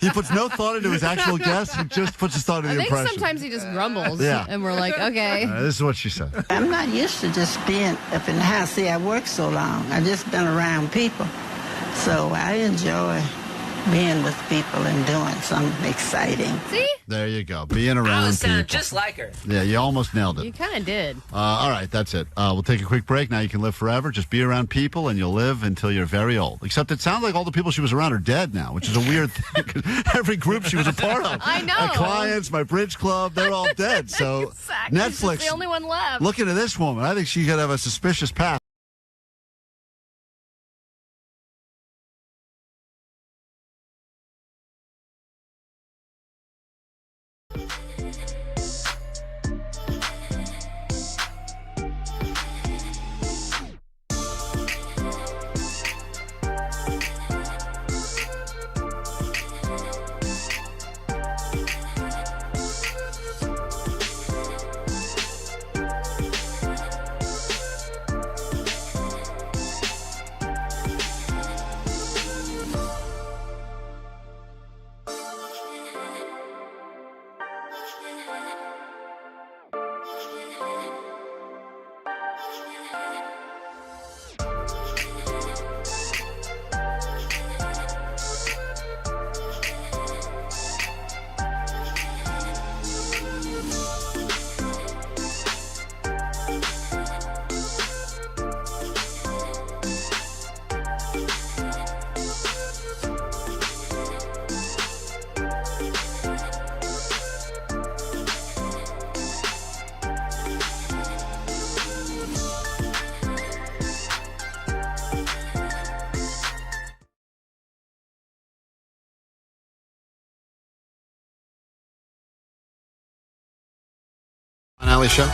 He puts no thought into his actual guess. He just puts his thought into the impression. I think sometimes he just grumbles. Yeah. And we're like, okay. This is what she said. I'm not used to just being up in the house. See, I work so long. I've just been around people. So I enjoy being with people and doing something exciting. See? There you go. Being around people. Sound just like her. Yeah, you almost nailed it. You kind of did. All right, that's it. We'll take a quick break. Now you can live forever. Just be around people, and you'll live until you're very old. Except it sounds like all the people she was around are dead now, which is a weird thing. Every group she was a part of. I know. My clients, my bridge club, they're all dead. So exactly. Netflix, she's the only one left. Looking at this woman, I think she could have a suspicious past. Alley Show.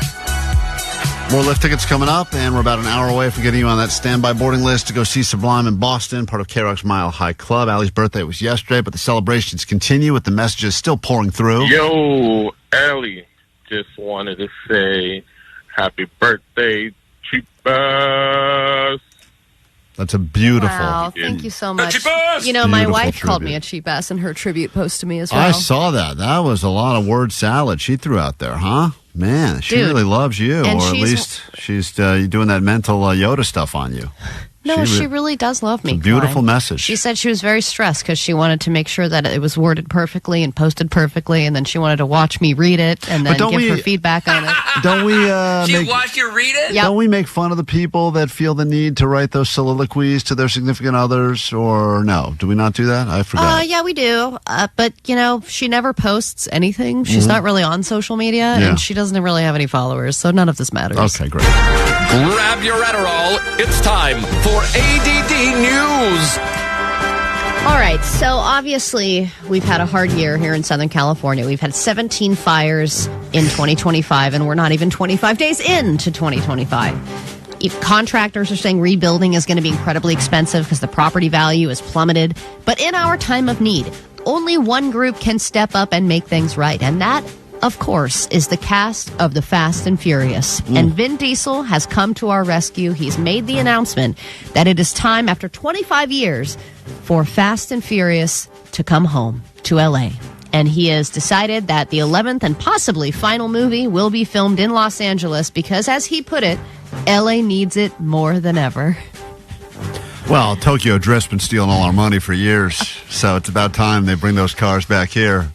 More lift tickets coming up, and we're about an hour away from getting you on that standby boarding list to go see Sublime in Boston, part of KROQ's Mile High Club. Allie's birthday was yesterday, but the celebrations continue with the messages still pouring through. Yo, Allie, just wanted to say happy birthday, Cheap Ass. That's a beautiful. Wow, thank you so much. You know, my wife called me a cheap ass in her tribute post to me as well. I saw that. That was a lot of word salad she threw out there, huh? Man, she really loves you, or at least she's doing that mental Yoda stuff on you. No, she really does love me. It's a beautiful Klein. message. She said she was very stressed because she wanted to make sure that it was worded perfectly and posted perfectly, and then she wanted to watch me read it and then give her feedback on it. Don't we? She watched you read it? Don't we make fun of the people that feel the need to write those soliloquies to their significant others, or no? Do we not do that? I forgot. Yeah, we do. But, you know, she never posts anything. She's not really on social media, and she doesn't really have any followers, so none of this matters. Okay, great. Grab your Adderall. It's time for ADD News. All right, so obviously we've had a hard year here in Southern California. We've had 17 fires in 2025, and we're not even 25 days into 2025. Contractors are saying rebuilding is going to be incredibly expensive because the property value has plummeted. But in our time of need, only one group can step up and make things right, and that, of course, is the cast of The Fast and Furious. And Vin Diesel has come to our rescue. He's made the announcement that it is time, after 25 years, for Fast and Furious to come home to L.A. And he has decided that the 11th and possibly final movie will be filmed in Los Angeles because, as he put it, L.A. needs it more than ever. Well, Tokyo Drift's been stealing all our money for years, so it's about time they bring those cars back here.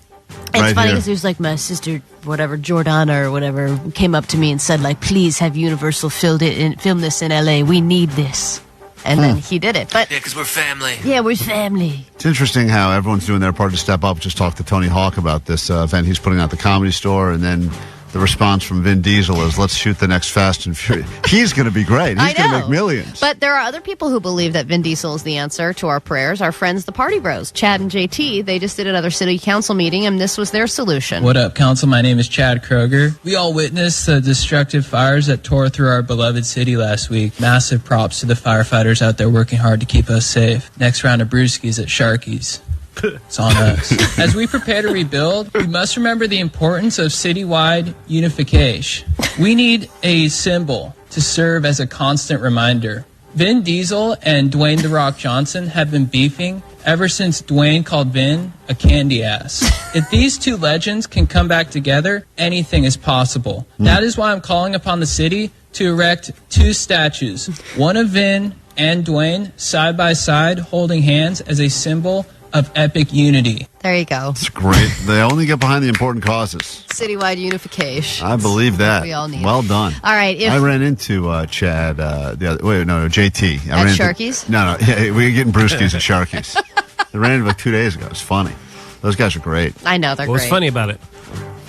It's funny because there's like my sister, whatever, Jordana or whatever, came up to me and said, like, please have Universal film this in L.A. We need this. And then he did it. But yeah, because we're family. Yeah, we're family. It's interesting how everyone's doing their part to step up. Just talked to Tony Hawk about this event he's putting out at the Comedy Store, and then the response from Vin Diesel is, let's shoot the next Fast and Furious. He's going to be great. He's going to make millions. But there are other people who believe that Vin Diesel is the answer to our prayers. Our friends, the Party Bros, Chad and JT, they just did another city council meeting, and this was their solution. What up, council? My name is Chad Kroger. We all witnessed the destructive fires that tore through our beloved city last week. Massive props to the firefighters out there working hard to keep us safe. Next round of brewskis at Sharky's. It's on us. As we prepare to rebuild, we must remember the importance of citywide unification. We need a symbol to serve as a constant reminder. Vin Diesel and Dwayne "The Rock" Johnson have been beefing ever since Dwayne called Vin a candy ass. If these two legends can come back together, anything is possible. That is why I'm calling upon the city to erect two statues, one of Vin and Dwayne side by side holding hands as a symbol of epic unity. There you go. It's great. They only get behind the important causes. Citywide unification. I believe that. We all need. Well done. All right. I ran into Chad. JT. At Sharky's? No. Yeah, we were getting brewskis at Sharky's. I ran into like 2 days ago. It's funny. Those guys are great. I know they're great. What's funny about it?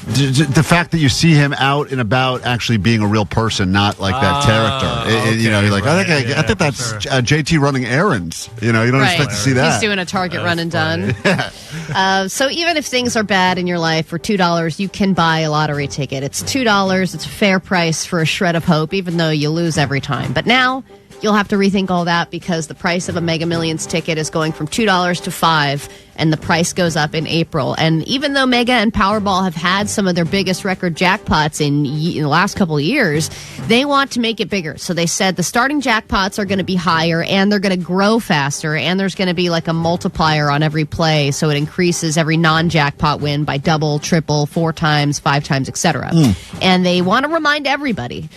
The fact that you see him out and about actually being a real person, not like that character. Okay, you're like, I think that's JT running errands. You don't expect to see that. He's doing a Target run and done. So even if things are bad in your life, for $2, you can buy a lottery ticket. It's $2. It's a fair price for a shred of hope, even though you lose every time. But now you'll have to rethink all that because the price of a Mega Millions ticket is going from $2 to $5, and the price goes up in April. And even though Mega and Powerball have had some of their biggest record jackpots in the last couple of years, they want to make it bigger. So they said the starting jackpots are going to be higher, and they're going to grow faster, and there's going to be like a multiplier on every play, so it increases every non-jackpot win by double, triple, 4 times, 5 times, etc. And they want to remind everybody,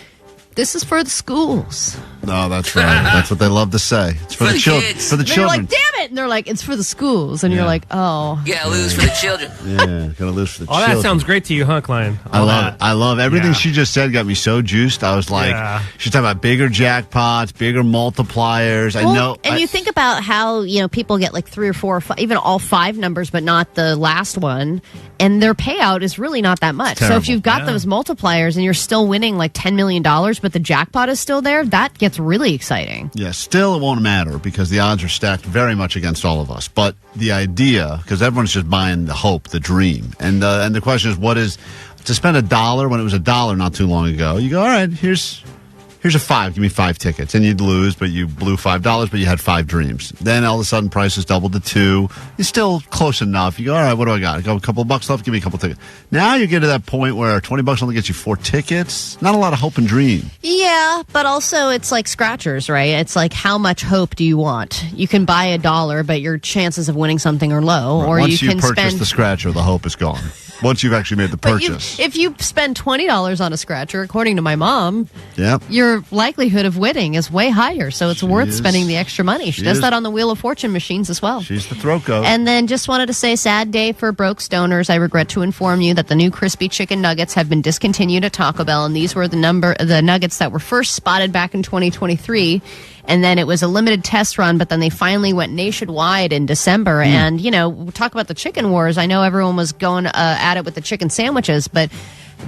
this is for the schools. No, that's right. That's what they love to say. It's for the children. For the children. You're like, damn it! And they're like, it's for the schools. And you're like, oh. You gotta lose for the children. Yeah, gotta lose for the children. That sounds great to you, huh, Klein? I love it. I love everything she just said. Got me so juiced. I was like, she's talking about bigger jackpots, bigger multipliers. Well, I know. And you think about how people get like 3 or 4 or 5, even all 5 numbers, but not the last one. And their payout is really not that much. So if you've got those multipliers and you're still winning like $10 million, but the jackpot is still there, that gets really exciting. Yeah, still it won't matter because the odds are stacked very much against all of us. But the idea, because everyone's just buying the hope, the dream. And the question is, to spend $1 when it was $1 not too long ago. You go, all right, here's a $5. Give me 5 tickets. And you'd lose, but you blew $5, but you had 5 dreams. Then all of a sudden prices doubled to $2. It's still close enough. You go, all right, what do I got? I got a couple of bucks left. Give me a couple tickets. Now you get to that point where $20 only gets you 4 tickets. Not a lot of hope and dream. Yeah, but also it's like scratchers, right? It's like, how much hope do you want? You can buy $1, but your chances of winning something are low. Right. Or Once you can purchase spend the scratcher, the hope is gone. Once you've actually made the purchase. If you spend $20 on a scratcher, according to my mom, yep, your likelihood of winning is way higher. So it's worth spending the extra money. She does that on the Wheel of Fortune machines as well. She's the throat goat. And then just wanted to say, sad day for broke stoners. I regret to inform you that the new crispy chicken nuggets have been discontinued at Taco Bell, and these were the nuggets that were first spotted back in 2023. And then it was a limited test run, but then they finally went nationwide in December. And, you know, we talk about the chicken wars. I know everyone was going at it with the chicken sandwiches, but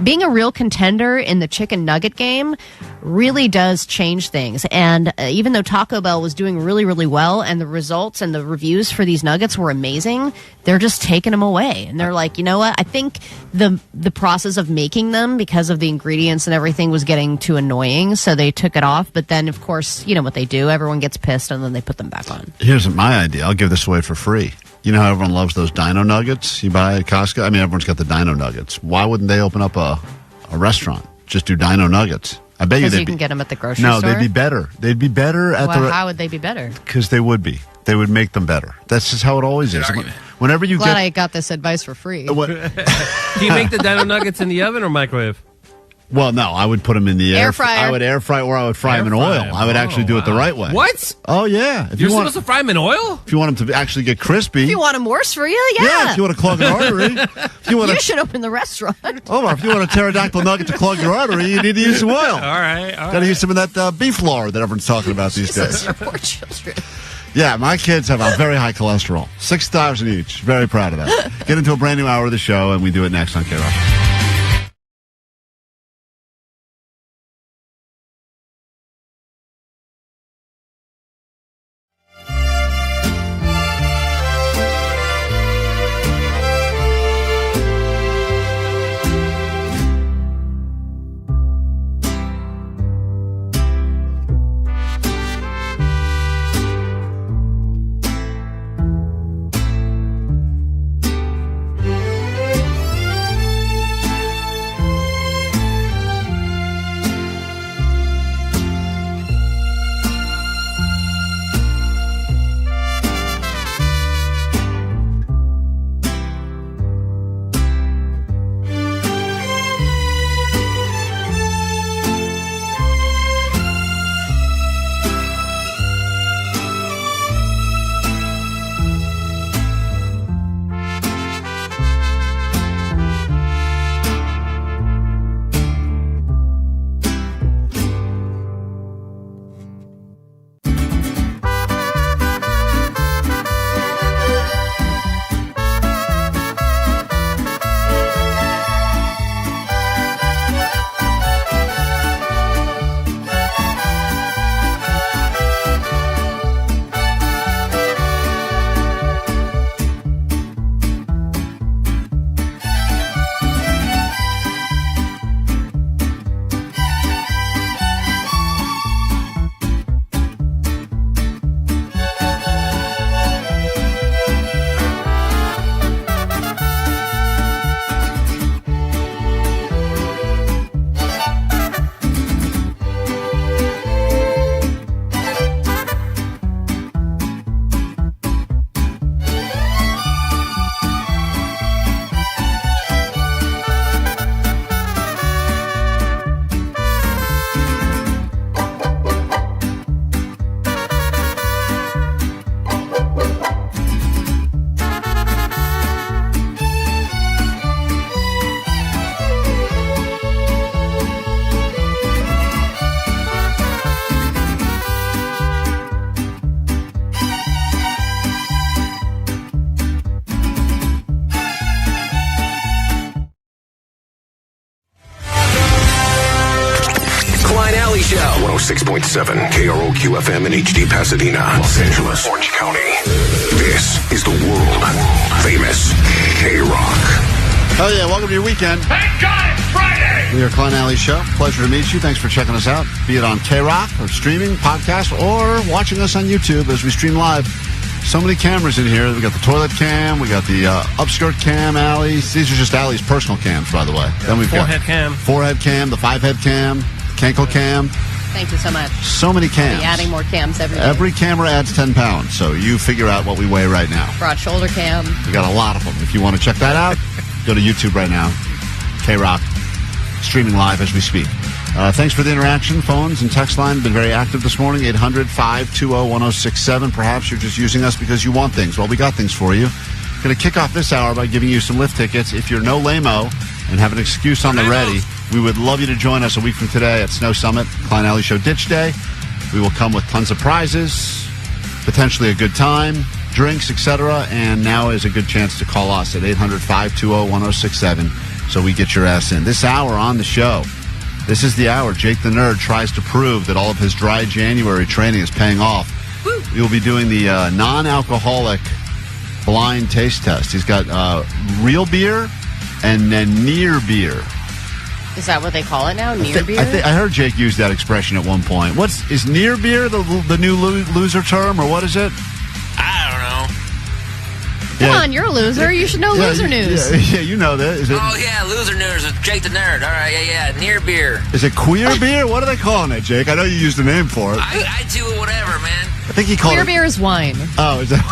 being a real contender in the chicken nugget game really does change things. And even though Taco Bell was doing really, really well, and the results and the reviews for these nuggets were amazing, they're just taking them away. And they're like, you know what? I think the process of making them, because of the ingredients and everything, was getting too annoying, so they took it off. But then, of course, you know what they do. Everyone gets pissed, and then they put them back on. Here's my idea. I'll give this away for free. You know how everyone loves those dino nuggets you buy at Costco? I mean, everyone's got the dino nuggets. Why wouldn't they open up a restaurant? Just do dino nuggets. I bet you can get them at the grocery store? No, they'd be better. They'd be better at how would they be better? Because they would be. They would make them better. That's just how it always is. Whenever you Glad I got this advice for free. Do you make the dino nuggets in the oven or microwave? Well, no, I would put them in the air fryer. I would air fry, or I would fry them in oil. I would actually do it the right way. What? Oh, yeah. You're supposed to fry them in oil? If you want them to actually get crispy. If you want them worse for you, yeah. Yeah, if you want to clog an artery. You should open the restaurant. Omar, if you want a pterodactyl nugget to clog your artery, you need to use some oil. All right. Got to use some of that beef lard that everyone's talking about these days. Your poor children. Yeah, my kids have a very high cholesterol. 6,000 each. Very proud of that. Get into a brand new hour of the show, and we do it next on KROQ. Show. 106.7 KROQ FM in HD Pasadena, Los Angeles, Orange County. This is the world famous KROQ. Oh, yeah. Welcome to your weekend. Thank God it's Friday! We are Klein Alley Show. Pleasure to meet you. Thanks for checking us out, be it on KROQ or streaming, podcast, or watching us on YouTube as we stream live. So many cameras in here. We got the toilet cam. We got the upskirt cam, Allie's. These are just Allie's personal cams, by the way. Then we've got forehead cam, the 5-head cam, Cankle cam. Thank you so much. So many cams. We'll be adding more cams every day. Every camera adds 10 pounds, so you figure out what we weigh right now. Broad shoulder cam. We got a lot of them. If you want to check that out, go to YouTube right now. KROQ, streaming live as we speak. Thanks for the interaction. Phones and text line have been very active this morning. 800-520-1067. Perhaps you're just using us because you want things. Well, we got things for you. Going to kick off this hour by giving you some lift tickets. If you're no lame-o and have an excuse on the ready, we would love you to join us a week from today at Snow Summit, Klein Alley Show Ditch Day. We will come with tons of prizes, potentially a good time, drinks, etc. And now is a good chance to call us at 800-520-1067 so we get your ass in. This hour on the show, this is the hour Jake the Nerd tries to prove that all of his dry January training is paying off. We will be doing the non-alcoholic blind taste test. He's got real beer and then near beer. Is that what they call it now? Near beer? I heard Jake use that expression at one point. Is near beer the new loser term, or what is it? I don't know. Come on, you're a loser. You should know loser news. Yeah, you know that. Is it? Oh, yeah, loser news with Jake the Nerd. All right, yeah, near beer. Is it queer beer? What are they calling it, Jake? I know you used a name for it. I do whatever, man. I think he called queer it... beer is wine. Oh, is that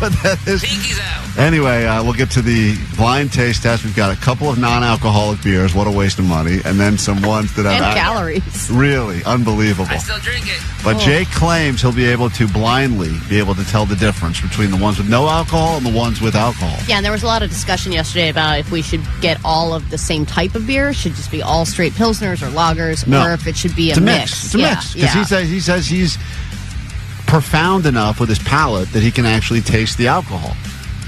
what that is? Pinkies out. Anyway, we'll get to the blind taste test. We've got a couple of non-alcoholic beers. What a waste of money. And then some ones that have... And calories. Really, unbelievable. I still drink it. But Jake claims he'll be able to blindly be able to tell the difference between the ones with no alcohol and the ones with alcohol. Yeah, and there was a lot of discussion yesterday about if we should get all of the same type of beer, should just be all straight Pilsners or lagers, or if it should be a mix. It's a mix. Because he says he's profound enough with his palate that he can actually taste the alcohol.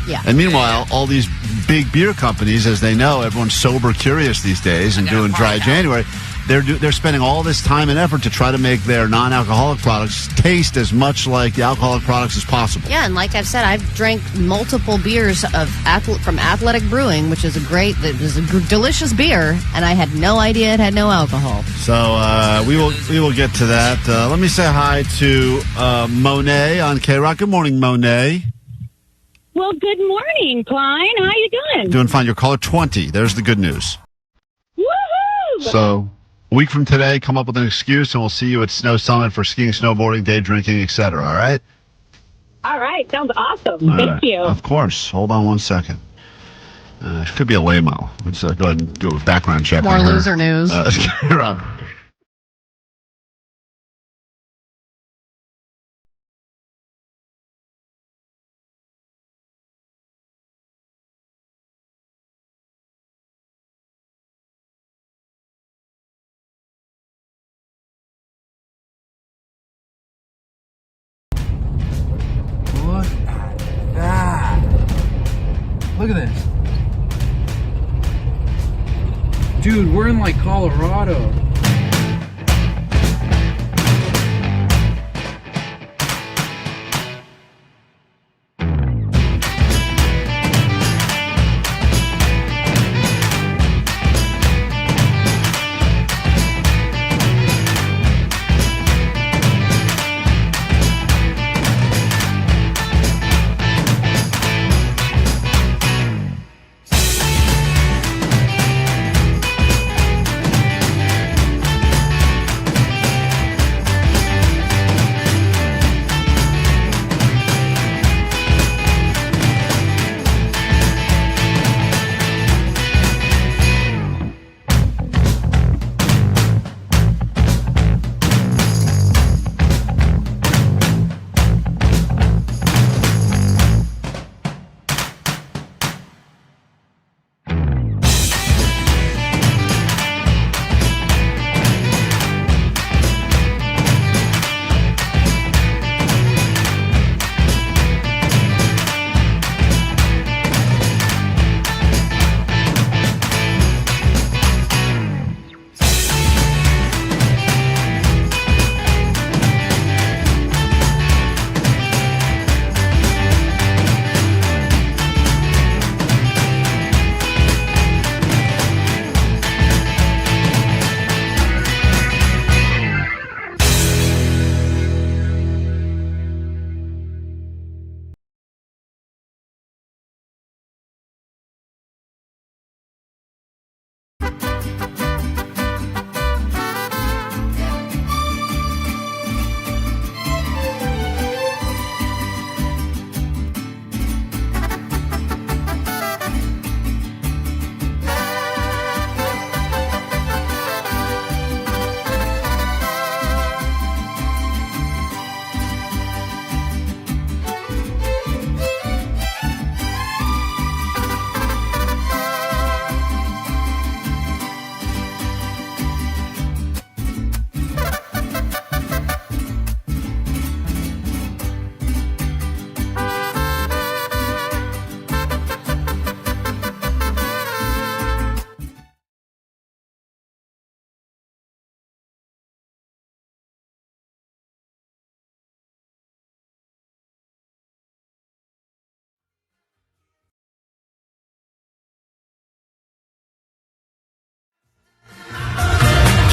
Yeah. And meanwhile, all these big beer companies, as they know, everyone's sober curious these days and doing dry January. They're spending all this time and effort to try to make their non-alcoholic products taste as much like the alcoholic products as possible. Yeah, and like I've said, I've drank multiple beers from Athletic Brewing, which is a delicious beer, and I had no idea it had no alcohol. So we will get to that. Let me say hi to Monet on KROQ. Good morning, Monet. Well, good morning, Klein. How you doing? Doing fine. You're caller 20. There's the good news. Woohoo! So, a week from today, come up with an excuse, and we'll see you at Snow Summit for skiing, snowboarding, day drinking, etc. All right? All right. Sounds awesome. Thank you. Of course. Hold on one second. It could be a lame-o. Let's go ahead and do a background check. More loser news. You're on. Look at that. Look at this. Dude, we're in like Colorado.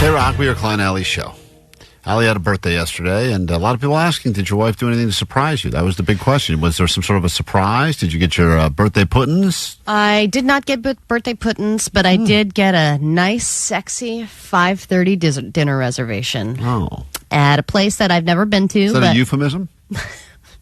K-Rock, we are Klein Alley's show. Allie had a birthday yesterday, and a lot of people asking, did your wife do anything to surprise you? That was the big question. Was there some sort of a surprise? Did you get your birthday puddings? I did not get birthday puddings, but I did get a nice, sexy 5:30 dinner reservation. Oh. At a place that I've never been to. Is that a euphemism?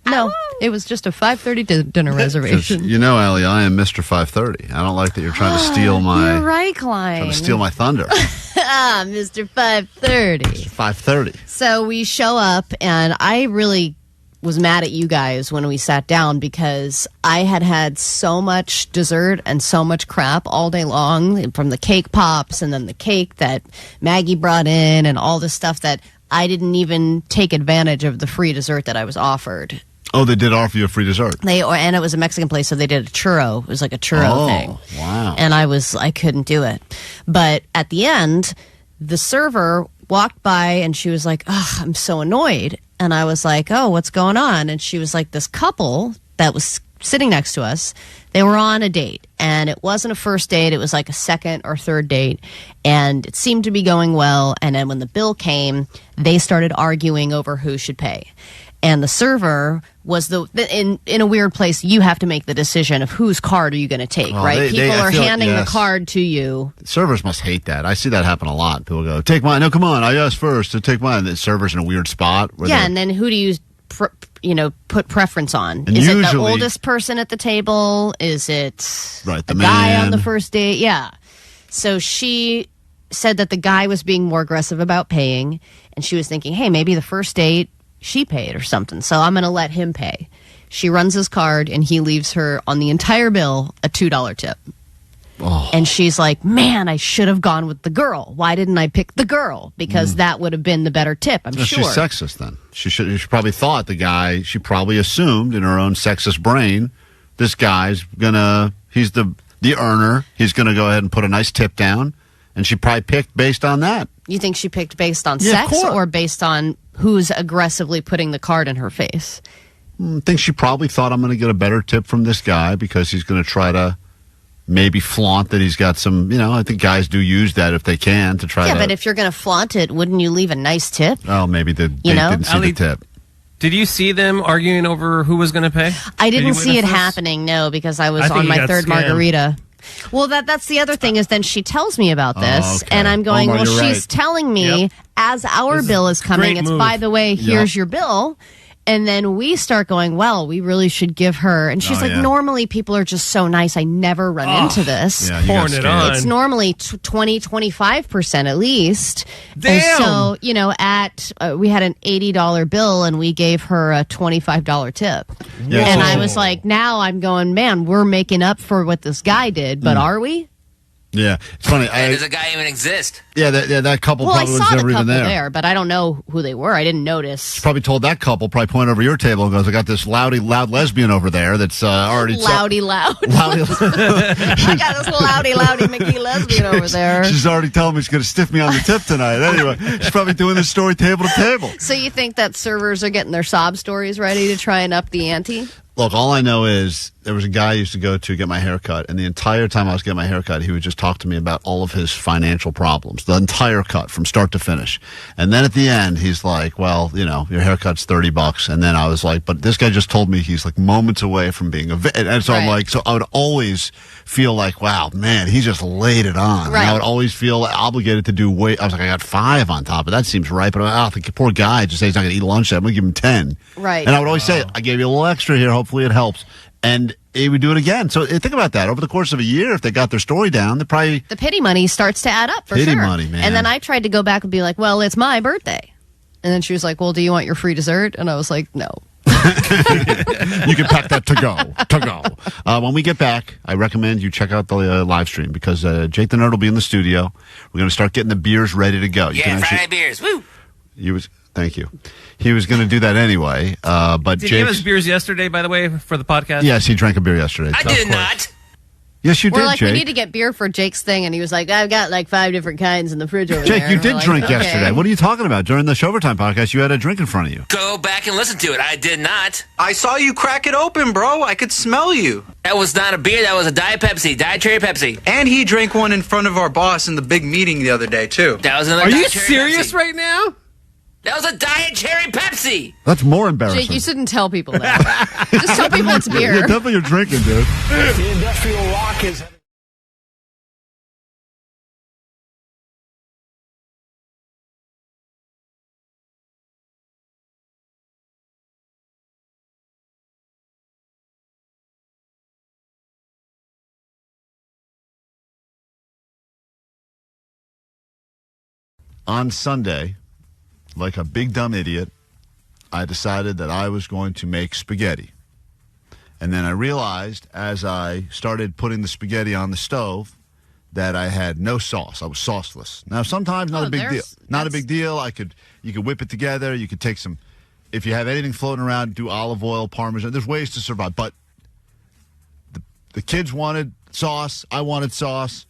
No, it was just a 5:30 dinner reservation. You know, Allie, I am Mr. 5:30. I don't like that you're trying to steal my... You're right, Klein. Trying to steal my thunder. Mr. 5:30. 5:30. So we show up, and I really was mad at you guys when we sat down because I had so much dessert and so much crap all day long, from the cake pops and then the cake that Maggie brought in and all this stuff that I didn't even take advantage of the free dessert that I was offered. Oh, they did offer you a free dessert. And it was a Mexican place, so they did a churro. It was like a churro thing. Wow. And I couldn't do it. But at the end, the server walked by and she was like, "Oh, I'm so annoyed." And I was like, "Oh, what's going on?" And she was like, this couple that was sitting next to us, they were on a date. And it wasn't a first date. It was like a second or third date. And it seemed to be going well. And then when the bill came, they started arguing over who should pay. And the server was in a weird place. You have to make the decision of whose card are you going to take, right? People are handing the card to you. Servers must hate that. I see that happen a lot. People go, "Take mine." "No, come on. I asked first to take mine." The server's in a weird spot. Yeah, and then who do you put preference on? And Is it the usually- oldest person at the table? Is it the guy man on the first date? Yeah. So she said that the guy was being more aggressive about paying, and she was thinking, hey, maybe the first date she paid or something, so I'm going to let him pay. She runs his card, and he leaves her on the entire bill a $2 tip. Oh. And she's like, man, I should have gone with the girl. Why didn't I pick the girl? Because that would have been the better tip, I'm sure. She's sexist then. She probably thought the guy, she probably assumed in her own sexist brain, this guy's he's the earner. He's going to go ahead and put a nice tip down. And she probably picked based on that. You think she picked based on Yeah, of sex course. or based on who's aggressively putting the card in her face? I think she probably thought, I'm going to get a better tip from this guy because he's going to try to maybe flaunt that he's got some, I think guys do use that if they can to try to. Yeah, but if you're going to flaunt it, wouldn't you leave a nice tip? Oh, maybe they didn't see the tip. Did you see them arguing over who was going to pay? I didn't see it happening, no, because I was on my third margarita. Well, that's the other thing is then she tells me about this, and I'm going, well, she's telling me as our bill is coming, it's, by the way, here's your bill. And then we start going, well, we really should give her. And she's like, normally people are just so nice. I never run into this. Yeah, pouring it on. It's normally 20, 25% at least. Damn. And so, we had an $80 bill and we gave her a $25 tip. Yeah, and I was like, now I'm going, man, we're making up for what this guy did. But are we? Yeah, it's funny. Does a guy even exist? Yeah, that couple Well, I probably saw was the never couple even there. there, but I don't know who they were. I didn't notice. She probably told that couple, probably point over your table and goes, I got this loud lesbian over there that's already... loud. Loudy. I got this loudy Mickey lesbian over there. She's already telling me she's going to stiff me on the tip tonight. Anyway, she's probably doing this story table to table. So you think that servers are getting their sob stories ready to try and up the ante? Look, all I know is there was a guy I used to go to get my hair cut, and the entire time I was getting my hair cut, he would just talk to me about all of his financial problems, the entire cut from start to finish. And then at the end, he's like, well, your haircut's $30. And then I was like, but this guy just told me he's like moments away from being and so I'm like, so I would always feel like, wow, man, he just laid it on. Right. And I would always feel obligated to do I was like, I got 5 on top, but that seems right. But the poor guy just said he's not going to eat lunch. I'm going to give him 10. Right. And I would always say, I gave you a little extra here. Hopefully it helps. And he would do it again. So think about that. Over the course of a year, if they got their story down, they probably... The pity money starts to add up, for Pity sure. money, man. And then I tried to go back and be like, well, it's my birthday. And then she was like, well, do you want your free dessert? And I was like, no. You can pack that to go. When we get back, I recommend you check out the live stream because Jake the Nerd will be in the studio. We're going to start getting the beers ready to go. Friday beers. Woo! Thank you. He was going to do that anyway, but Did he give us beers yesterday, by the way, for the podcast? Yes, he drank a beer yesterday. I did not. Yes, you We're did, like, Jake. we need to get beer for Jake's thing, and he was like, I've got like 5 different kinds in the fridge over Jake, there. you did We're drink like, okay. yesterday. What are you talking about? During the Showtime podcast, you had a drink in front of you. Go back and listen to it. I did not. I saw you crack it open, bro. I could smell you. That was not a beer. That was a Diet Pepsi. Diet Cherry Pepsi. And he drank one in front of our boss in the big meeting the other day, too. That was another Are Diet you Cherry serious Pepsi. right now? That was a Diet Cherry Pepsi. That's more embarrassing. Jake, you shouldn't tell people that. Just tell people it's beer. Yeah, definitely you're drinking, dude. The industrial rock is... On Sunday, like a big dumb idiot, I decided that I was going to make spaghetti. And then I realized as I started putting the spaghetti on the stove that I had no sauce. I was sauceless. Now, sometimes not a big deal. Not a big deal. You could whip it together. You could take some, if you have anything floating around, do olive oil, Parmesan. There's ways to survive. But the kids wanted sauce. I wanted sauce.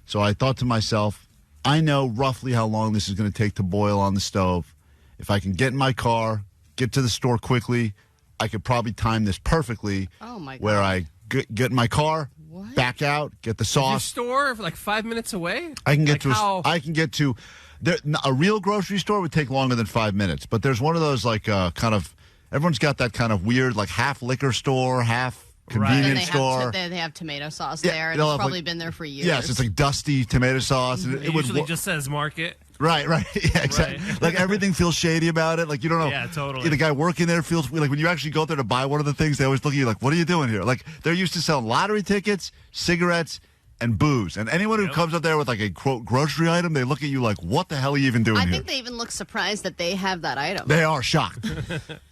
So I thought to myself, I know roughly how long this is going to take to boil on the stove. If I can get in my car, get to the store quickly, I could probably time this perfectly. Oh my God. Where I get in my car, back out, get the sauce. Is your store like 5 minutes away? I can get like a real grocery store would take longer than 5 minutes, but there's one of those like kind of everyone's got that kind of weird like half liquor store, half convenience store. They have tomato sauce there, and it's probably been there for years. Yes, it's like dusty tomato sauce. And It usually just says market. Right. Yeah, exactly. Right. Like everything feels shady about it. Like you don't know. Yeah, totally. The guy working there feels like when you actually go there to buy one of the things, they always look at you like, "What are you doing here?" Like they're used to selling lottery tickets, cigarettes, and booze. And anyone who comes up there with like a quote grocery item, they look at you like, "What the hell are you even doing I here?" think they even look surprised that they have that item. They are shocked.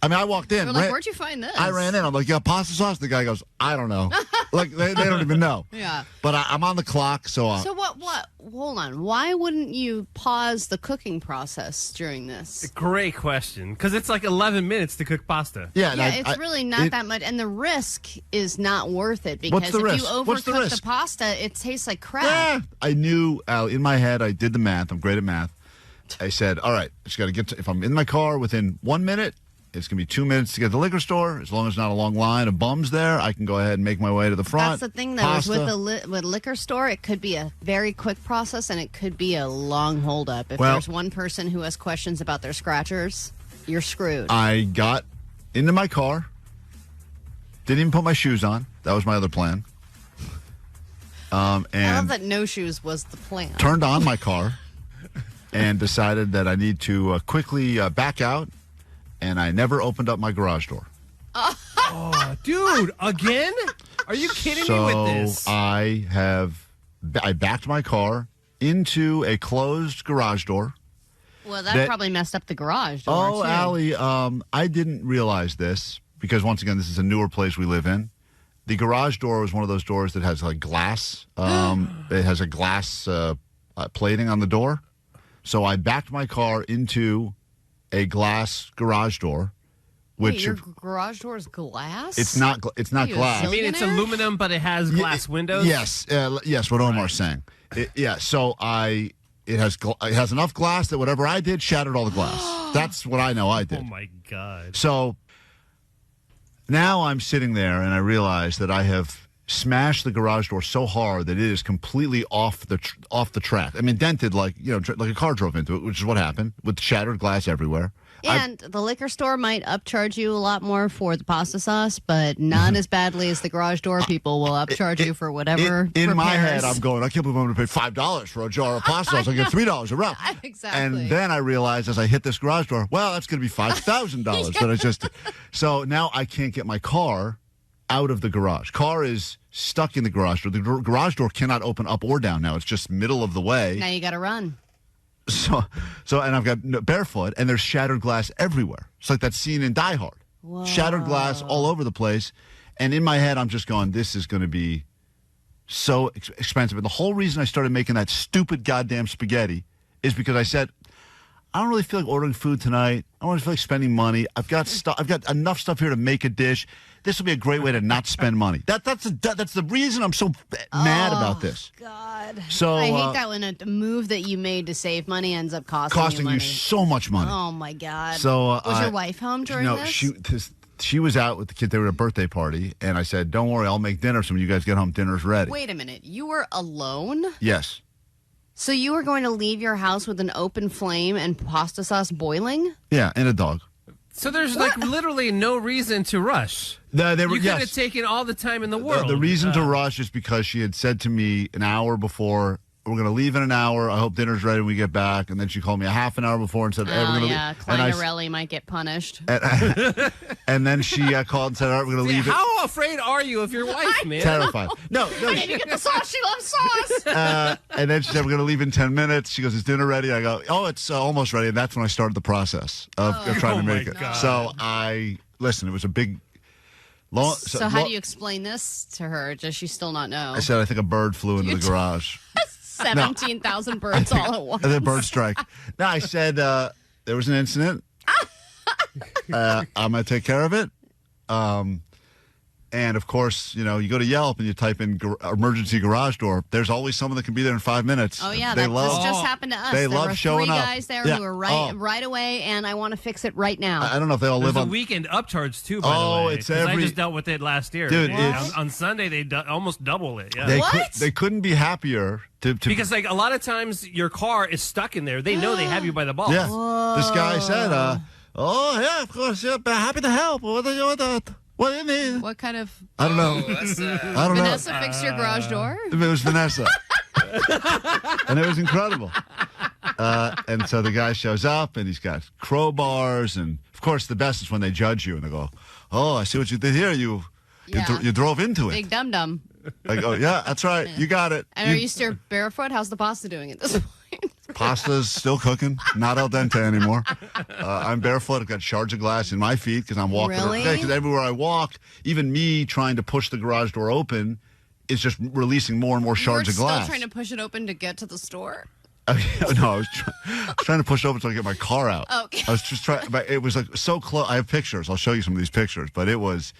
I mean, I walked in. They're like, "Where'd you find this?" I ran in. I'm like, "Yeah, pasta sauce." The guy goes, "I don't know." Like they don't even know. Yeah. But I'm on the clock, so. So what? Hold on. Why wouldn't you pause the cooking process during this? Great question, because it's like 11 minutes to cook pasta. Yeah, it's really not that much, and the risk is not worth it because What's the if risk? you What's the overcook risk? the pasta, it tastes like crap. Yeah. I knew in my head. I did the math. I'm great at math. I said, "All right, I just got to get. If I'm in my car within 1 minute, it's gonna be 2 minutes to get to the liquor store. As long as not a long line of bums there, I can go ahead and make my way to the front." That's the thing, though, is with liquor store, it could be a very quick process, and it could be a long holdup. If there's one person who has questions about their scratchers, you're screwed. I got into my car. Didn't even put my shoes on. That was my other plan. I And love that no shoes was the plan. turned on my car and decided that I need to quickly back out, and I never opened up my garage door. Oh, dude, again? Are you kidding me with this? I backed my car into a closed garage door. Well, that probably messed up the garage door, Oh, too. Allie, I didn't realize this because, once again, this is a newer place we live in. The garage door was one of those doors that has like glass. It has a glass plating on the door. So I backed my car into a glass garage door. Wait, your garage door is glass? It's not glass. I mean, it's aluminum, but it has glass windows? Yes, what Omar's saying. So it has enough glass that whatever I did shattered all the glass. That's what I know I did. Oh, my God. So now I'm sitting there and I realize that I have smashed the garage door so hard that it is completely off the track. I mean, dented like a car drove into it, which is what happened with shattered glass everywhere. And the liquor store might upcharge you a lot more for the pasta sauce, but not as badly as the garage door people will upcharge you for whatever. In my repairs. head, I'm going, I can't believe I'm going to pay $5 for a jar of pasta sauce. I get $3 a wrap. Exactly. And then I realized as I hit this garage door, well, that's going to be $5,000 that I just. So now I can't get my car out of the garage. Car is stuck in the garage door. The garage door cannot open up or down now. It's just middle of the way. Now you got to run. So, and I've got barefoot, and there's shattered glass everywhere. It's like that scene in Die Hard. Whoa. Shattered glass all over the place. And in my head, I'm just going, this is going to be so expensive. And the whole reason I started making that stupid goddamn spaghetti is because I said, I don't really feel like ordering food tonight. I don't really feel like spending money. I've got enough stuff here to make a dish. This will be a great way to not spend money. That's the reason I'm so mad about this. God. So I hate that when a move that you made to save money ends up costing you so much money. Oh my God. So was your wife home during this? She was out with the kid. They were at a birthday party, and I said, "Don't worry, I'll make dinner. So when you guys get home, dinner's ready." Wait a minute. You were alone? Yes. So you were going to leave your house with an open flame and pasta sauce boiling? Yeah, and a dog. So there's literally no reason to rush. You could have taken all the time in the world. The reason to rush is because she had said to me an hour before, "We're going to leave in an hour. I hope dinner's ready when we get back." And then she called me a half an hour before and said, "Hey, we're going to Klein might get punished. And then she called and said, "All right, we're going to leave it." How afraid are you of your wife, man? Terrified. No. I need to get the sauce. She loves sauce. And then she said, "We're going to leave in 10 minutes. She goes, "Is dinner ready?" I go, "Oh, it's almost ready." And that's when I started the process of trying to make it. God. So it was a big... So how do you explain this to her? Does she still not know? I said, "I think a bird flew into the garage." 17,000 birds all at once. And then bird strike. No, I said, there was an incident. I'm going to take care of it. And, of course, you go to Yelp and you type in emergency garage door. There's always someone that can be there in 5 minutes. Oh, yeah. This just happened to us. They there love were showing 3 up. guys there who were right away, and I want to fix it right now. I don't know if they all There's live on... a weekend upcharge, too, by the way. It's I just dealt with it last year. Dude, on Sunday, they almost double it. Yeah. They couldn't be happier because a lot of times your car is stuck in there. They know they have you by the balls. Yeah. This guy said, "Oh, yeah, of course. Yeah, happy to help. What do you need?" What kind of... I don't know. I don't know. Vanessa fixed your garage door? It was Vanessa. And it was incredible. And so the guy shows up, and he's got crowbars. And, of course, the best is when they judge you. And they go, "Oh, I see what you did here. You drove into it." Big dum-dum. I go, "Yeah, that's right. You got it." And are you still barefoot? How's the pasta doing at this point? Pasta's still cooking, not al dente anymore. I'm barefoot. I've got shards of glass in my feet because I'm walking. Really? Because everywhere I walk, even me trying to push the garage door open is just releasing more and more shards of glass. Still trying to push it open to get to the store? No, I was trying to push it open so I could get my car out. Okay. I was just trying, but it was like so close. I have pictures. I'll show you some of these pictures, but it was...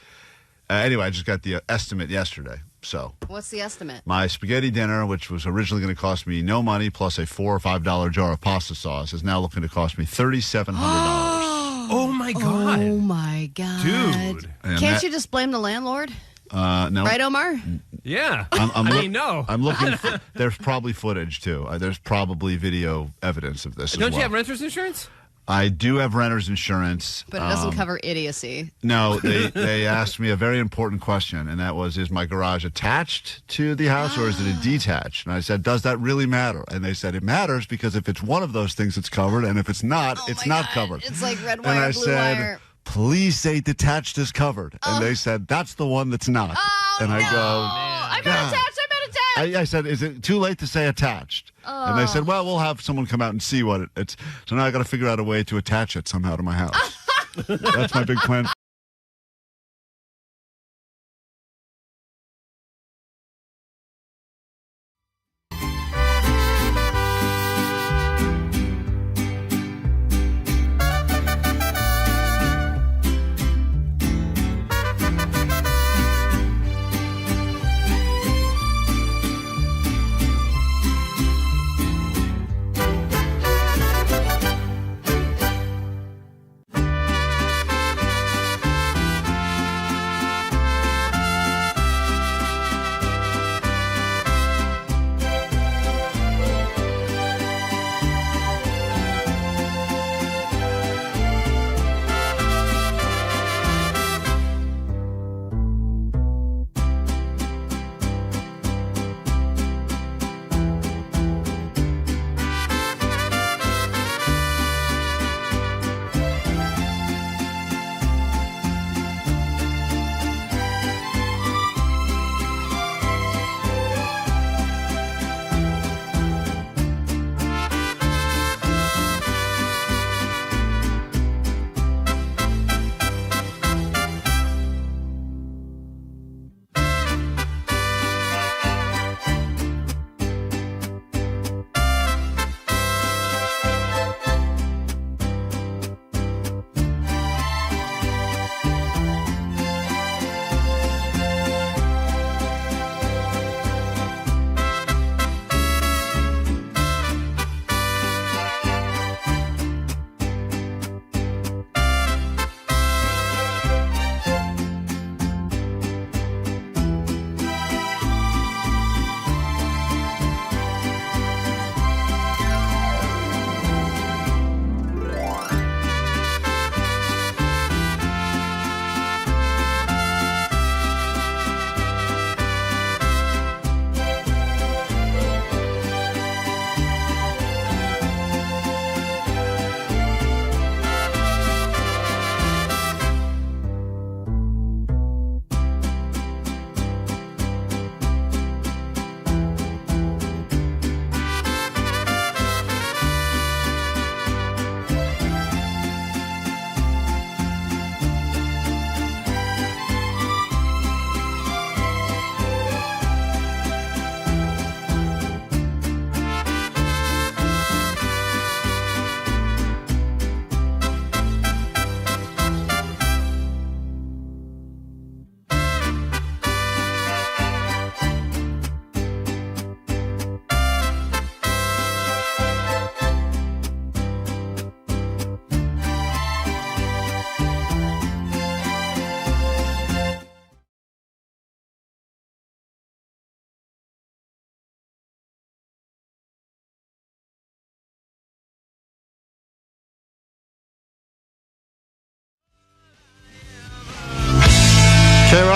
anyway, I just got the estimate yesterday. So what's the estimate? My spaghetti dinner, which was originally going to cost me no money plus a $4 or $5 jar of pasta sauce, is now looking to cost me $3,700. Oh my God! Oh my God, dude! Can't you just blame the landlord? No. Right, Omar? Yeah. No. I'm looking. There's probably footage too. There's probably video evidence of this. Don't you have renter's insurance? I do have renter's insurance. But it doesn't cover idiocy. No, they asked me a very important question, and that was, is my garage attached to the house or is it a detached? And I said, does that really matter? And they said, it matters because if it's one of those things, it's covered, and if it's not, it's not covered. It's like red and wire, I blue said, wire. Please say detached is covered. And they said, that's the one that's not. And I go, I'm not attached. I said, is it too late to say attached? And they said, well, we'll have someone come out and see what it's. So now I got to figure out a way to attach it somehow to my house. That's my big plan.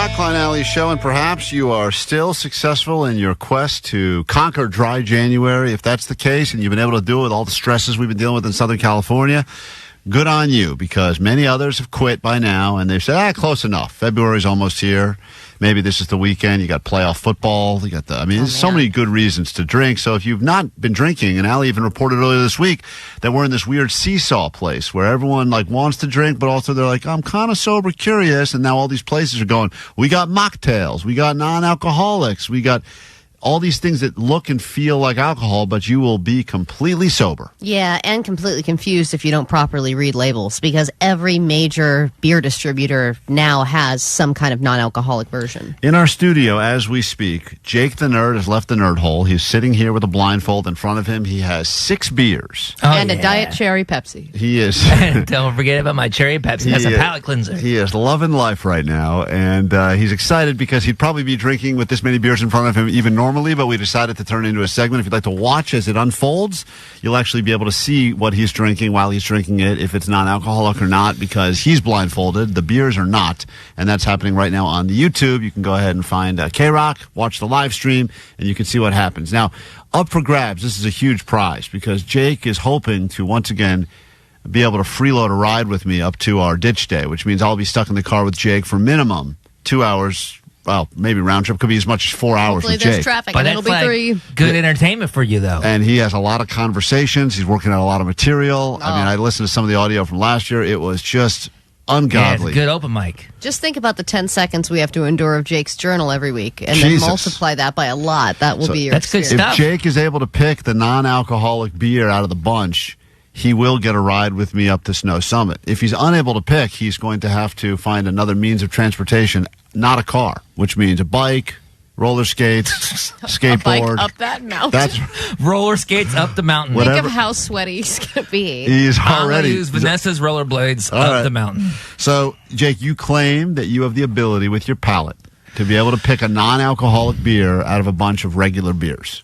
K-Rock, Klein Alley Show, and perhaps you are still successful in your quest to conquer dry January. If that's the case and you've been able to do it with all the stresses we've been dealing with in Southern California, good on you, because many others have quit by now, and they've said, close enough. February's almost here. Maybe this is the weekend. You got playoff football. You got there's so many good reasons to drink. So if you've not been drinking, and Allie even reported earlier this week that we're in this weird seesaw place where everyone wants to drink, but also they're like, I'm kind of sober curious. And now all these places are going, we got mocktails, we got non-alcoholics, we got all these things that look and feel like alcohol, but you will be completely sober. Yeah, and completely confused if you don't properly read labels, because every major beer distributor now has some kind of non-alcoholic version. In our studio, as we speak, Jake the Nerd has left the nerd hole. He's sitting here with a blindfold in front of him. He has 6 beers. And a Diet Cherry Pepsi. He is. Don't forget about my Cherry Pepsi. That's a palate cleanser. He is loving life right now, and he's excited because he'd probably be drinking with this many beers in front of him even normally, but we decided to turn it into a segment. If you'd like to watch as it unfolds, you'll actually be able to see what he's drinking while he's drinking it, if it's non-alcoholic or not, because he's blindfolded. The beers are not, and that's happening right now on the YouTube. You can go ahead and find K-Rock, watch the live stream, and you can see what happens. Now, up for grabs, this is a huge prize, because Jake is hoping to once again be able to freeload a ride with me up to our ditch day, which means I'll be stuck in the car with Jake for minimum 2 hours. Well, maybe round trip could be as much as 4 hours Hopefully with there's Jake. traffic, but and it'll be 3. Good entertainment for you, though. And he has a lot of conversations. He's working on a lot of material. I mean, I listened to some of the audio from last year. It was just ungodly. Yeah, it's a good open mic. Just think about the 10 seconds we have to endure of Jake's journal every week, and Jesus. then multiply that by a lot. That will be your experience. If Jake is able to pick the non-alcoholic beer out of the bunch, he will get a ride with me up to Snow Summit. If he's unable to pick, he's going to have to find another means of transportation, not a car, which means a bike, roller skates, skateboard. A bike up that mountain. That's roller skates up the mountain. Think of how sweaty he's going to be. He's already. I'll use Vanessa's rollerblades up the mountain. So, Jake, you claim that you have the ability with your palate to be able to pick a non-alcoholic beer out of a bunch of regular beers.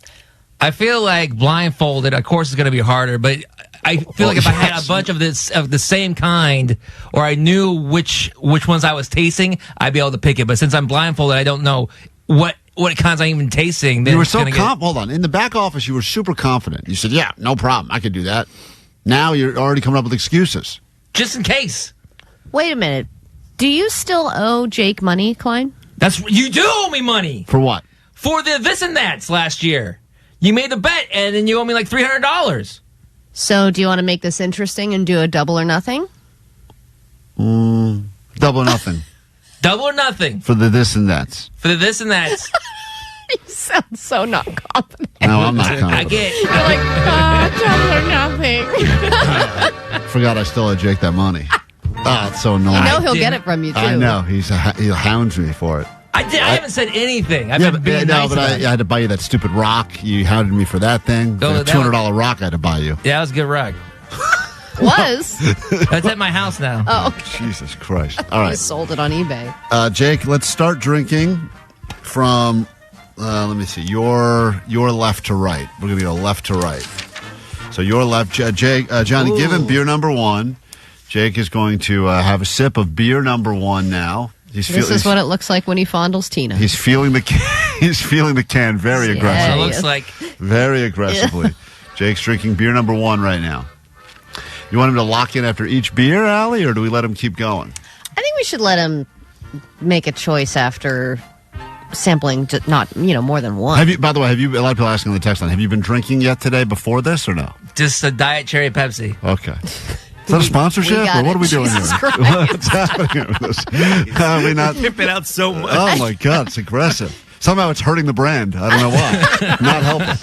I feel like blindfolded, of course, is going to be harder, but I feel like if I had a bunch of the same kind, or I knew which ones I was tasting, I'd be able to pick it. But since I'm blindfolded, I don't know what kinds I'm even tasting. Then you were so confident. Hold on. In the back office, you were super confident. You said, yeah, no problem. I could do that. Now you're already coming up with excuses. Just in case. Wait a minute. Do you still owe Jake money, Klein? You do owe me money. For what? For the this and that's last year. You made the bet, and then you owe me like $300. So do you want to make this interesting and do a double or nothing? Double or nothing. Double or nothing. For the this and that's. For the this and that's. You sound so not confident. No, I'm not confident. I get. You're like, double or nothing. Forgot I still owe Jake that money. Oh, it's so annoying. You know he'll get it from you, too. I know. He hounds me for it. I haven't said anything. I've been nice but I had to buy you that stupid rock. You hounded me for that thing. The $200 rock I had to buy you. Yeah, that was a good rock. Was? That's at my house now. Oh, Jesus Christ. All right. You sold it on eBay. Jake, let's start drinking from, let me see, your left to right. We're going to go left to right. So your left, Jake, Johnny, give him beer number 1. Jake is going to have a sip of beer number 1 now. This is what it looks like when he fondles Tina. He's feeling the can. He's feeling the can very aggressively. It looks like very aggressively. Jake's drinking beer number 1 right now. You want him to lock in after each beer, Allie, or do we let him keep going? I think we should let him make a choice after sampling, not more than one. Have you? By the way, a lot of people asking on the text line, have you been drinking yet today before this or no? Just a Diet Cherry Pepsi. Okay. Is that a sponsorship, or what are we doing here? What's happening with this? We not pimp it out so much. Oh my God, it's aggressive. Somehow it's hurting the brand. I don't know why. Not helping.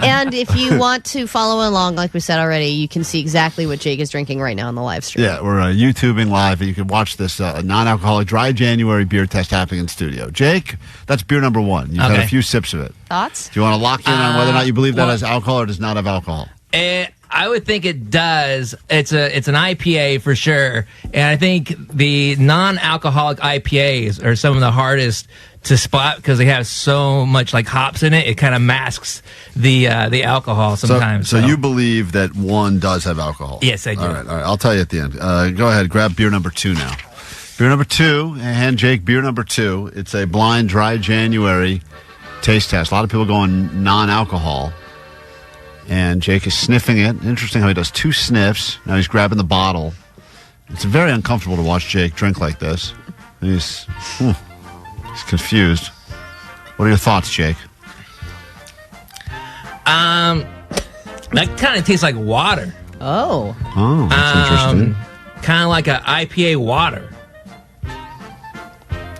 And if you want to follow along, like we said already, you can see exactly what Jake is drinking right now on the live stream. Yeah, we're YouTubing live. You can watch this non-alcoholic dry January beer test happening in studio. Jake, that's beer number 1. You've had a few sips of it. Thoughts? Do you want to lock in on whether or not you believe that has alcohol or does not have alcohol? I would think it does. It's an IPA for sure, and I think the non-alcoholic IPAs are some of the hardest to spot because they have so much like hops in it. It kind of masks the alcohol sometimes. So you believe that 1 does have alcohol? Yes, I do. All right. I'll tell you at the end. Go ahead, grab beer number 2 now. Beer number 2, and Jake, beer number 2. It's a blind, dry January taste test. A lot of people going non-alcohol. And Jake is sniffing it. Interesting how he does 2 sniffs. Now he's grabbing the bottle. It's very uncomfortable to watch Jake drink like this. He's confused. What are your thoughts, Jake? That kind of tastes like water. Oh. Oh, that's interesting. Kind of like an IPA water.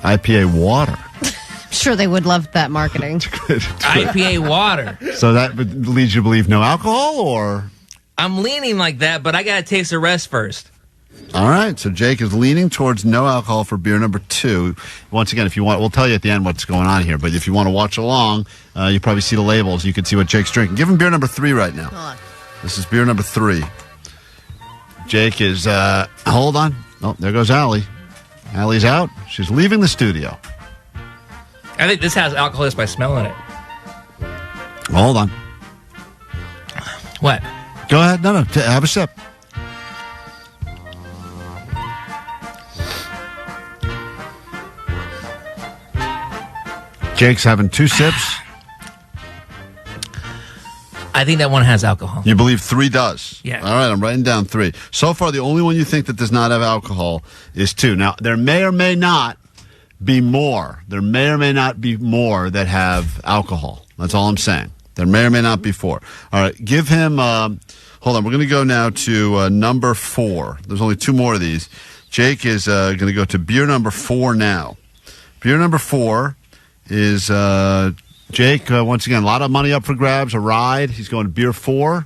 IPA water. I'm sure they would love that marketing. IPA water. So that leads you to believe no alcohol, or? I'm leaning like that, but I got to taste the rest first. All right, so Jake is leaning towards no alcohol for beer number 2. Once again, if you want, we'll tell you at the end what's going on here, but if you want to watch along, you probably see the labels. You can see what Jake's drinking. Give him beer number 3 right now. Hold on. This is beer number 3. Jake is, hold on. Oh, there goes Allie. Allie's out. She's leaving the studio. I think this has alcohol just by smelling it. Hold on. What? Go ahead. No, have a sip. Jake's having 2 sips. I think that one has alcohol. You believe 3 does? Yeah. All right, I'm writing down 3. So far, the only one you think that does not have alcohol is 2. Now, there may or may not be more. There may or may not be more that have alcohol. That's all I'm saying. There may or may not be 4. All right, give him, hold on, we're going to go now to number 4. There's only 2 more of these. Jake is going to go to beer number 4 now. Beer number 4 is Jake, once again, a lot of money up for grabs, a ride. He's going to beer 4.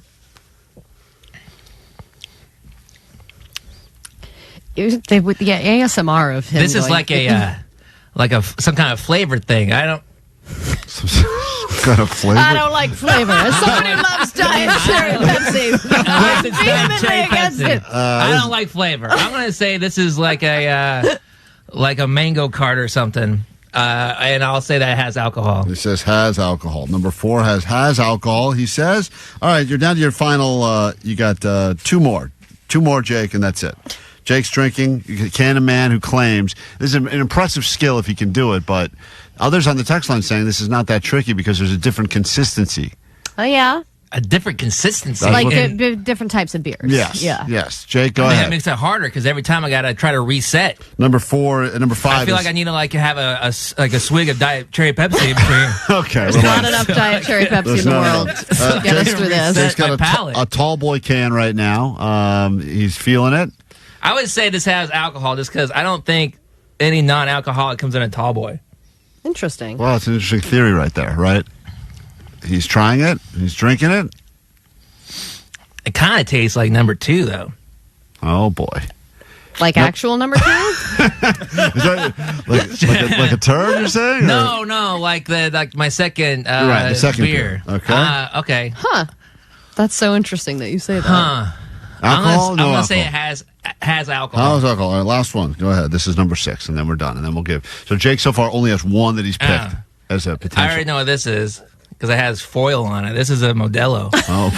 The ASMR of him. This is like some kind of flavored thing. I don't. Some kind of flavor? I don't like flavor. As someone who loves Diet Cherry Pepsi, I'm vehemently against it. I don't like flavor. I'm going to say this is like a mango cart or something. And I'll say that it has alcohol. He says has alcohol. Number 4 has alcohol, he says. All right, you're down to your final, you got 2 more. 2 more, Jake, and that's it. Jake's drinking. Can a man who claims this is an impressive skill if he can do it, but others on the text line saying this is not that tricky because there's a different consistency. Oh, yeah. A different consistency. Like different types of beers. Yes. Yeah. Yes. Jake, go ahead. That makes it harder because every time I got to try to reset. Number 4, number 5. I feel like I need to have a swig of Diet Cherry Pepsi in between. Okay. There's not enough Diet Cherry Pepsi in the world to get us through this. Jake's got a tall boy can right now. He's feeling it. I would say this has alcohol just because I don't think any non-alcoholic comes in a tall boy. Interesting. Well, it's an interesting theory right there, right? He's trying it. He's drinking it. It kind of tastes like number 2, though. Oh, boy. Like actual number 2? Is that like a turd, you're saying? No, like my second, the second beer. Okay. Okay. Huh. That's so interesting that you say that. Huh. Alcohol? I'm No gonna alcohol. say it has alcohol. How's alcohol? All right, last one. Go ahead. This is number 6, and then we're done, and then we'll give. So Jake so far only has 1 that he's picked as a potential. I already know what this is because it has foil on it. This is a Modelo. Oh.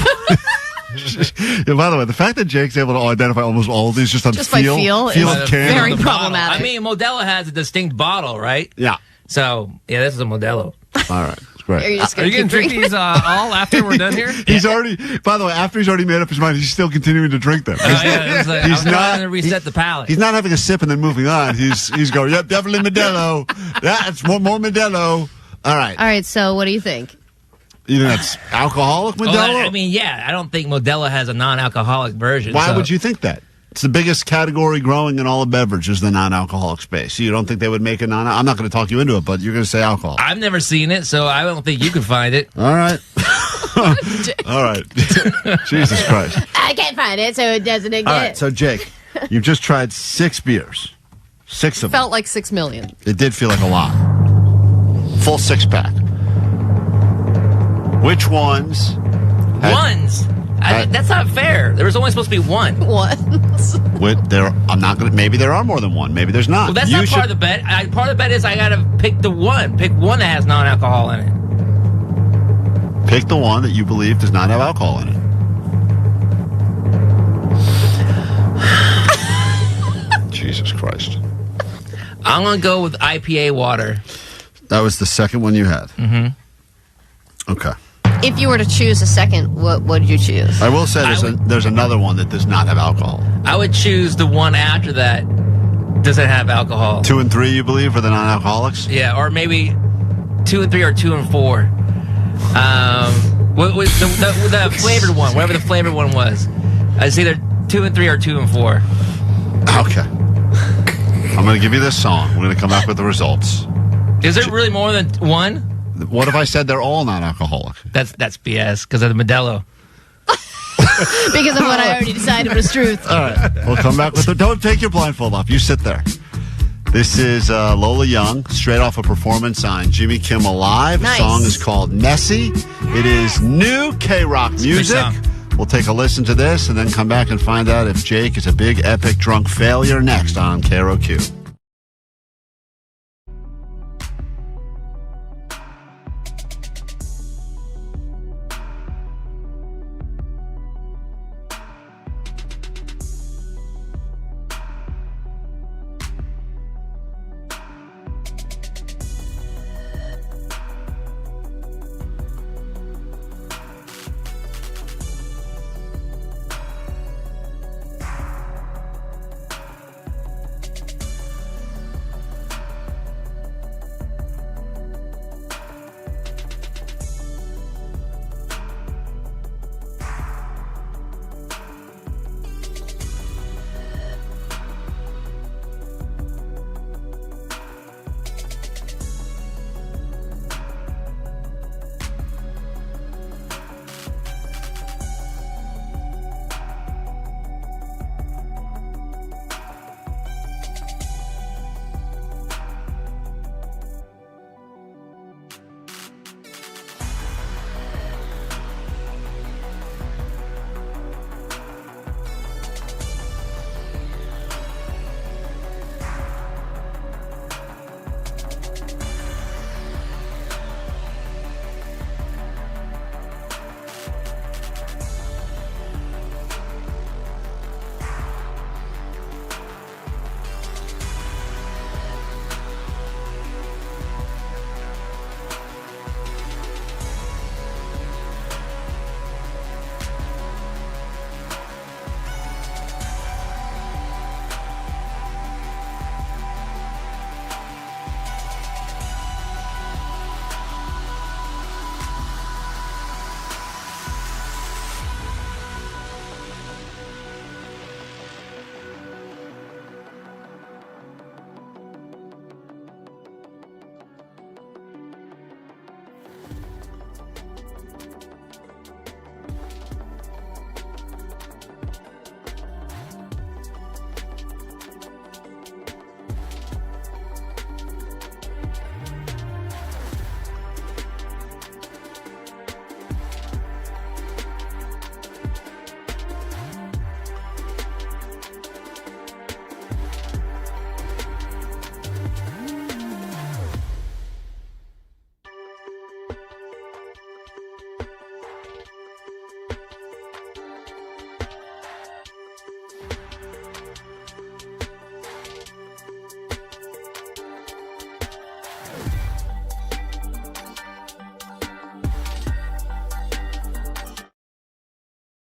Yeah, by the way, the fact that Jake's able to identify almost all of these just on feel is of can. very problematic. I mean, Modelo has a distinct bottle, right? Yeah. So, yeah, this is a Modelo. All right. Great. Are you just going to drink these all after we're done here? He's already, by the way, after he's already made up his mind, he's still continuing to drink them. He's not going to reset the palate. He's not having a sip and then moving on. He's going, yep, definitely Modelo. That's more Modelo. All right. All right, so what do you think? You think that's alcoholic Modelo? Well, I mean, yeah, I don't think Modelo has a non-alcoholic version. Why would you think that? It's the biggest category growing in all of beverages, the non-alcoholic space. So you don't think they would make a non? I'm not going to talk you into it, but you're going to say alcohol. I've never seen it, so I don't think you can find it. All right. All right. Jesus Christ. I can't find it, so it doesn't exist. All right, so Jake, you've just tried 6 beers. 6 of them. Felt like 6 million. It did feel like a lot. Full 6-pack. Which ones? Ones? That's not fair. There was only supposed to be 1. Ones? I'm not going to. Maybe there are more than 1. Maybe there's not. Well, that's not part of the bet. Part of the bet is I got to pick the one. Pick one that has non-alcohol in it. Pick the one that you believe does not have alcohol in it. Jesus Christ. I'm going to go with IPA water. That was the second one you had. Mm-hmm. Okay. If you were to choose a second, what would you choose? I will say there's another one that does not have alcohol. I would choose the one after that doesn't have alcohol. 2 and 3, you believe, for the non-alcoholics? Yeah, or maybe 2 and 3 or 2 and 4. What was the flavored one? Whatever the flavored one was. It's either 2 and 3 or 2 and 4. Okay. I'm going to give you this song. We're going to come back with the results. Is there really more than one? What if I said they're all non-alcoholic? That's BS because of the Modelo. Because of what I already decided was truth. All right. We'll come back with don't take your blindfold off. You sit there. This is Lola Young, straight off a performance on Jimmy Kimmel Live. Nice. The song is called Messy. It is new KROQ music. We'll take a listen to this and then come back and find out if Jake is a big, epic, drunk failure next on KROQ.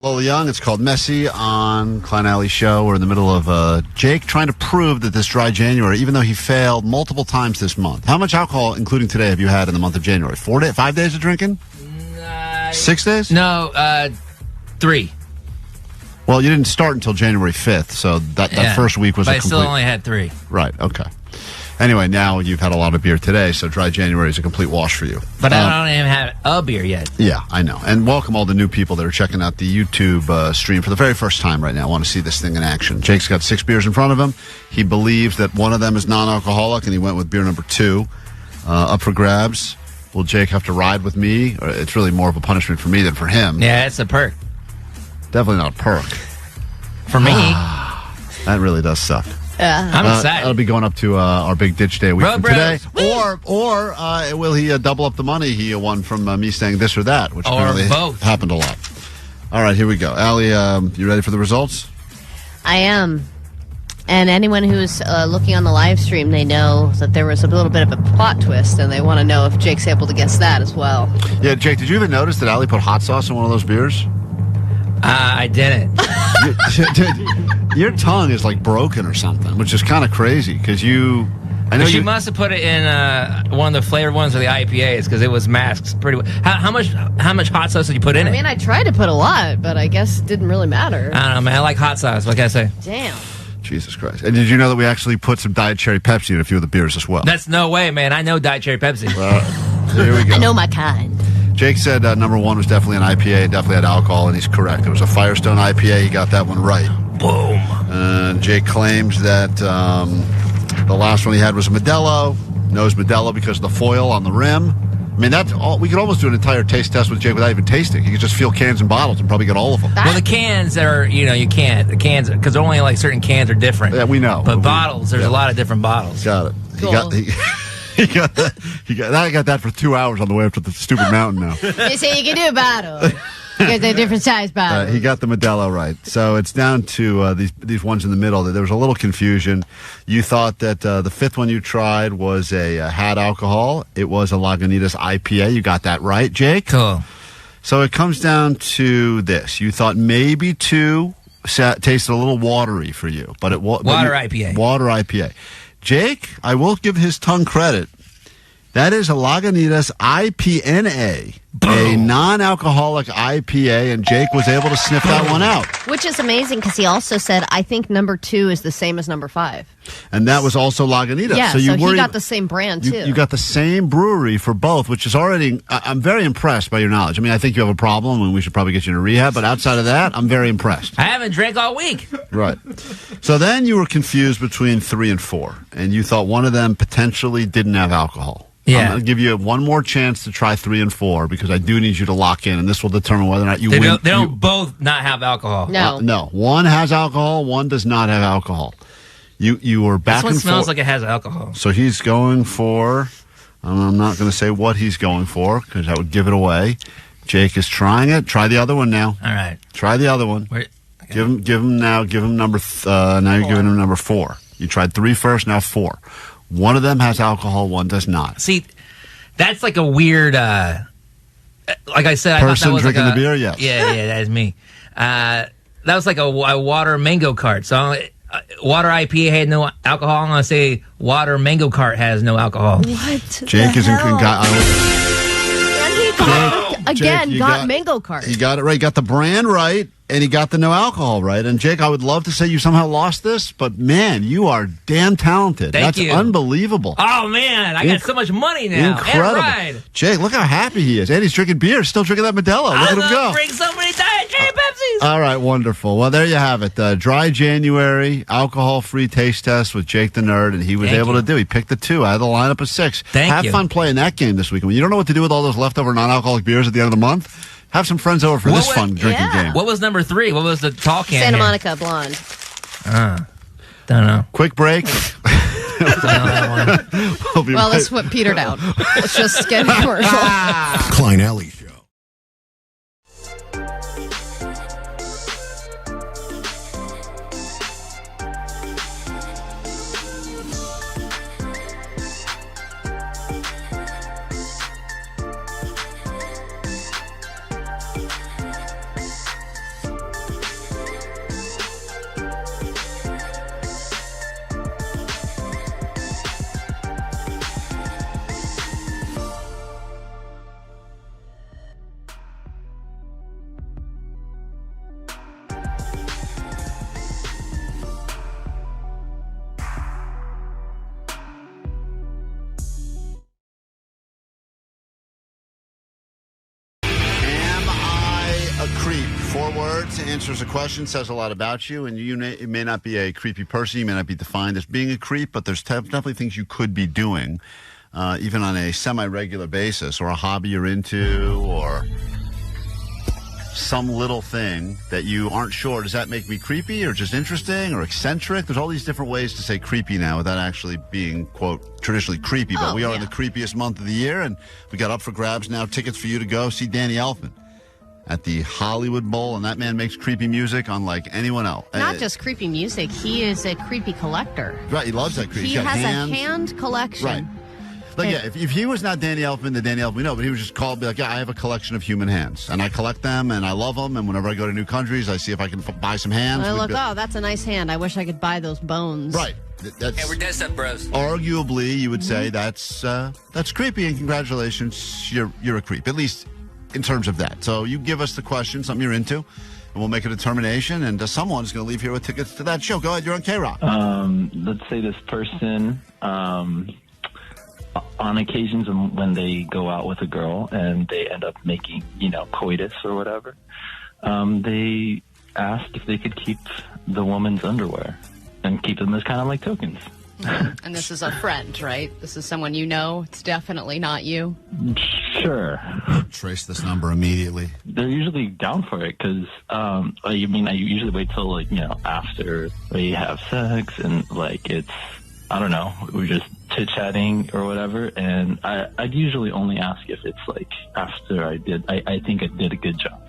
Lola Young. It's called Messy on Klein Alley Show. We're in the middle of Jake trying to prove that this dry January, even though he failed multiple times this month. How much alcohol, including today, have you had in the month of January? 5 days of drinking? 6 days? No, 3. Well, you didn't start until January 5th, so that first week was but a complete... I still only had 3. Right, okay. Anyway, now you've had a lot of beer today, so dry January is a complete wash for you. But I don't even have a beer yet. Yeah, I know. And welcome all the new people that are checking out the YouTube stream for the very first time right now. I want to see this thing in action. Jake's got 6 beers in front of him. He believes that one of them is non-alcoholic, and he went with beer number 2. Up for grabs. Will Jake have to ride with me? Or it's really more of a punishment for me than for him. Yeah, it's a perk. Definitely not a perk. For me. That really does suck. I'm excited. That'll be going up to our big ditch day week from today. Or will he double up the money he won from me saying this or that, which apparently happened a lot. All right, here we go. Allie, you ready for the results? I am. And anyone who's looking on the live stream, they know that there was a little bit of a plot twist, and they want to know if Jake's able to guess that as well. Yeah, Jake, did you even notice that Allie put hot sauce in one of those beers? I didn't. Your tongue is like broken or something, which is kind of crazy because you. I know she must have put it in one of the flavored ones of the IPAs because it was masked pretty well. How much hot sauce did you put in it? I mean, I tried to put a lot, but I guess it didn't really matter. I don't know, man. I like hot sauce. What can I say? Damn. Jesus Christ. And did you know that we actually put some Diet Cherry Pepsi in a few of the beers as well? That's no way, man. I know Diet Cherry Pepsi. Here we go. I know my kind. Jake said number one was definitely an IPA, definitely had alcohol, and he's correct. It was a Firestone IPA. He got that one right. Boom. Jake claims that the last one he had was a Modelo. Knows Modelo because of the foil on the rim. I mean, that's all. We could almost do an entire taste test with Jake without even tasting. He could just feel cans and bottles and probably get all of them. Well, the cans are, you can't. The cans, because only like certain cans are different. Yeah, we know. But bottles, there's a lot of different bottles. Got it. Cool. He got that. I got that for 2 hours on the way up to the stupid mountain now. You say you can do a bottle. You got a different size bottle. He got the Modelo right. So it's down to these ones in the middle. There was a little confusion. You thought that the fifth one you tried was had alcohol. It was a Lagunitas IPA. You got that right, Jake. Cool. So it comes down to this. You thought maybe two tasted a little watery for you, but it was IPA. Water IPA. Jake, I will give his tongue credit. That is a Lagunitas IPNA, a non-alcoholic IPA, and Jake was able to sniff that one out. Which is amazing because he also said, I think number 2 is the same as number 5. And that was also Lagunitas. Yeah, so he got the same brand, too. You got the same brewery for both, which is already, I'm very impressed by your knowledge. I mean, I think you have a problem and we should probably get you into rehab, but outside of that, I'm very impressed. I haven't drank all week. Right. So then you were confused between 3 and 4, and you thought one of them potentially didn't have alcohol. Yeah. I'm going to give you one more chance to try 3 and 4 because I do need you to lock in, and this will determine whether or not you win. They don't both not have alcohol. No. No. One has alcohol, one does not have alcohol. You were back and forth. This one smells like it has alcohol. So he's going for, I'm not going to say what he's going for because that would give it away. Jake is trying it. Try the other one now. All right. Try the other one. Okay. Give him now number, now you're giving him number 4. You tried 3 first, now 4. One of them has alcohol, one does not. See, that's like a weird, like I said, I thought that was drinking like the beer, yes. Yeah, that is me. That was like a water mango cart. So water IPA had no alcohol. I'm going to say water mango cart has no alcohol. What? Jake is in. Again, got mango cart. He got it right. He got the brand right, and he got the no alcohol right. And Jake, I would love to say you somehow lost this, but man, you are damn talented. Thank you. That's unbelievable. Oh man, I got so much money now. Incredible. And Jake, look how happy he is. And he's drinking beer, still drinking that Modelo. Look at him go. Drink so many Diet Cherry Pepsis. All right, wonderful. Well, there you have it. Dry January, alcohol-free taste test with Jake the Nerd, and he was able to do. He picked the 2 out of the lineup of 6. Have fun playing that game this weekend. When you don't know what to do with all those leftover non-alcoholic beers at the end of the month, have some friends over for this fun drinking game. What was number 3? What was the tall can? Santa Monica Blonde. Don't know. Quick break. Well, that's what petered out. Let's just get a commercial. Klein Alley Show. Creep. 4 words, answers a question, says a lot about you, and you may not be a creepy person. You may not be defined as being a creep, but there's definitely things you could be doing, even on a semi-regular basis, or a hobby you're into, or some little thing that you aren't sure. Does that make me creepy, or just interesting, or eccentric? There's all these different ways to say creepy now without actually being, quote, traditionally creepy. But we are in the creepiest month of the year, and we got up for grabs now tickets for you to go see Danny Elfman at the Hollywood Bowl, and that man makes creepy music unlike anyone else. Not just creepy music, he is a creepy collector. Right, he loves that creepy. He has a hand collection. Right. Like, yeah, if he was not Danny Elfman, the Danny Elfman we know, but he was just called, be like, yeah, I have a collection of human hands, and I collect them, and I love them, and whenever I go to new countries, I see if I can buy some hands. I look, that's a nice hand. I wish I could buy those bones. Right. Hey, we're dead stuff bros. Arguably, you would say that's creepy, and congratulations, you're a creep, at least in terms of that. So you give us the question, something you're into, and we'll make a determination, and someone's going to leave here with tickets to that show. Go ahead, you're on KROQ. Let's say this person, on occasions when they go out with a girl and they end up making, coitus or whatever, they asked if they could keep the woman's underwear and keep them as kind of like tokens. And this is a friend, right? This is someone you know. It's definitely not you. Sure. Trace this number immediately. They're usually down for it because, I usually wait till, after we have sex and, it's, I don't know, we're just chit-chatting or whatever, and I'd usually only ask if it's, after I think I did a good job.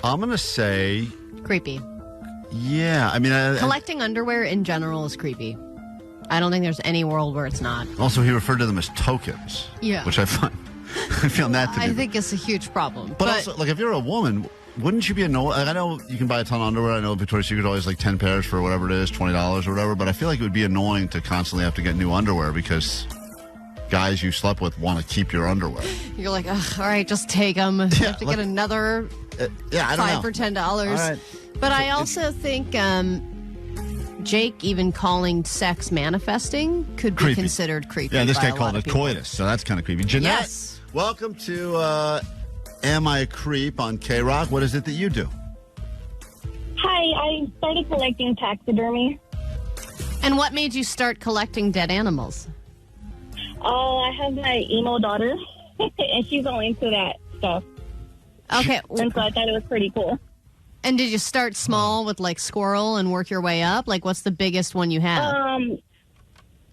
I'm going to say... Creepy. Yeah, collecting underwear in general is creepy. I don't think there's any world where it's not. Also, he referred to them as tokens. Yeah. Which I find... I feel that to be... I think it's a huge problem. But also, if you're a woman... Wouldn't you be annoyed? I know you can buy a ton of underwear. I know Victoria's Secret always 10 pairs for whatever it is, $20 or whatever. But I feel like it would be annoying to constantly have to get new underwear because guys you slept with want to keep your underwear. You're like, all right, just take them. You have to get another I don't know. $5 for $10. All right. But I also think Jake even calling sex manifesting could be considered creepy. Yeah, this by guy called it coitus, so that's kind of creepy. Jeanette, welcome to Am I a Creep on KROQ. What is it that you do? Hi, I started collecting taxidermy. And what made you start collecting dead animals? Oh, I have my emo daughter, and she's all into that stuff. Okay. And so I thought it was pretty cool. And did you start small with squirrel and work your way up? What's the biggest one you have?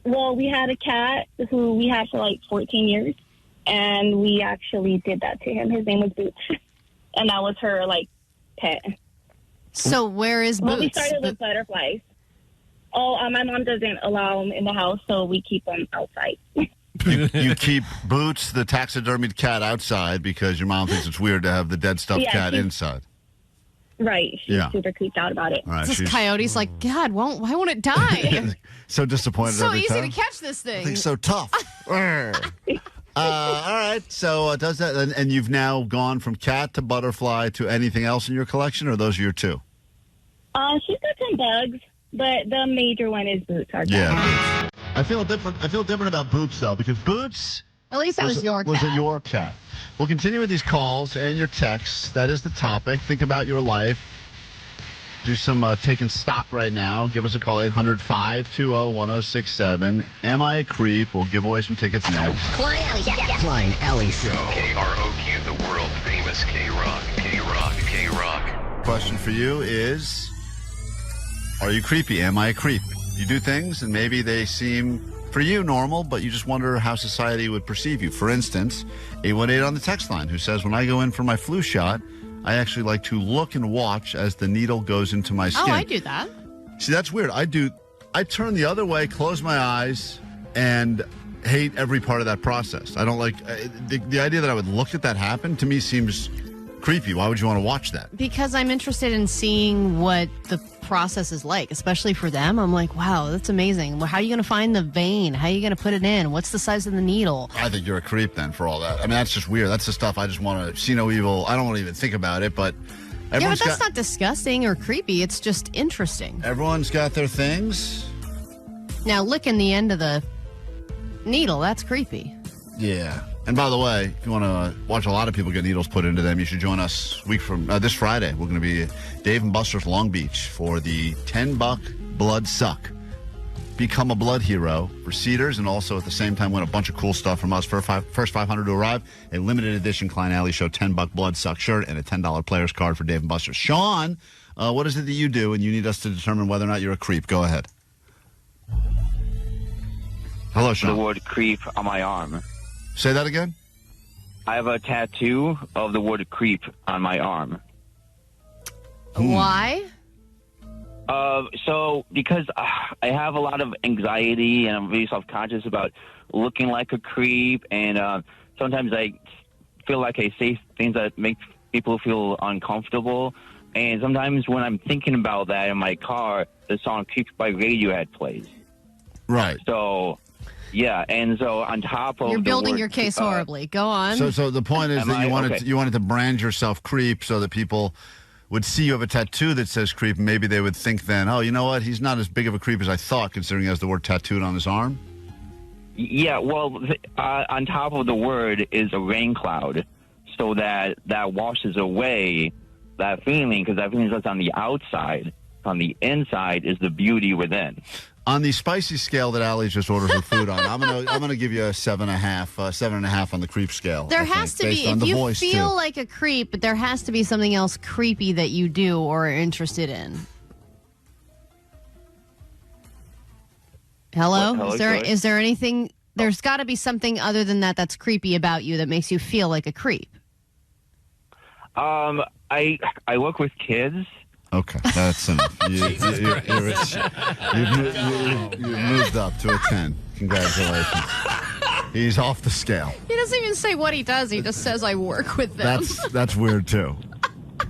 Well, we had a cat who we had for 14 years. And we actually did that to him. His name was Boots. And that was her, pet. So where is Boots? Well, we started with butterflies. Oh, my mom doesn't allow them in the house, so we keep them outside. You keep Boots, the taxidermied cat, outside because your mom thinks it's weird to have the dead stuffed cat inside. Right. She's super creeped out about it. Right, this coyote's God, why won't it die? So disappointed so every easy time. to catch this thing. I think so tough. All right, so does that, and you've now gone from cat to butterfly to anything else in your collection, or those are your two? She's got some bugs, but the major one is Boots. Our cat. Yeah, Boots. I feel different about Boots though, because Boots. At least that was your cat. Was a your cat. We'll continue with these calls and your texts. That is the topic. Think about your life. Do some taking stock right now. Give us a call, 800-520-1067. Am I a Creep? We'll give away some tickets next. Klein Alley Show. KROQ, the world famous KROQ. KROQ. Question for you is, are you creepy? Am I a creep? You do things and maybe they seem, for you, normal, but you just wonder how society would perceive you. For instance, 818 on the text line who says, when I go in for my flu shot, I actually like to look and watch as the needle goes into my skin. Oh, I do that. See, that's weird. I turn the other way, close my eyes, and hate every part of that process. I don't like the idea that I would look at that happen to me seems creepy. Why would you want to watch that? Because I'm interested in seeing what the process is like, especially for them. I'm like, wow, that's amazing. Well, how are you going to find the vein? How are you going to put it in? What's the size of the needle? I think you're a creep then for all that. I mean, that's just weird. That's the stuff I just want to see no evil. I don't want to even think about it, but yeah, but that's not disgusting or creepy. It's just interesting. Everyone's got their things. Now, licking the end of the needle, that's creepy. Yeah. And by the way, if you want to watch a lot of people get needles put into them, you should join us this Friday. We're going to be Dave and Buster's Long Beach for the $10 Blood Suck. Become a blood hero for Cedars, and also at the same time win a bunch of cool stuff from us. First 500 to arrive, a limited edition Klein Alley Show $10 Blood Suck shirt and a $10 player's card for Dave and Buster's. Sean, what is it that you do, and you need us to determine whether or not you're a creep? Go ahead. Hello, Sean. The word creep on my arm. Say that again? I have a tattoo of the word creep on my arm. Why? So because I have a lot of anxiety and I'm very self-conscious about looking like a creep, and sometimes I feel like I say things that make people feel uncomfortable. And sometimes when I'm thinking about that in my car, the song "Creep" by Radiohead plays. Right. So, yeah, and so on top of You're building your case horribly. Go on. So the point is that you wanted to brand yourself creep so that people would see you have a tattoo that says creep, and maybe they would think then, oh, you know what? He's not as big of a creep as I thought, considering he has the word tattooed on his arm. Yeah, well, on top of the word is a rain cloud, so that washes away that feeling, because that feeling is just on the outside. On the inside is the beauty within. On the spicy scale that Allie just ordered her food on, I'm gonna give you a 7.5 on the creep scale. There has to be, if you feel like a creep, but there has to be something else creepy that you do or are interested in. Hello? Is there anything? There's got to be something other than that that's creepy about you that makes you feel like a creep. I work with kids. Okay, that's enough. You've moved up to a 10. Congratulations. He's off the scale. He doesn't even say what he does. He just says, I work with them. That's weird, too.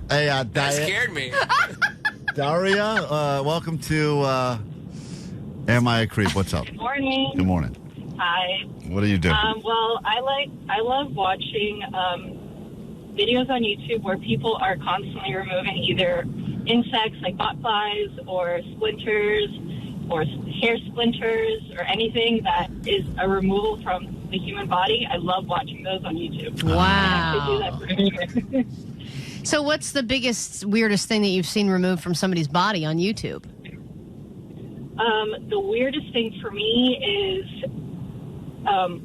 Hey, That scared me. Daria, welcome to Am I a Creep? What's up? Good morning. Good morning. Hi. What do you do? Well, I love watching videos on YouTube where people are constantly removing either insects like botflies or splinters or hair splinters or anything that is a removal from the human body. I love watching those on YouTube. Wow. So what's the biggest, weirdest thing that you've seen removed from somebody's body on YouTube? The weirdest thing for me is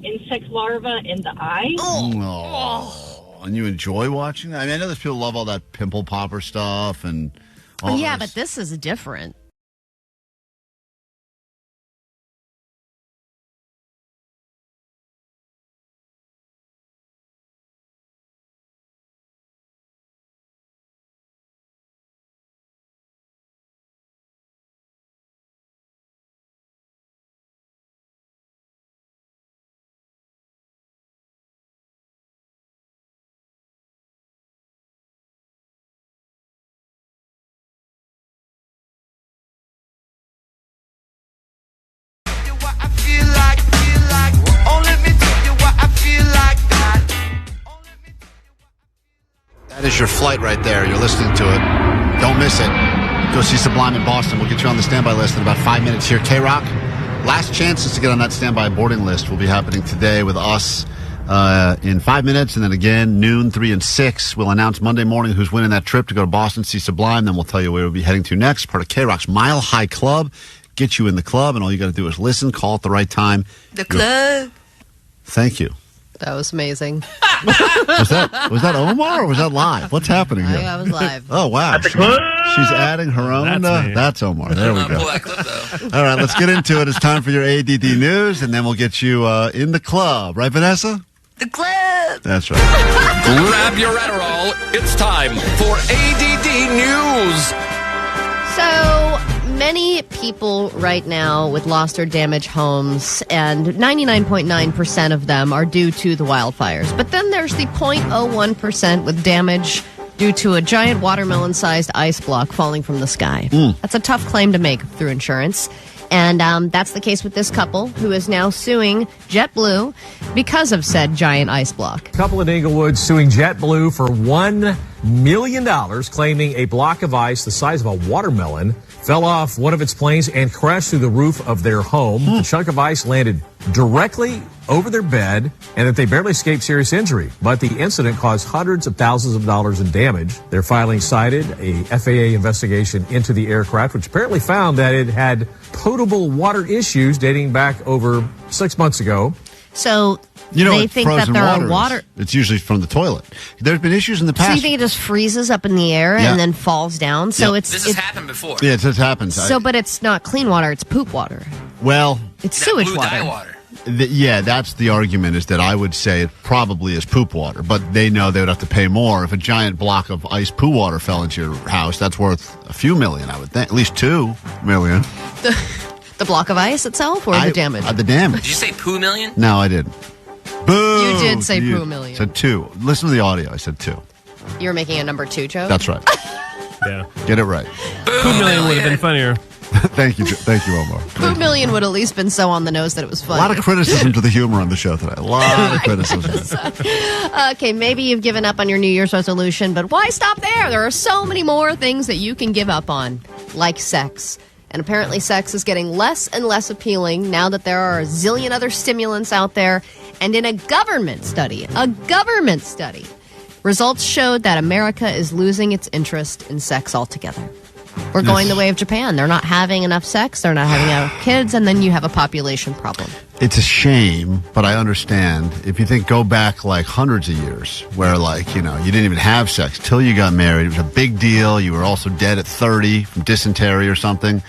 insect larvae in the eye. Oh. And you enjoy watching that? I mean, I know there's people who love all that pimple popper stuff and all yeah, this. but this is different. That is your flight right there. You're listening to it. Don't miss it. Go see Sublime in Boston. We'll get you on the standby list in about 5 minutes here. KROQ, last chances to get on that standby boarding list will be happening today with us in 5 minutes, and then again, noon, 3 and 6. We'll announce Monday morning who's winning that trip to go to Boston, see Sublime. Then we'll tell you where we'll be heading to next. Part of KROQ's Mile High Club. Get you in the club, and all you got to do is listen, call at the right time. The club. Thank you. That was amazing. Was that Omar or was that live? What's happening here? I was live. Oh, wow. She's adding her own. That's Omar. There we go. All right, let's get into it. It's time for your ADD news, and then we'll get you in the club. Right, Vanessa? The club. That's right. Grab your Adderall. It's time for ADD news. So many people right now with lost or damaged homes, and 99.9% of them are due to the wildfires. But then there's the 0.01% with damage due to a giant watermelon-sized ice block falling from the sky. That's a tough claim to make through insurance. And that's the case with this couple who is now suing JetBlue because of said giant ice block. Couple in Inglewood suing JetBlue for $1 million, claiming a block of ice the size of a watermelon fell off one of its planes and crashed through the roof of their home. The chunk of ice landed directly over their bed, and that they barely escaped serious injury. But the incident caused hundreds of thousands of dollars in damage. Their filing cited a FAA investigation into the aircraft, which apparently found that it had potable water issues dating back over 6 months ago. So you know, they think that there are water. It's usually from the toilet. There's been issues in the past. So you think it just freezes up in the air and then falls down? So this has happened before. Yeah, it has happened. So, but it's not clean water; it's poop water. Well, it's sewage blue water. dye water. That's the argument, is that I would say it probably is poop water, but they know they would have to pay more. If a giant block of ice poo water fell into your house, that's worth a few million, I would think. At least $2 million. The block of ice itself, or the damage? The damage. Did you say poo million? No, I didn't. Boo! You did say poo million. I said 2. Listen to the audio. I said 2. You're making a number 2 joke? That's right. Yeah. Get it right. Poo million would have been funnier. Thank you, Omar. Poo million would at least been so on the nose that it was funny. A lot of criticism to the humor on the show today. A lot of criticism. Okay, maybe you've given up on your New Year's resolution, but why stop there? There are so many more things that you can give up on, like sex. And apparently sex is getting less and less appealing now that there are a zillion other stimulants out there. And in a government study, results showed that America is losing its interest in sex altogether. We're going the way of Japan. They're not having enough sex, they're not having enough kids, and then you have a population problem. It's a shame, but I understand. If you go back like hundreds of years where you didn't even have sex till you got married. It was a big deal. You were also dead at 30 from dysentery or something.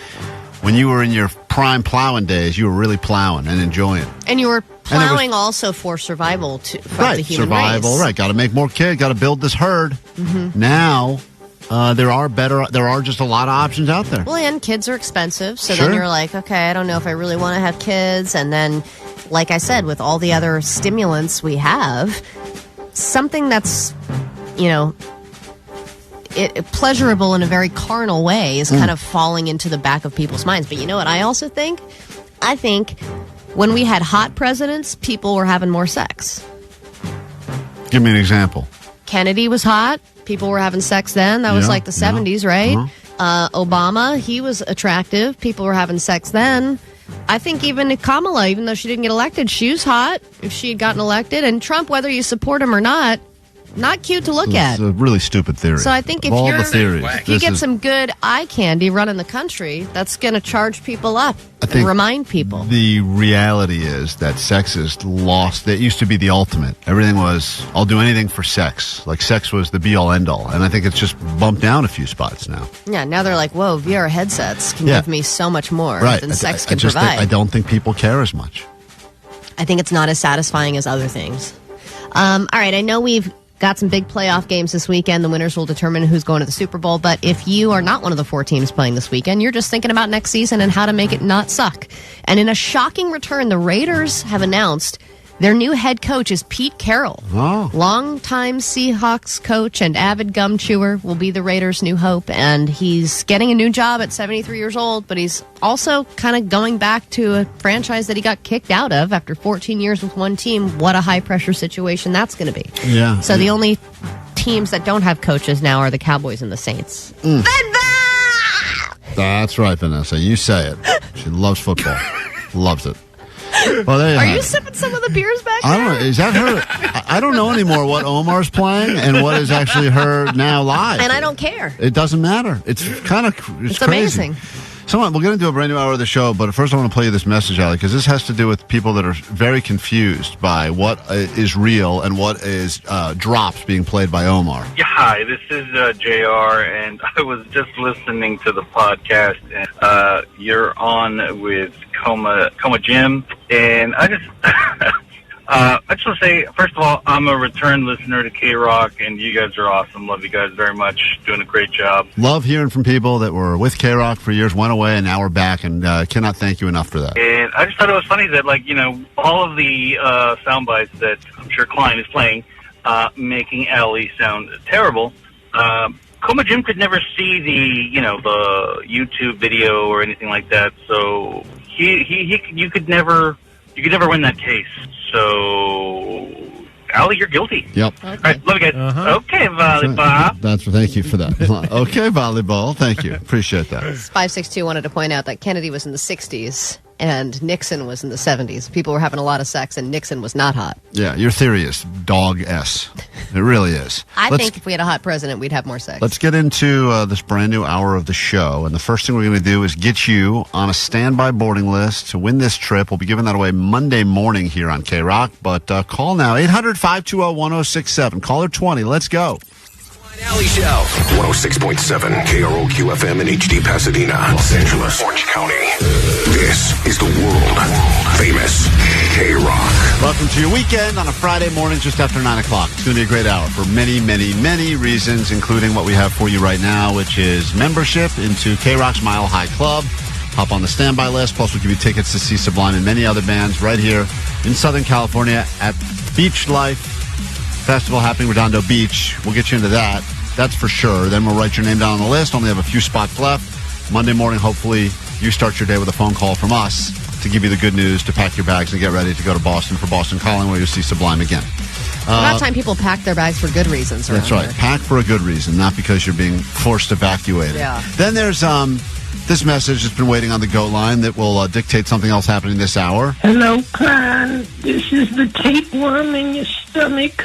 When you were in your prime plowing days, you were really plowing and enjoying it. And you were plowing also for survival for the human survival, race. Right. Got to make more kids, got to build this herd. Mm-hmm. Now, there are just a lot of options out there. Well, and kids are expensive, so then you're like, okay, I don't know if I really want to have kids. And then, like I said, with all the other stimulants we have, something that's, pleasurable in a very carnal way is kind of falling into the back of people's minds. But you know what I also think? I think when we had hot presidents, people were having more sex. Give me an example. Kennedy was hot. People were having sex then. That was like the 70s, right? Uh-huh. Obama, he was attractive. People were having sex then. I think even Kamala, even though she didn't get elected, she was hot if she had gotten elected. And Trump, whether you support him or not cute to look at. It's a really stupid theory. So I think if you get some good eye candy running the country, that's going to charge people up and remind people. The reality is that sex is lost. It used to be the ultimate. Everything was, I'll do anything for sex. Like sex was the be-all, end-all. And I think it's just bumped down a few spots now. Yeah, now they're like, whoa, VR headsets can give me so much more than sex can provide. I don't think people care as much. I think it's not as satisfying as other things. All right, I know we've got some big playoff games this weekend. The winners will determine who's going to the Super Bowl. But if you are not one of the 4 teams playing this weekend, you're just thinking about next season and how to make it not suck. And in a shocking return, the Raiders have announced their new head coach is Pete Carroll. Oh. Longtime Seahawks coach and avid gum chewer will be the Raiders' new hope. And he's getting a new job at 73 years old, but he's also kind of going back to a franchise that he got kicked out of after 14 years with one team. What a high-pressure situation that's going to be. Yeah. So the only teams that don't have coaches now are the Cowboys and the Saints. That's right, Vanessa. You say it. She loves football. Loves it. Well, there you Are you sipping some of the beers back there? I don't know. Is that her? I don't know anymore what Omar's playing and what is actually her now live. And I don't care. It doesn't matter. It's kind of it's crazy. Amazing. So we're going to do a brand new hour of the show, but first I want to play you this message, Ali, because this has to do with people that are very confused by what is real and what is drops being played by Omar. Yeah, hi, this is JR, and I was just listening to the podcast, and you're on with Coma Jim, and I just I just want to say, first of all, I'm a return listener to KROQ, and you guys are awesome. Love you guys very much. Doing a great job. Love hearing from people that were with KROQ for years, went away, and now we're back, and cannot thank you enough for that. And I just thought it was funny that, all of the sound bites that I'm sure Klein is playing, making Allie sound terrible. Coma Jim could never see the YouTube video or anything like that, so you could never win that case. So, Allie, you're guilty. Yep. Okay. All right, love you guys. Uh-huh. Okay, volleyball. Thank you for that. Okay, volleyball. Thank you. Appreciate that. 562 wanted to point out that Kennedy was in the 60s and Nixon was in the 70s. People were having a lot of sex and Nixon was not hot. Yeah, your theory is dog S. It really is. I think if we had a hot president, we'd have more sex. Let's get into this brand new hour of the show. And the first thing we're going to do is get you on a standby boarding list to win this trip. We'll be giving that away Monday morning here on KROQ. But call now, 800-520-1067. Caller 20. Let's go. Alley Show. 106.7 KROQ FM in HD Pasadena, Los Angeles, Orange County. This is the world famous Welcome to your weekend on a Friday morning just after 9 o'clock. It's going to be a great hour for many, many, many reasons, including what we have for you right now, which is membership into KROQ's Mile High Club. Hop on the standby list. Plus, we'll give you tickets to see Sublime and many other bands right here in Southern California at Beach Life Festival happening Redondo Beach. We'll get you into that. That's for sure. Then we'll write your name down on the list. Only have a few spots left. Monday morning, hopefully, you start your day with a phone call from us to give you the good news, to pack your bags and get ready to go to Boston for Boston Calling, where you'll see Sublime again. About time people pack their bags for good reasons. That's right. Here. Pack for a good reason, not because you're being forced evacuated. Yeah. Then there's this message that's been waiting on the GO line that will dictate something else happening this hour. Hello, Klein. This is the tapeworm in your stomach.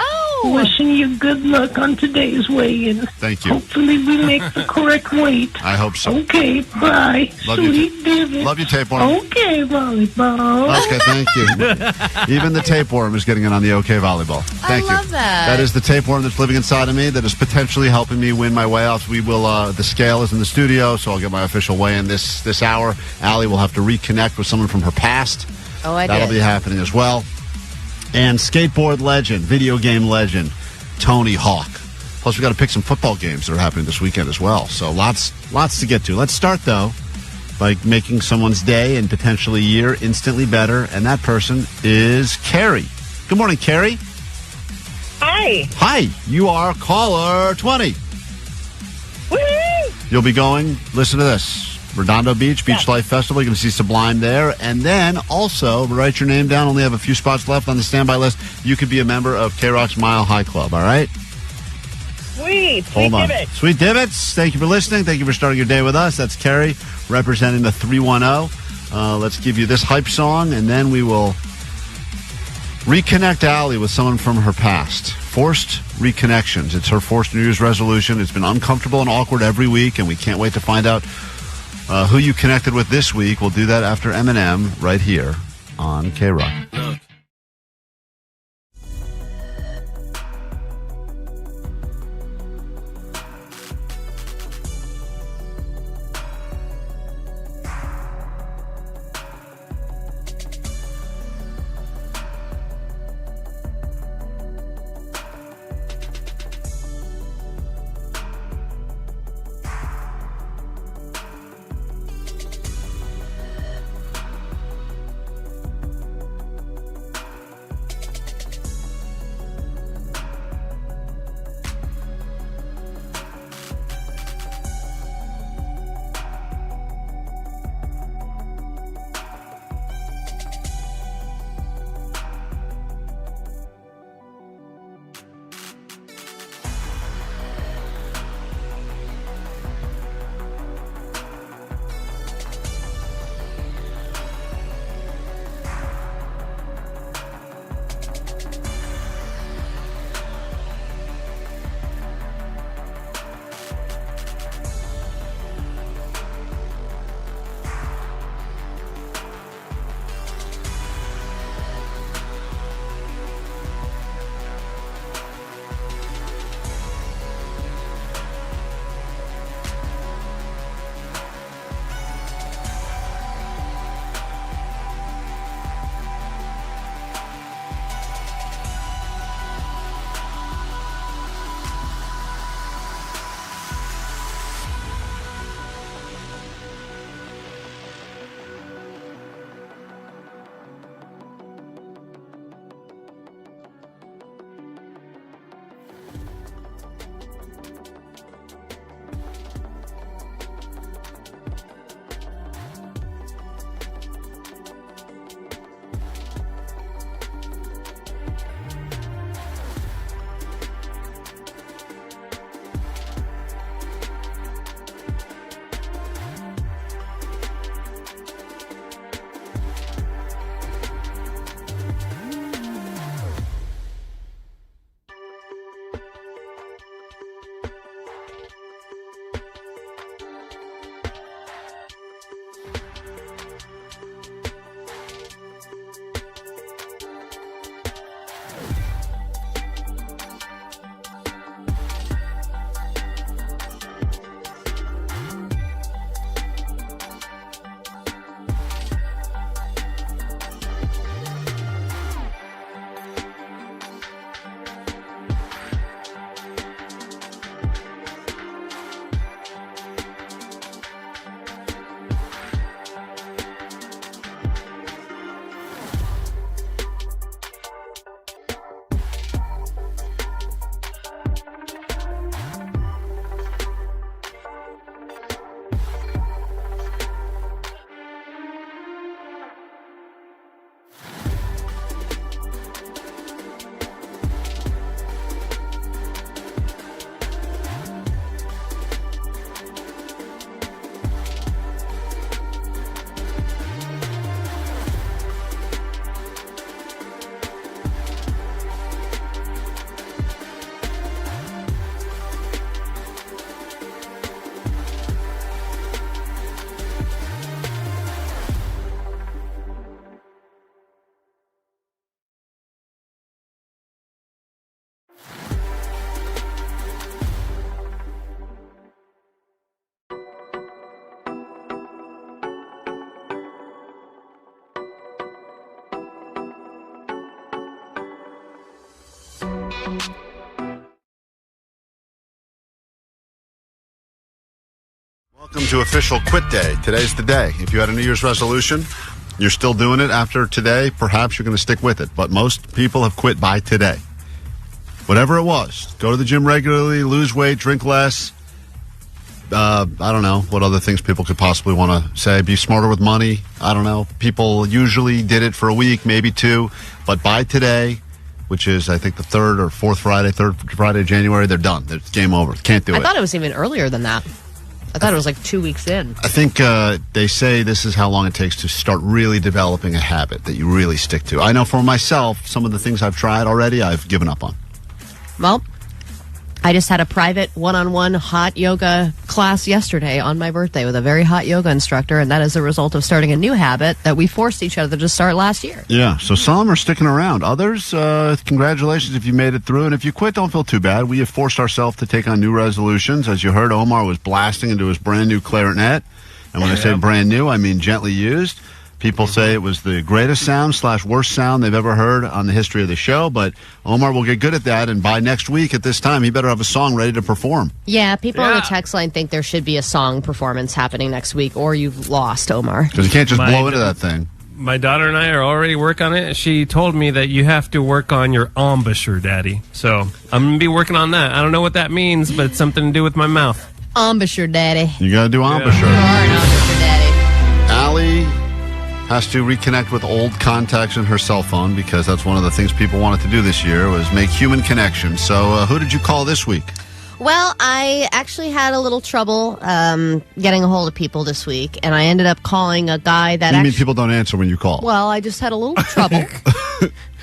Wishing you good luck on today's weigh-in. Thank you. Hopefully we make the correct weight. I hope so. Okay, bye. Love Sweet you. David. Love you, tapeworm. Okay, volleyball. Okay, thank you. Even the tapeworm is getting in on the OK volleyball. Thank you. I love that. That is the tapeworm that's living inside of me that is potentially helping me win my way out. We will. The scale is in the studio, so I'll get my official weigh-in this hour. Allie will have to reconnect with someone from her past. Oh, I That'll did. be happening as well. And skateboard legend, video game legend, Tony Hawk. Plus, we got to pick some football games that are happening this weekend as well. So lots to get to. Let's start, though, by making someone's day and potentially year instantly better. And that person is Carrie. Good morning, Carrie. Hi. Hi. You are caller 20. Woo-hoo! You'll be going, listen to this, Redondo Beach Life Festival. You're going to see Sublime there. And then also, write your name down. Only have a few spots left on the standby list. You could be a member of KROQ's Mile High Club, all right? Sweet. Hold on. Sweet Divots. Thank you for listening. Thank you for starting your day with us. That's Carrie representing the 310. Let's give you this hype song, and then we will reconnect Allie with someone from her past. Forced reconnections. It's her forced New Year's resolution. It's been uncomfortable and awkward every week, and we can't wait to find out who you connected with this week. We'll do that after Eminem right here on KROQ. Welcome to official quit day. Today's the day. If you had a New Year's resolution, you're still doing it after today, perhaps you're going to stick with it. But most people have quit by today. Whatever it was. Go to the gym regularly, lose weight, drink less. I don't know what other things people could possibly want to say. Be smarter with money. I don't know. People usually did it for a week, maybe 2. But by today, which is, I think, the third Friday of January, they're done. It's game over. Can't do it. I thought it was even earlier than that. I thought it was like 2 weeks in. I think they say this is how long it takes to start really developing a habit that you really stick to. I know for myself, some of the things I've tried already, I've given up on. Well, I just had a private one-on-one hot yoga class yesterday on my birthday with a very hot yoga instructor, and that is a result of starting a new habit that we forced each other to start last year. Yeah, so some are sticking around. Others, congratulations if you made it through, and if you quit, don't feel too bad. We have forced ourselves to take on new resolutions. As you heard, Omar was blasting into his brand new clarinet, and when I say brand new, I mean gently used. People say it was the greatest sound / worst sound they've ever heard on the history of the show, but Omar will get good at that, and by next week at this time, he better have a song ready to perform. Yeah, people on the text line think there should be a song performance happening next week, or you've lost, Omar. Because you can't just blow into that thing. My daughter and I are already working on it. She told me that you have to work on your embouchure, Daddy. So I'm going to be working on that. I don't know what that means, but it's something to do with my mouth. Embouchure, Daddy. You got to do embouchure. You are an embouchure, Daddy. Allie has to reconnect with old contacts in her cell phone because that's one of the things people wanted to do this year was make human connections. So who did you call this week? Well, I actually had a little trouble getting a hold of people this week, and I ended up calling a guy that You mean people don't answer when you call? Well, I just had a little trouble.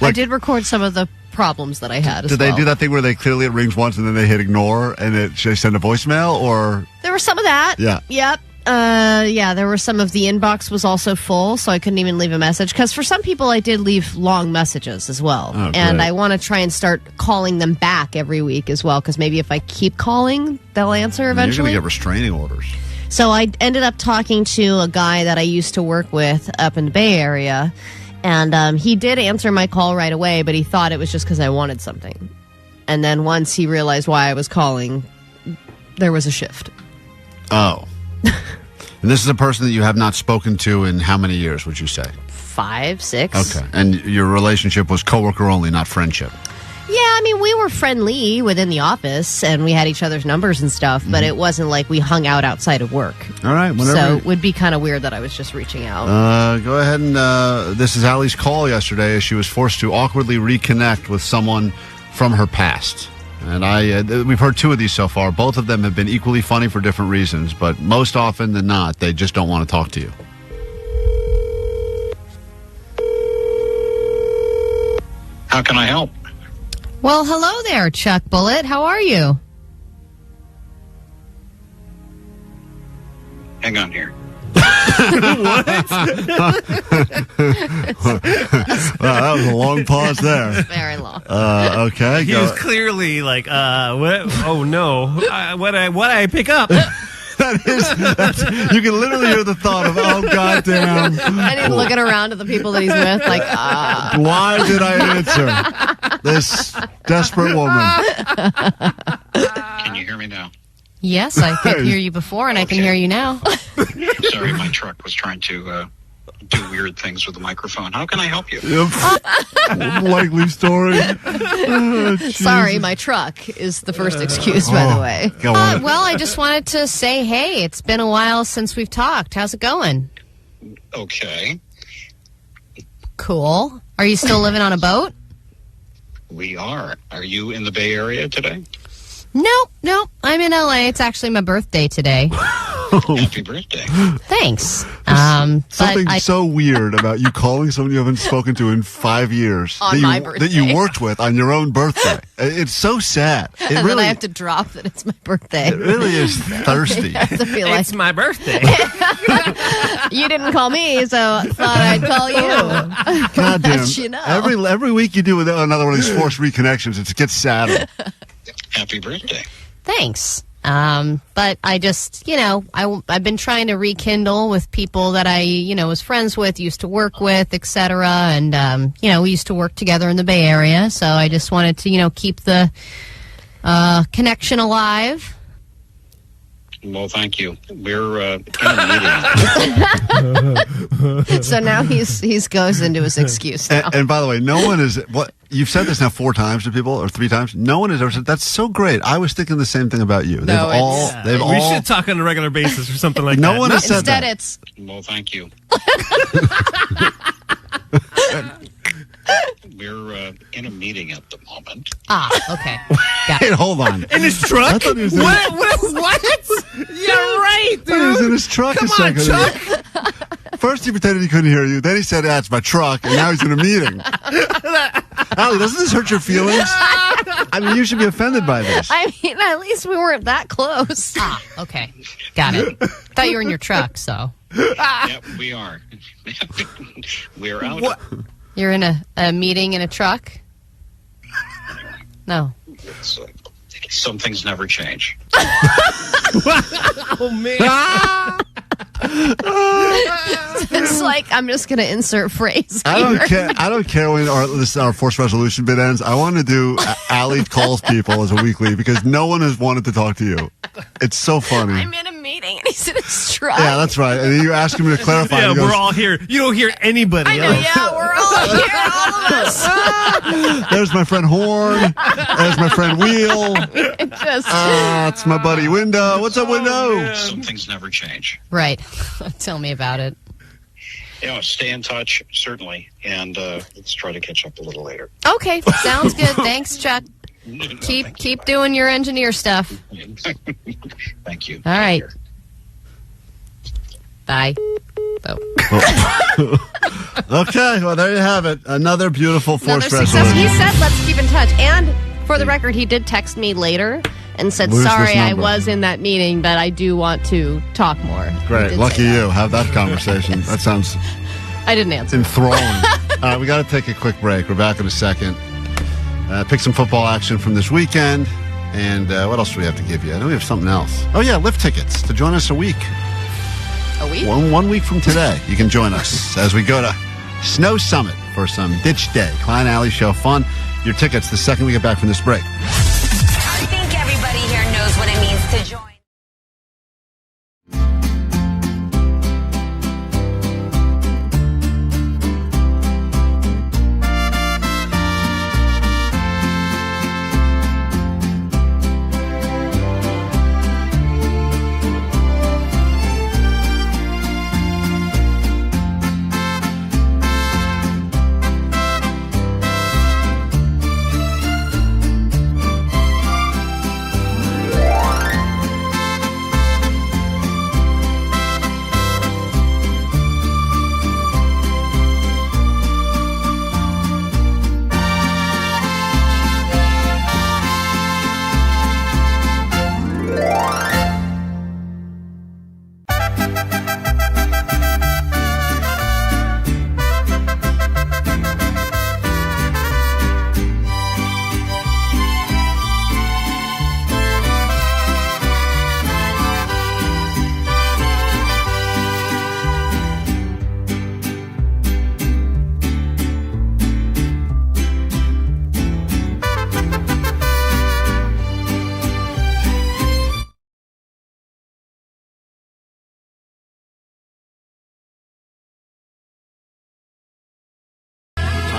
I did record some of the problems that I had Did they do that thing where they clearly it rings once and then they hit ignore and they send a voicemail, or? There was some of that. Yeah. Yep. There were some of the inbox was also full, so I couldn't even leave a message. Because for some people, I did leave long messages as well. Oh, and great. I want to try and start calling them back every week as well, because maybe if I keep calling, they'll answer eventually. You're going to get restraining orders. So I ended up talking to a guy that I used to work with up in the Bay Area, and he did answer my call right away, but he thought it was just because I wanted something. And then once he realized why I was calling, there was a shift. Oh. And this is a person that you have not spoken to in how many years, would you say? 5, 6. Okay. And your relationship was coworker only, not friendship? Yeah, I mean, we were friendly within the office, and we had each other's numbers and stuff, but it wasn't like we hung out outside of work. All right. So it would be kind of weird that I was just reaching out. Go ahead and this is Allie's call yesterday as she was forced to awkwardly reconnect with someone from her past. And we've heard 2 of these so far. Both of them have been equally funny for different reasons, but most often than not, they just don't want to talk to you. How can I help? Well, hello there, Chuck Bullitt. How are you? Hang on here. Wow, that was a long pause there. Very long. Okay. He was clearly like, what? Oh, no. What I pick up? You can literally hear the thought of, oh, goddamn. And he's looking around at the people that he's with like, Why did I answer this desperate woman? Can you hear me now? Yes, I could hear you before, and I can hear you now. Sorry, my truck was trying to do weird things with the microphone. How can I help you? Likely story. Sorry, my truck is the first excuse, by the way. Go on. Well, I just wanted to say, hey, it's been a while since we've talked. How's it going? Okay. Cool. Are you still living on a boat? We are. Are you in the Bay Area today? No. I'm in LA. It's actually my birthday today. Happy birthday. Thanks. Something so weird about you calling someone you haven't spoken to in 5 years On my birthday. that you worked with on your own birthday. It's so sad. It And really, then I have to drop that it's my birthday. it really is thirsty. I have to feel like It's my birthday. you didn't call me, so I thought I'd call you. Goddamn. Let you know. Every week you do another one of these forced reconnections, it gets sadder. Happy birthday. Thanks. But I just, I've been trying to rekindle with people that I, was friends with, used to work with, etc. And, we used to work together in the Bay Area. So I just wanted to, keep the connection alive. Well, thank you. We're in a meeting. So now he's goes into his excuse now. And by the way, no one is what you've said this now 4 times to people or 3 times. No one has ever said that's so great. I was thinking the same thing about you. We should talk on a regular basis or something like that. No one has said that. Instead, it's well, thank you. We're in a meeting at the moment. Okay. Got it. Hey, hold on. In his truck? I thought he was What? Yeah, right, dude. He was in his truck Come a second on, ago. Chuck. First he pretended he couldn't hear you. Then he said, it's my truck. And now he's in a meeting. Allie, doesn't this hurt your feelings? I mean, you should be offended by this. I mean, at least we weren't that close. Okay. Got it. Thought you were in your truck, so. Yep, we are. We're out. What? You're in a meeting in a truck? No. Some things never change. Oh, man. It's like I'm just going to insert phrase. I don't care when our forced resolution bit ends. I want to do Allie calls people as a weekly because no one has wanted to talk to you. It's so funny. I'm in a meeting and he's in his truck. Yeah, that's right. And then you ask him to clarify. Yeah, and he goes, we're all here. You don't hear anybody I know, else. yeah, we're all here, all of us. There's my friend Horn. There's my friend Wheel. It's my buddy Window. What's up, Window? Some things never change. Right. Tell me about it. Stay in touch, certainly, and let's try to catch up a little later. Okay, sounds good. Thanks, Chuck. Keep doing your engineer stuff. Thank you. All right. Bye. Okay, well, there you have it. Another beautiful forced resolution. He said, let's keep in touch. And for the record, he did text me later and said, Lose sorry, this I number. was in that meeting, but I do want to talk more. Great. Lucky you. Have that conversation. Yes. That sounds I didn't answer. enthralling. All right, we got to take a quick break. We're back in a second. Pick some football action from this weekend. And what else do we have to give you? I know we have something else. Oh, yeah, lift tickets to join us a week. A week? One week from today. You can join us as we go to Snow Summit for some Ditch Day. Klein Alley Show fun. Your tickets the second we get back from this break. I think everybody here knows what it means to join.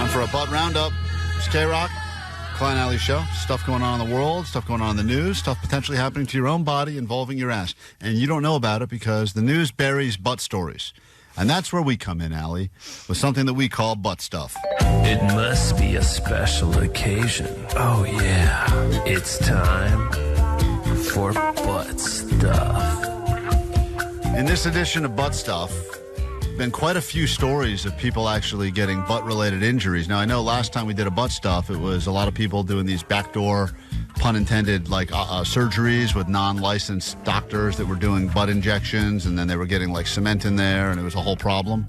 For a Butt Roundup. It's KROQ, Klein Alley Show. Stuff going on in the world, stuff going on in the news, stuff potentially happening to your own body involving your ass. And you don't know about it because the news buries butt stories. And that's where we come in, Allie, with something that we call butt stuff. It must be a special occasion. Oh, yeah. It's time for butt stuff. In this edition of Butt Stuff, been quite a few stories of people actually getting butt-related injuries. Now, I know last time we did a butt stuff, it was a lot of people doing these backdoor, pun intended, surgeries with non-licensed doctors that were doing butt injections, and then they were getting like cement in there, and it was a whole problem.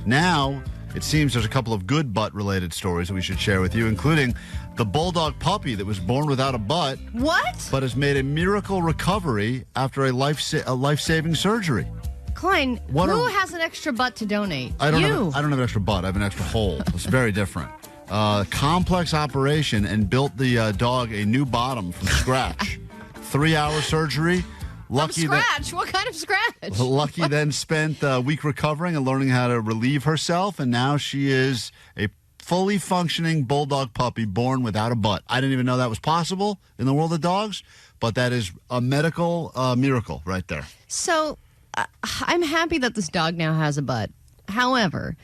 Now, it seems there's a couple of good butt-related stories that we should share with you, including the bulldog puppy that was born without a butt. What? But has made a miracle recovery after a life-saving surgery. Klein, who has an extra butt to donate? I don't have an extra butt. I have an extra hole. It's very different. Complex operation and built the dog a new bottom from scratch. 3-hour surgery. Lucky from scratch? What kind of scratch? Lucky then spent a week recovering and learning how to relieve herself, and now she is a fully functioning bulldog puppy born without a butt. I didn't even know that was possible in the world of dogs, but that is a medical miracle right there. So I'm happy that this dog now has a butt. However,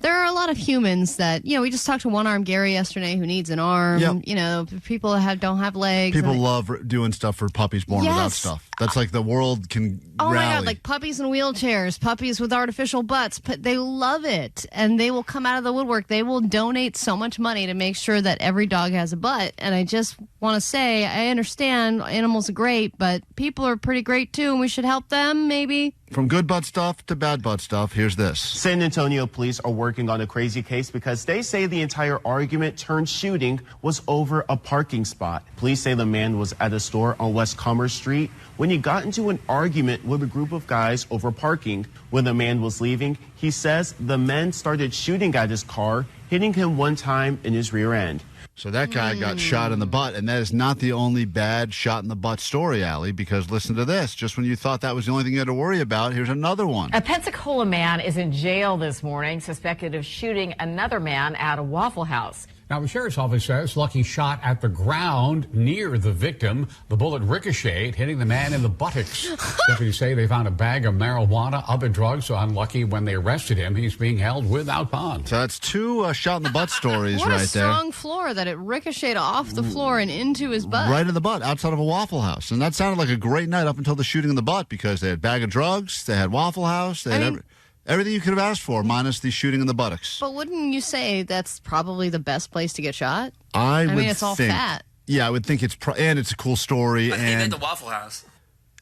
there are a lot of humans that, we just talked to one-armed Gary yesterday who needs an arm. Yep. People don't have legs. People love doing stuff for puppies born without stuff. That's like the world can rally. My God, like puppies in wheelchairs, puppies with artificial butts. But they love it, and they will come out of the woodwork. They will donate so much money to make sure that every dog has a butt. And I just want to say, I understand animals are great, but people are pretty great too, and we should help them, maybe. From good butt stuff to bad butt stuff, here's this. San Antonio police are working on a crazy case because they say the entire argument turned shooting was over a parking spot. Police say the man was at a store on West Commerce Street when he got into an argument with a group of guys over parking. When the man was leaving, he says the men started shooting at his car, hitting him one time in his rear end. So that guy got shot in the butt, and that is not the only bad shot in the butt story, Allie, because listen to this. Just when you thought that was the only thing you had to worry about, here's another one. A Pensacola man is in jail this morning, suspected of shooting another man at a Waffle House. Now, the sheriff's office says Lucky shot at the ground near the victim. The bullet ricocheted, hitting the man in the buttocks. Deputies say they found a bag of marijuana, other drugs on Lucky. When they arrested him, he's being held without bond. So that's two shot in the butt stories what right there. What a strong floor that it ricocheted off the floor and into his butt. Right in the butt, outside of a Waffle House. And that sounded like a great night up until the shooting in the butt, because they had a bag of drugs, they had Waffle House, they had everything you could have asked for, minus the shooting in the buttocks. But wouldn't you say that's probably the best place to get shot? I mean, it's all fat. Yeah, I would think and it's a cool story. But and even the Waffle House.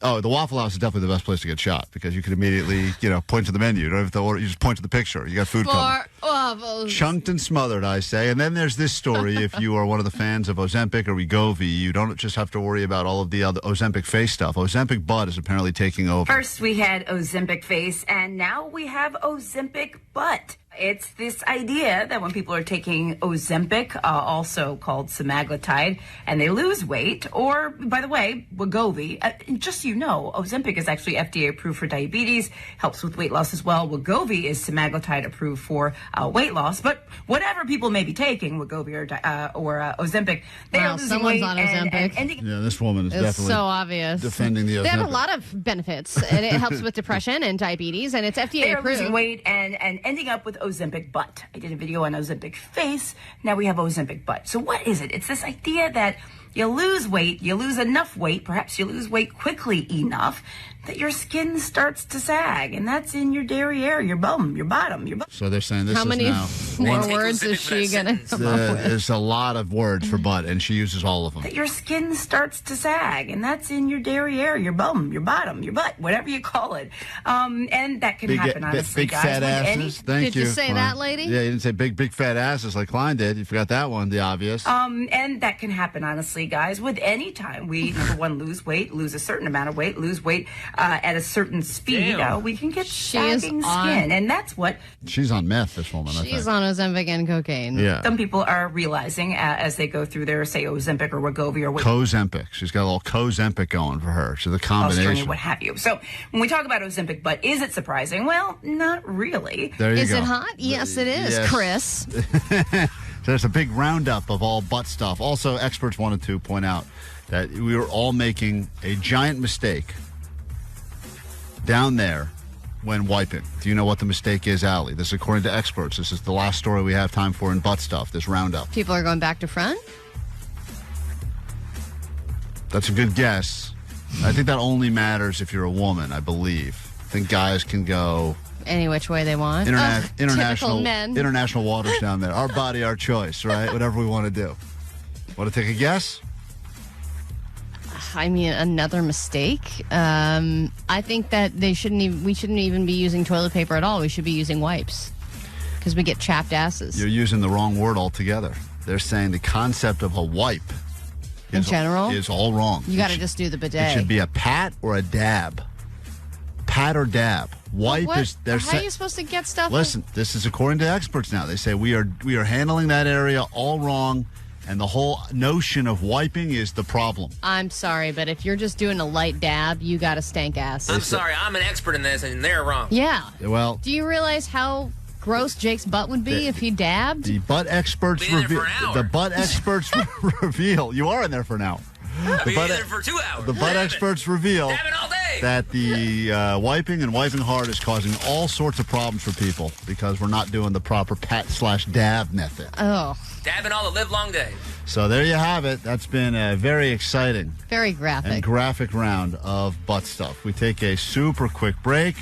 Oh, the Waffle House is definitely the best place to get shot, because you can immediately, point to the menu. You don't have to order. You just point to the picture. You got food covered. Waffles. Chunked and smothered, I say. And then there's this story. If you are one of the fans of Ozempic or Wegovy, you don't just have to worry about all of the other Ozempic face stuff. Ozempic butt is apparently taking over. First we had Ozempic face, and now we have Ozempic butt. It's this idea that when people are taking Ozempic, also called semaglutide, and they lose weight, or, by the way, Wegovy, just so you know, Ozempic is actually FDA approved for diabetes, helps with weight loss as well. Wegovy is semaglutide approved for weight loss, but whatever people may be taking, Wegovy or Ozempic, they are losing someone's weight. on Ozempic. Yeah, this woman is definitely so obvious. Defending the Ozempic. They have a lot of benefits, and it helps with depression and diabetes, and it's FDA they are approved. losing weight and ending up with Ozempic butt. I did a video on Ozempic face. Now we have Ozempic butt. So what is it? It's this idea that you lose weight, you lose enough weight, perhaps you lose weight quickly enough that your skin starts to sag, and that's in your derriere, your bum, your bottom, your butt. So they're saying this How is many now more words is she going to come up with? There's a lot of words for butt, and she uses all of them. That your skin starts to sag, and that's in your derriere, your bum, your bottom, your butt, whatever you call it. And that can happen, honestly, big guys. fat asses. Thank you. Did you say that, lady? Yeah, you didn't say big fat asses like Klein did. You forgot that one, the obvious. And that can happen, honestly, guys, with any time we, number one, lose weight, lose a certain amount of weight, lose weight at a certain speed, we can get sagging skin, and that's what she's on meth. This woman, she's on Ozempic and cocaine. Yeah, some people are realizing as they go through their, say, Ozempic or Wegovy or what. Cozempic. She's got a little Cozempic going for her. So the combination, what have you. So when we talk about Ozempic, but is it surprising? Well, not really. There you is go. It hot? Yes, it is, yes. Chris. So there's a big roundup of all butt stuff. Also, experts wanted to point out that we were all making a giant mistake down there when wiping. Do you know what the mistake is, Allie? This is according to experts. This is the last story we have time for in butt stuff, this roundup. People are going back to front? That's a good guess. I think that only matters if you're a woman, I believe. I think guys can go any which way they want. International waters down there. Our body, our choice, right? Whatever we want to do. Want to take a guess? I mean, another mistake. I think that we shouldn't even be using toilet paper at all. We should be using wipes. because we get chapped asses. You're using the wrong word altogether. They're saying the concept of a wipe in general is all wrong. You got to just do the bidet. It should be a pat or a dab. Pat or dab. Wipe is. How are you supposed to get stuff? Listen, this is according to experts now. They say we are handling that area all wrong, and the whole notion of wiping is the problem. I'm sorry, but if you're just doing a light dab, you got a stank ass. I'm sorry, I'm an expert in this, and they're wrong. Yeah. Well, do you realize how gross Jake's butt would be if he dabbed? The butt experts reveal. The butt experts reveal. You are in there for an hour. I'll be in there for 2 hours. The butt experts reveal Dabbing all day. that the wiping and wiping hard is causing all sorts of problems for people because we're not doing the proper pat/dab method. Oh. Dabbing all the live long day. So there you have it. That's been a very exciting, very graphic round of butt stuff. We take a super quick break.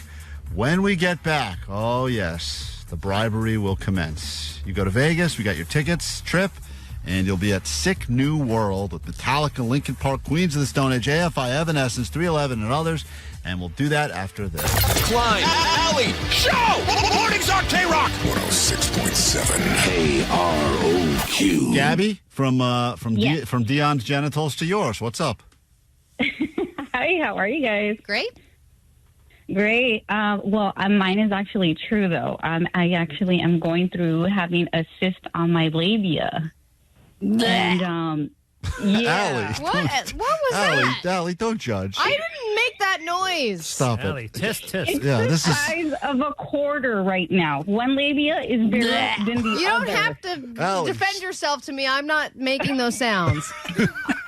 When we get back, oh yes, the bribery will commence. You go to Vegas, we got your tickets, trip, and you'll be at Sick New World with Metallica, Linkin Park, Queens of the Stone Age, AFI, Evanescence, 311, and others. And we'll do that after this. Klein, Alley, Show! Mornings on KROQ! 106.7 KROQ. Gabby, from Dion's genitals to yours. What's up? Hi, how are you guys? Great. Great. Mine is actually true, though. I actually am going through having a cyst on my labia. And, yeah. Allie, What was that? Allie, don't judge. I didn't make that noise. Stop Allie, it. Test. It's Yeah, the this is. size of a quarter right now. One labia is bigger than the You don't other. have to Allie. defend yourself to me. I'm not making those sounds.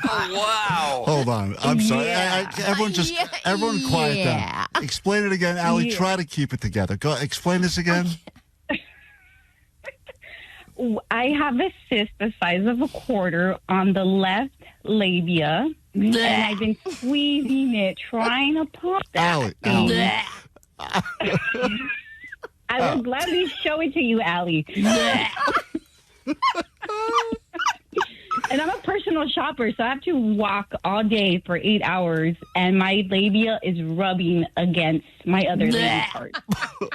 Wow. Hold on. I'm sorry. Yeah. Everyone quiet down. Explain it again. Allie, try to keep it together. Go. Explain this again. I have a cyst the size of a quarter on the left labia, and I've been squeezing it, trying to pop that. Allie. I will gladly show it to you, Allie. And I'm a personal shopper, so I have to walk all day for 8 hours, and my labia is rubbing against my other labia part.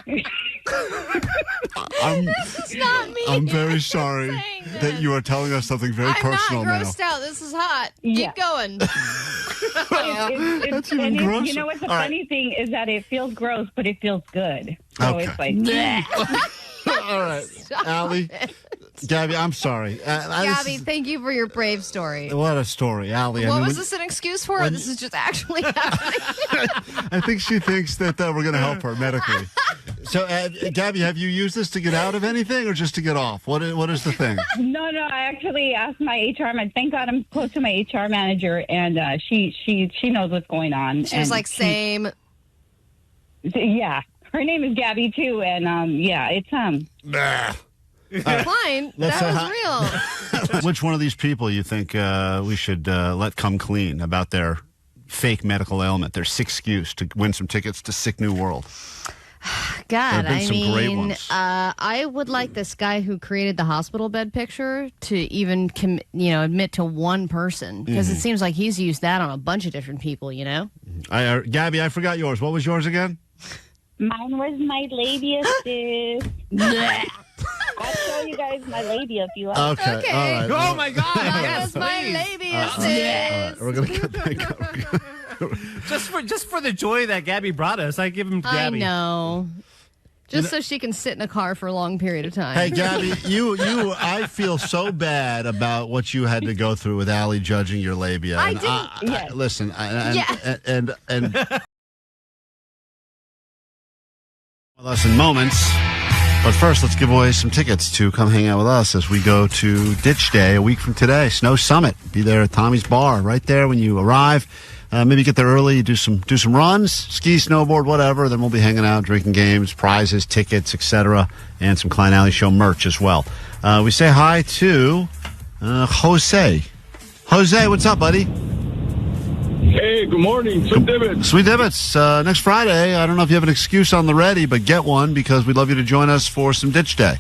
This is not me. I'm very sorry that you are telling us something very personal I'm not grossed now. out. This is hot. Yeah. Keep going. That's even grosser. You know what the All right. funny thing is that it feels gross, but it feels good. So Okay. it's like, All right, Allie. Gabby, I'm sorry. Gabby, thank you for your brave story. What a story, Allie. What was this an excuse for? Or this is just actually happening. I think she thinks that we're going to help her medically. So, Gabby, have you used this to get out of anything or just to get off? What is the thing? No, I actually asked my HR man. Thank God I'm close to my HR manager, and she knows what's going on. She was like, same. Yeah. Her name is Gabby, too, and, yeah, it's, Klein, that was real. Which one of these people you think we should let come clean about their fake medical ailment, their sick excuse to win some tickets to Sick New World? God, There have been some great ones. I would like this guy who created the hospital bed picture to even, admit to one person, because it seems like he's used that on a bunch of different people, you know? Gabby, I forgot yours. What was yours again? mine was my labia, sis. I'll show you guys my labia if you like. Okay. All right. Oh, my God. Yes, my labia, sis. We're going to cut that. Just for the joy that Gabby brought us, I give him to Gabby. I know. Just so she can sit in a car for a long period of time. Hey, Gabby, I feel so bad about what you had to go through with Allie judging your labia. I And didn't. Yes. Listen, Yes. and with us in moments. But first, let's give away some tickets to come hang out with us as we go to Ditch Day a week from today. Snow Summit. Be there at Tommy's Bar right there when you arrive. Maybe get there early, do some runs, ski, snowboard, whatever. Then we'll be hanging out, drinking games, prizes, tickets, etc., and some Klein Alley Show merch as well. We say hi to Jose. Jose, what's up, buddy? Hey, good morning. Sweet Divots. Sweet Divots. Next Friday, I don't know if you have an excuse on the ready, but get one because we'd love you to join us for some Ditch Day.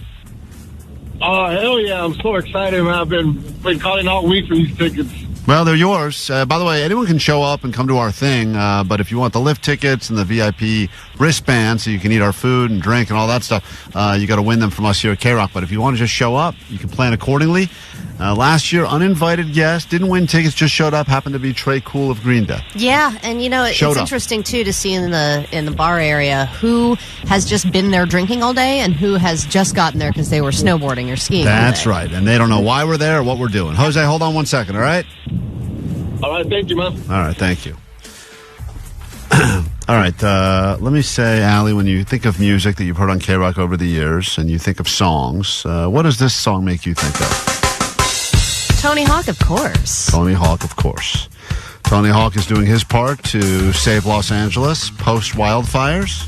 Oh, hell yeah. I'm so excited, man. I've been calling all week for these tickets. Well, they're yours. By the way, anyone can show up and come to our thing, but if you want the lift tickets and the VIP wristband so you can eat our food and drink and all that stuff, you got to win them from us here at KROQ. But if you want to just show up, you can plan accordingly. Last year, uninvited guest, didn't win tickets, just showed up, happened to be Trey Cool of Green Day. Yeah, and it's interesting, too, to see in the bar area who has just been there drinking all day and who has just gotten there because they were snowboarding or skiing That's right, and they don't know why we're there or what we're doing. Jose, hold on 1 second, all right? All right, thank you, man. All right, thank you. All right, let me say, Allie, when you think of music that you've heard on KROQ over the years and you think of songs, what does this song make you think of? Tony Hawk, of course. Tony Hawk, of course. Tony Hawk is doing his part to save Los Angeles post-wildfires.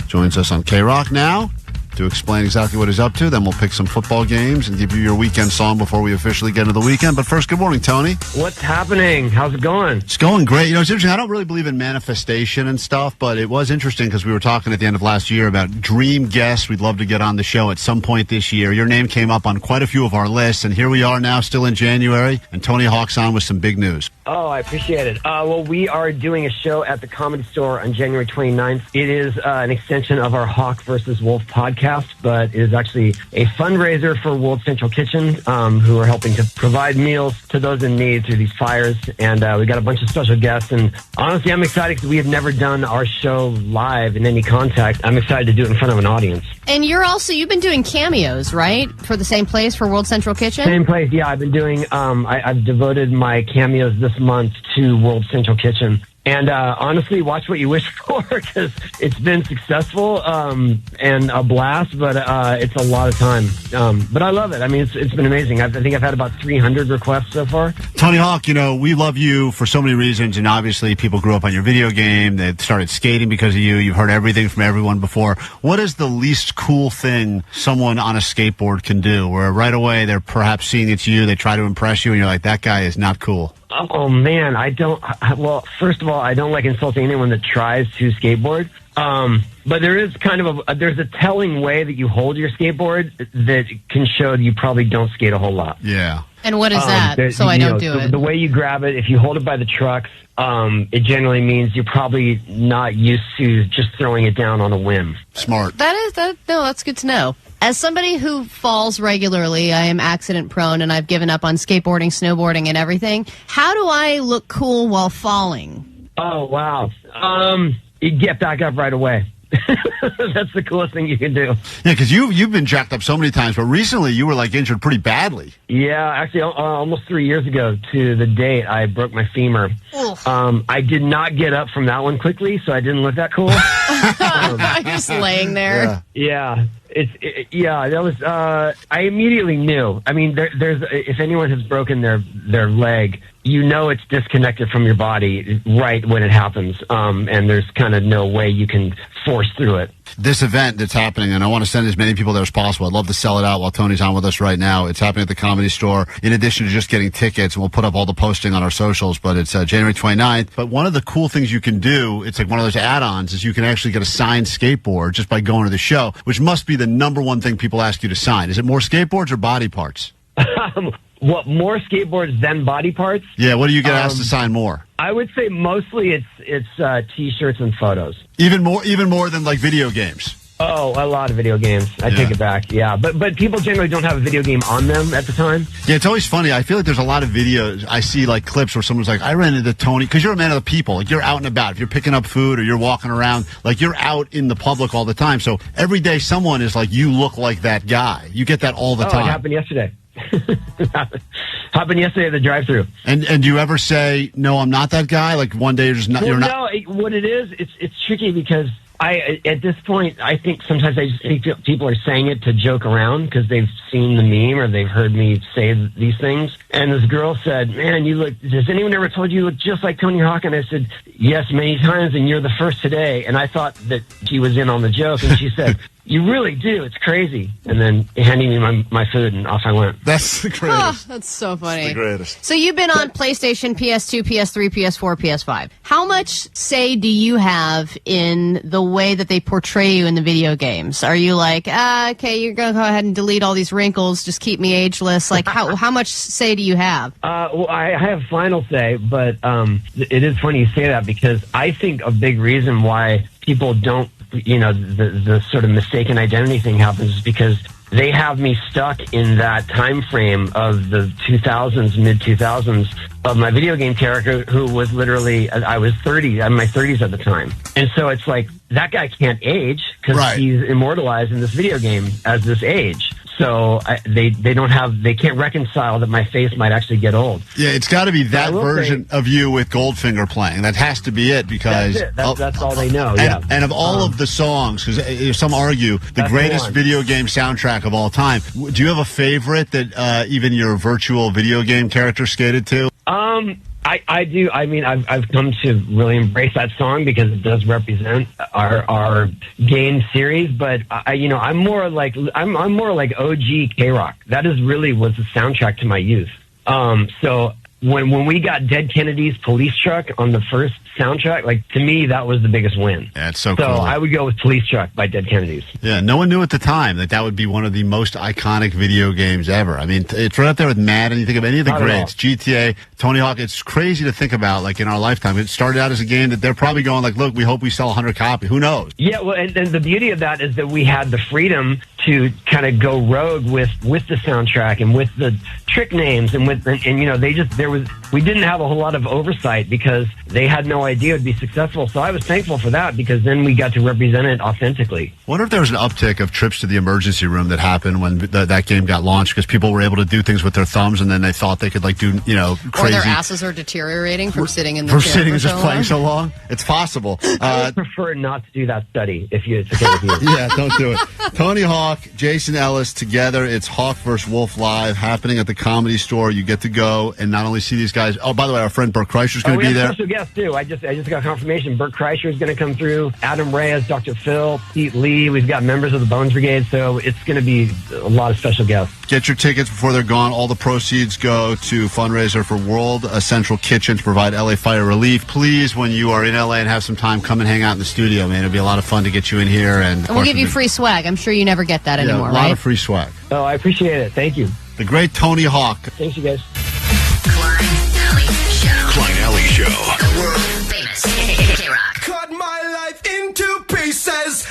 Joins us on KROQ now to explain exactly what he's up to. Then we'll pick some football games and give you your weekend song before we officially get into the weekend. But first, good morning, Tony. What's happening? How's it going? It's going great. It's interesting. I don't really believe in manifestation and stuff, but it was interesting because we were talking at the end of last year about dream guests we'd love to get on the show at some point this year. Your name came up on quite a few of our lists, and here we are now, still in January, and Tony Hawk's on with some big news. Oh, I appreciate it. Well, we are doing a show at the Comedy Store on January 29th. It is an extension of our Hawk versus Wolf podcast, but it is actually a fundraiser for World Central Kitchen, who are helping to provide meals to those in need through these fires. And we got a bunch of special guests. And honestly, I'm excited because we have never done our show live in any contact. I'm excited to do it in front of an audience. And you've been doing cameos, right? For the same place, for World Central Kitchen? Same place, yeah. I've been doing, I've devoted my cameos this month to World Central Kitchen. And honestly, watch what you wish for, because it's been successful and a blast, but it's a lot of time. But I love it. I mean, it's been amazing. I think I've had about 300 requests so far. Tony Hawk, we love you for so many reasons, and obviously people grew up on your video game. They started skating because of you. You've heard everything from everyone before. What is the least cool thing someone on a skateboard can do, where right away they're perhaps seeing it's you, they try to impress you, and you're like, that guy is not cool? Oh, man, well, first of all, I don't like insulting anyone that tries to skateboard. But there is there's a telling way that you hold your skateboard that can show that you probably don't skate a whole lot. Yeah. And what is that? So I don't do it. The way you grab it, if you hold it by the trucks, it generally means you're probably not used to just throwing it down on a whim. Smart. That's good to know. As somebody who falls regularly, I am accident prone, and I've given up on skateboarding, snowboarding, and everything. How do I look cool while falling? Oh, wow. You get back up right away. That's the coolest thing you can do. Yeah, because you've been jacked up so many times, but recently you were injured pretty badly. Yeah, actually, almost 3 years ago to the date, I broke my femur. I did not get up from that one quickly, so I didn't look that cool. Just laying there. Yeah. That was. I immediately knew. I mean, there's if anyone has broken their leg, it's disconnected from your body right when it happens, and there's kind of no way you can force through it. This event that's happening, and I want to send as many people there as possible. I'd love to sell it out while Tony's on with us right now. It's happening at the Comedy Store, in addition to just getting tickets, and we'll put up all the posting on our socials, but it's January 29th. But one of the cool things you can do, it's like one of those add-ons, is you can actually get a signed skateboard just by going to the show, which must be the number one thing people ask you to sign. Is it more skateboards or body parts? What, more skateboards than body parts? Yeah, what do you get asked to sign more? I would say mostly it's T-shirts and photos. Even more than video games. Oh, a lot of video games. I take it back. Yeah, but people generally don't have a video game on them at the time. Yeah, it's always funny. I feel like there's a lot of videos. I see clips where someone's like, I ran into Tony, because you're a man of the people. You're out and about. If you're picking up food or you're walking around, you're out in the public all the time. So every day someone is you look like that guy. You get that all the time. It happened yesterday. Happened yesterday at the drive-thru. And do you ever say, no, I'm not that guy? One day you're just not. Well, you're not. No, what it is, it's tricky because at this point, I think sometimes I just think people are saying it to joke around because they've seen the meme or they've heard me say these things. And this girl said, man, has anyone ever told you look just like Tony Hawk? And I said, yes, many times, and you're the first today. And I thought that she was in on the joke, and she said, you really do. It's crazy. And then handing me my food, and off I went. That's the greatest. Oh, that's so funny. That's the greatest. So you've been on PlayStation, PS2, PS3, PS4, PS5. How much say do you have in the way that they portray you in the video games? Are you like, okay, you're going to go ahead and delete all these wrinkles, just keep me ageless? Like, how much say do you have? Well, I have final say, but it is funny you say that because I think a big reason why people don't, the sort of mistaken identity thing happens is because they have me stuck in that time frame of the 2000s, mid-2000s, of my video game character who was literally, I was 30, I'm in my 30s at the time. And so it's like, that guy can't age because he's immortalized in this video game as this age. So they can't reconcile that my face might actually get old. Yeah, it's got to be that version of you with Goldfinger playing. That has to be it because that's all they know. And of all of the songs, because some argue the greatest video game soundtrack of all time. Do you have a favorite that even your virtual video game character skated to? I do. I mean, I've come to really embrace that song because it does represent our game series. But I'm more like OG KROQ. That is really was the soundtrack to my youth. So when we got Dead Kennedy's Police Truck on the first soundtrack, like to me that was the biggest win. Yeah, it's so cool. So I would go with Police Truck by Dead Kennedys. Yeah, no one knew at the time that would be one of the most iconic video games ever. I mean, it's right up there with Madden. You think of any of the greats, GTA, Tony Hawk. It's crazy to think about, like in our lifetime. It started out as a game that they're probably going like, look, we hope we sell 100 copies. Who knows? Yeah, well, and the beauty of that is that we had the freedom to kind of go rogue with the soundtrack and with the trick names and we didn't have a whole lot of oversight because they had no idea it'd be successful. So I was thankful for that because then we got to represent it authentically. I wonder if there was an uptick of trips to the emergency room that happened when that game got launched because people were able to do things with their thumbs and then they thought they could crazy. Or their asses are deteriorating from sitting in the chair sitting and just playing so long. It's possible. I would prefer not to do that study if it's okay with you. Yeah, don't do it. Tony Hawk, Jason Ellis together. It's Hawk vs. Wolf Live happening at the Comedy Store. You get to go and not only see these guys. Oh, by the way, our friend Bert Kreischer's going to be there. Special guests too. I just got confirmation. Bert Kreischer is going to come through. Adam Reyes, Dr. Phil, Pete Lee. We've got members of the Bones Brigade, so it's going to be a lot of special guests. Get your tickets before they're gone. All the proceeds go to fundraiser for World Central Kitchen to provide LA fire relief. Please, when you are in LA and have some time, come and hang out in the studio, man. It'll be a lot of fun to get you in here. And we'll give you free swag. I'm sure you never get that anymore, right? A lot of free swag. Oh, I appreciate it. Thank you. The great Tony Hawk. Thanks, you guys. Klein Alley Show. The world famous KROQ. Cut my life into pieces.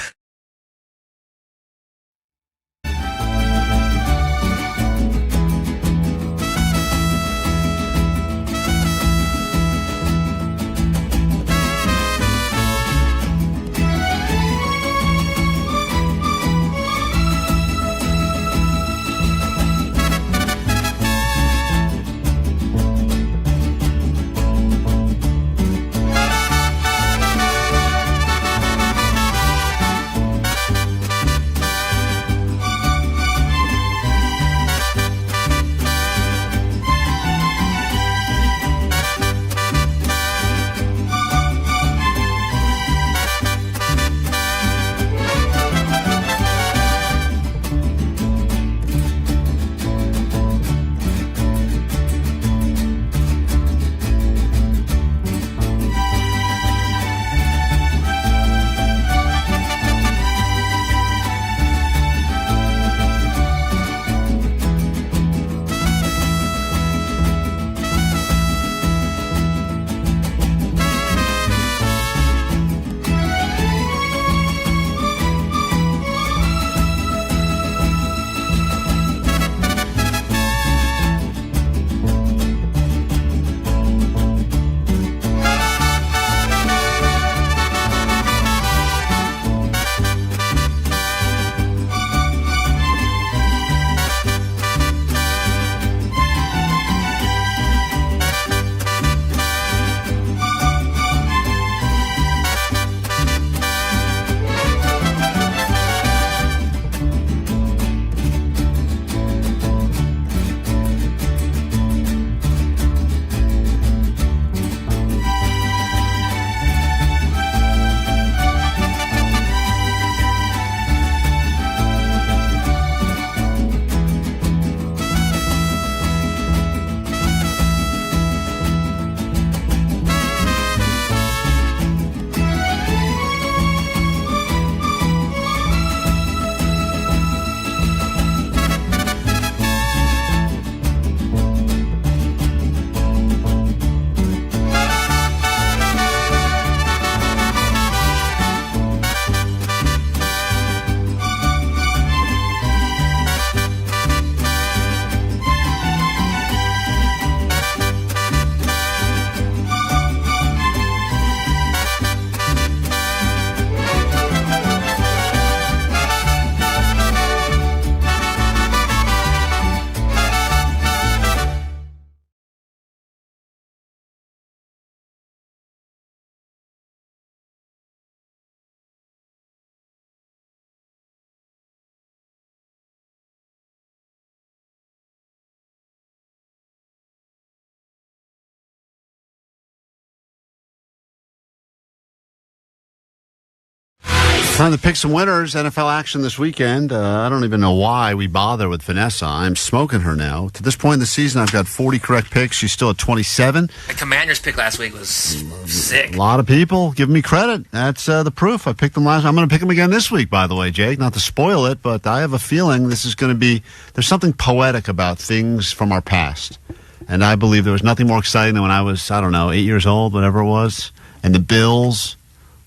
Time to pick some winners. NFL action this weekend. I don't even know why we bother with Vanessa. I'm smoking her now. To this point in the season, I've got 40 correct picks. She's still at 27. The Commanders pick last week was sick. A lot of people giving me credit. That's the proof. I picked them last. I'm going to pick them again this week, by the way, Jake. Not to spoil it, but I have a feeling this is going to be, there's something poetic about things from our past. And I believe there was nothing more exciting than when I was, 8 years old, whatever it was, and the Bills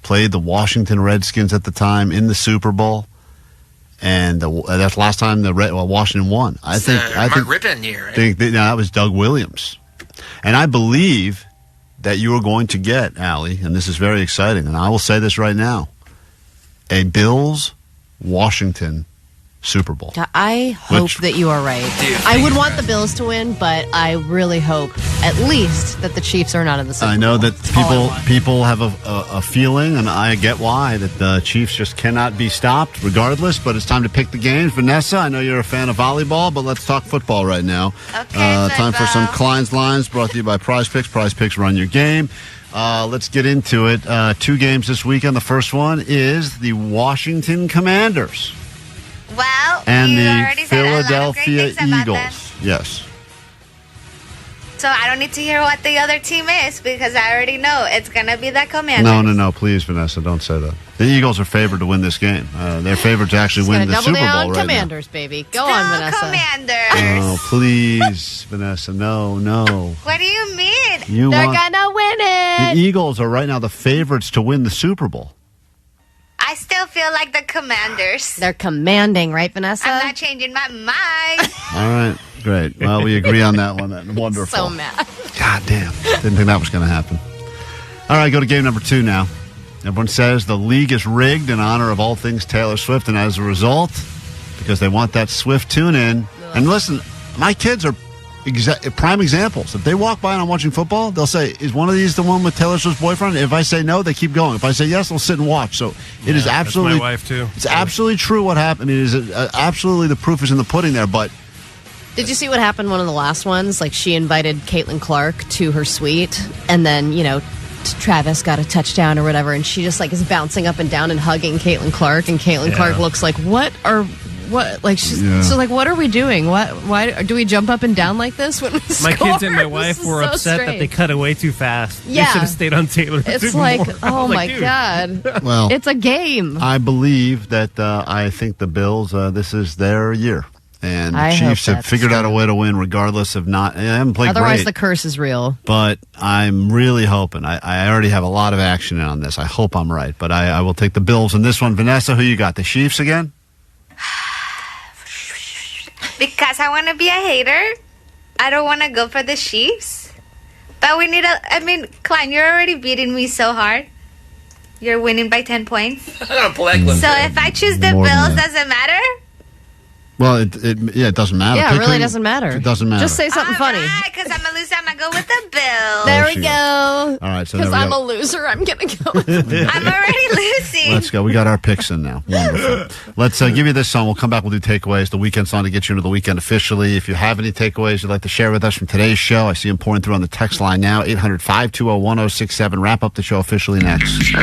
played the Washington Redskins at the time in the Super Bowl, and that's the last time Washington won. I think Mark Rippon year. Right? That was Doug Williams, and I believe that you are going to get, Allie, and this is very exciting. And I will say this right now: a Bills Washington Super Bowl. I hope that you are right. I would want the Bills to win, but I really hope at least that the Chiefs are not in the Super Bowl. I know that people have a feeling, and I get why, that the Chiefs just cannot be stopped regardless, but it's time to pick the games. Vanessa, I know you're a fan of volleyball, but let's talk football right now. Okay, time for some Klein's Lines, brought to you by Prize Picks. Prize Picks, run your game. Let's get into it. 2 games this weekend. The first one is the Washington Commanders. Well, and you the already said a lot of Philadelphia great things about Eagles. them. Yes. So I don't need to hear what the other team is because I already know it's going to be the Commanders. No, please, Vanessa, don't say that. The Eagles are favored to win this game. They're favored to actually win the Super Bowl right Commanders, baby. Go on, Vanessa. Commanders. Oh, please, Vanessa, no. What do you mean? They're going to win it. The Eagles are right now the favorites to win the Super Bowl. I still feel like the Commanders. They're commanding, right, Vanessa? I'm not changing my mind. All right, great. Well, we agree on that one. Wonderful. So mad. God damn. Didn't think that was going to happen. All right, go to game number 2 now. Everyone says the league is rigged in honor of all things Taylor Swift, and as a result, because they want that Swift tune-in. And listen, my kids are prime examples. If they walk by and I'm watching football, they'll say, is one of these the one with Taylor Swift's boyfriend? If I say no, they keep going. If I say yes, they'll sit and watch. So it is absolutely... That's my wife, too. It's absolutely true what happened. I mean, it is absolutely the proof is in the pudding there, but... Did you see what happened one of the last ones? Like, she invited Caitlin Clark to her suite, and then, Travis got a touchdown or whatever, and she just, is bouncing up and down and hugging Caitlin Clark, and Caitlin Clark looks like, what? So what are we doing? Why do we jump up and down like this when we score? My kids and my wife were upset that they cut away too fast. Yeah. They should have stayed on Taylor. It's like, oh my God. Well, it's a game. I believe that I think the Bills, this is their year. And the Chiefs have figured out a way to win regardless of not... I haven't played Otherwise, great, the curse is real. But I'm really hoping. I already have a lot of action on this. I hope I'm right. But I will take the Bills in this one. Vanessa, who you got? The Chiefs again? Because I want to be a hater, I don't want to go for the Chiefs. But we need Klein, you're already beating me so hard. You're winning by 10 points. So if I choose the Bills, does it matter? Well, it doesn't matter. Yeah, it really doesn't matter. It doesn't matter. Just say something funny. Because I'm a loser, I'm going to go with the Bills. There we go. All right, so because I'm a loser, I'm going to go with I'm already losing. Let's go. We got our picks in now. Wonderful. Let's give you this song. We'll come back. We'll do takeaways. The weekend song to get you into the weekend officially. If you have any takeaways you'd like to share with us from today's show, I see them pouring through on the text line now. 800-520-1067. Wrap up the show officially next.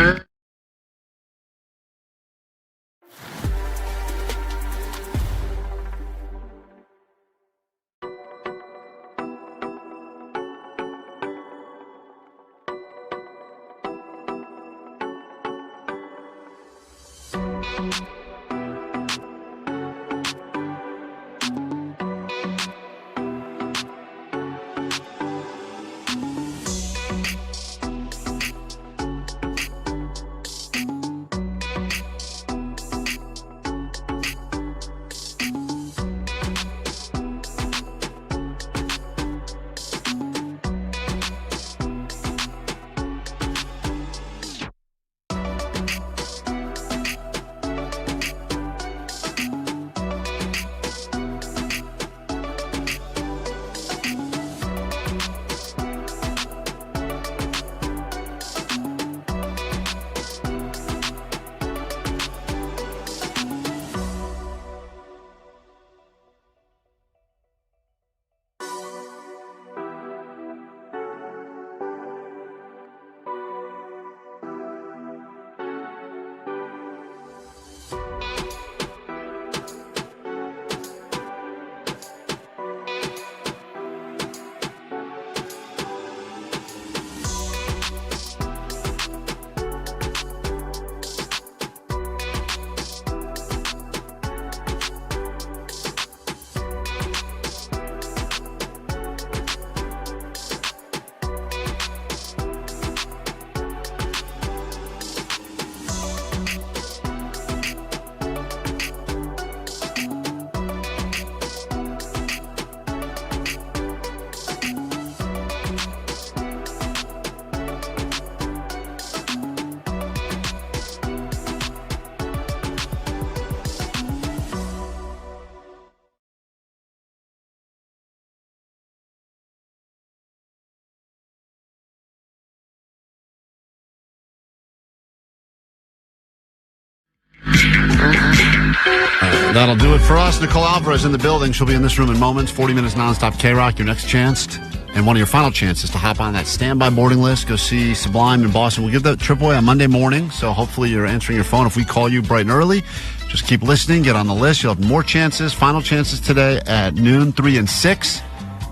That'll do it for us. Nicole Alvarez in the building. She'll be in this room in moments. 40 minutes nonstop KROQ, your next chance. And one of your final chances to hop on that standby boarding list. Go see Sublime in Boston. We'll give that trip away on Monday morning. So hopefully you're answering your phone. If we call you bright and early, just keep listening. Get on the list. You'll have more chances. Final chances today at noon, 3 and 6.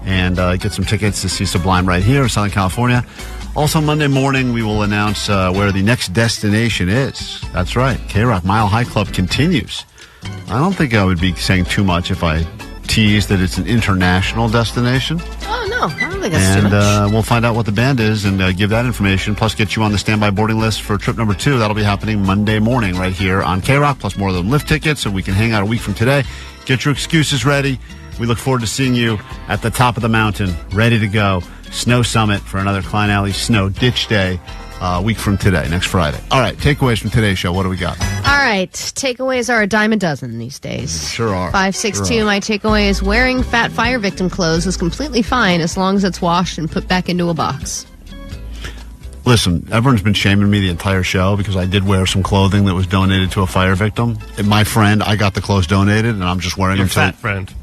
And get some tickets to see Sublime right here in Southern California. Also, Monday morning, we will announce where the next destination is. That's right. KROQ Mile High Club continues. I don't think I would be saying too much if I teased that it's an international destination. Oh, no. I don't think that's too much. And we'll find out what the band is and give that information, plus get you on the standby boarding list for trip number 2. That'll be happening Monday morning right here on KROQ, plus more of them lift tickets, so we can hang out a week from today. Get your excuses ready. We look forward to seeing you at the top of the mountain, ready to go. Snow Summit for another Klein Alley Snow Ditch Day. Week from today, next Friday. All right, takeaways from today's show. What do we got? All right, takeaways are a dime a dozen these days. Sure are. 562, sure are. My takeaway is wearing fat fire victim clothes is completely fine as long as it's washed and put back into a box. Listen, everyone's been shaming me the entire show because I did wear some clothing that was donated to a fire victim. And my friend, I got the clothes donated, and I'm just wearing Your them. fat friend.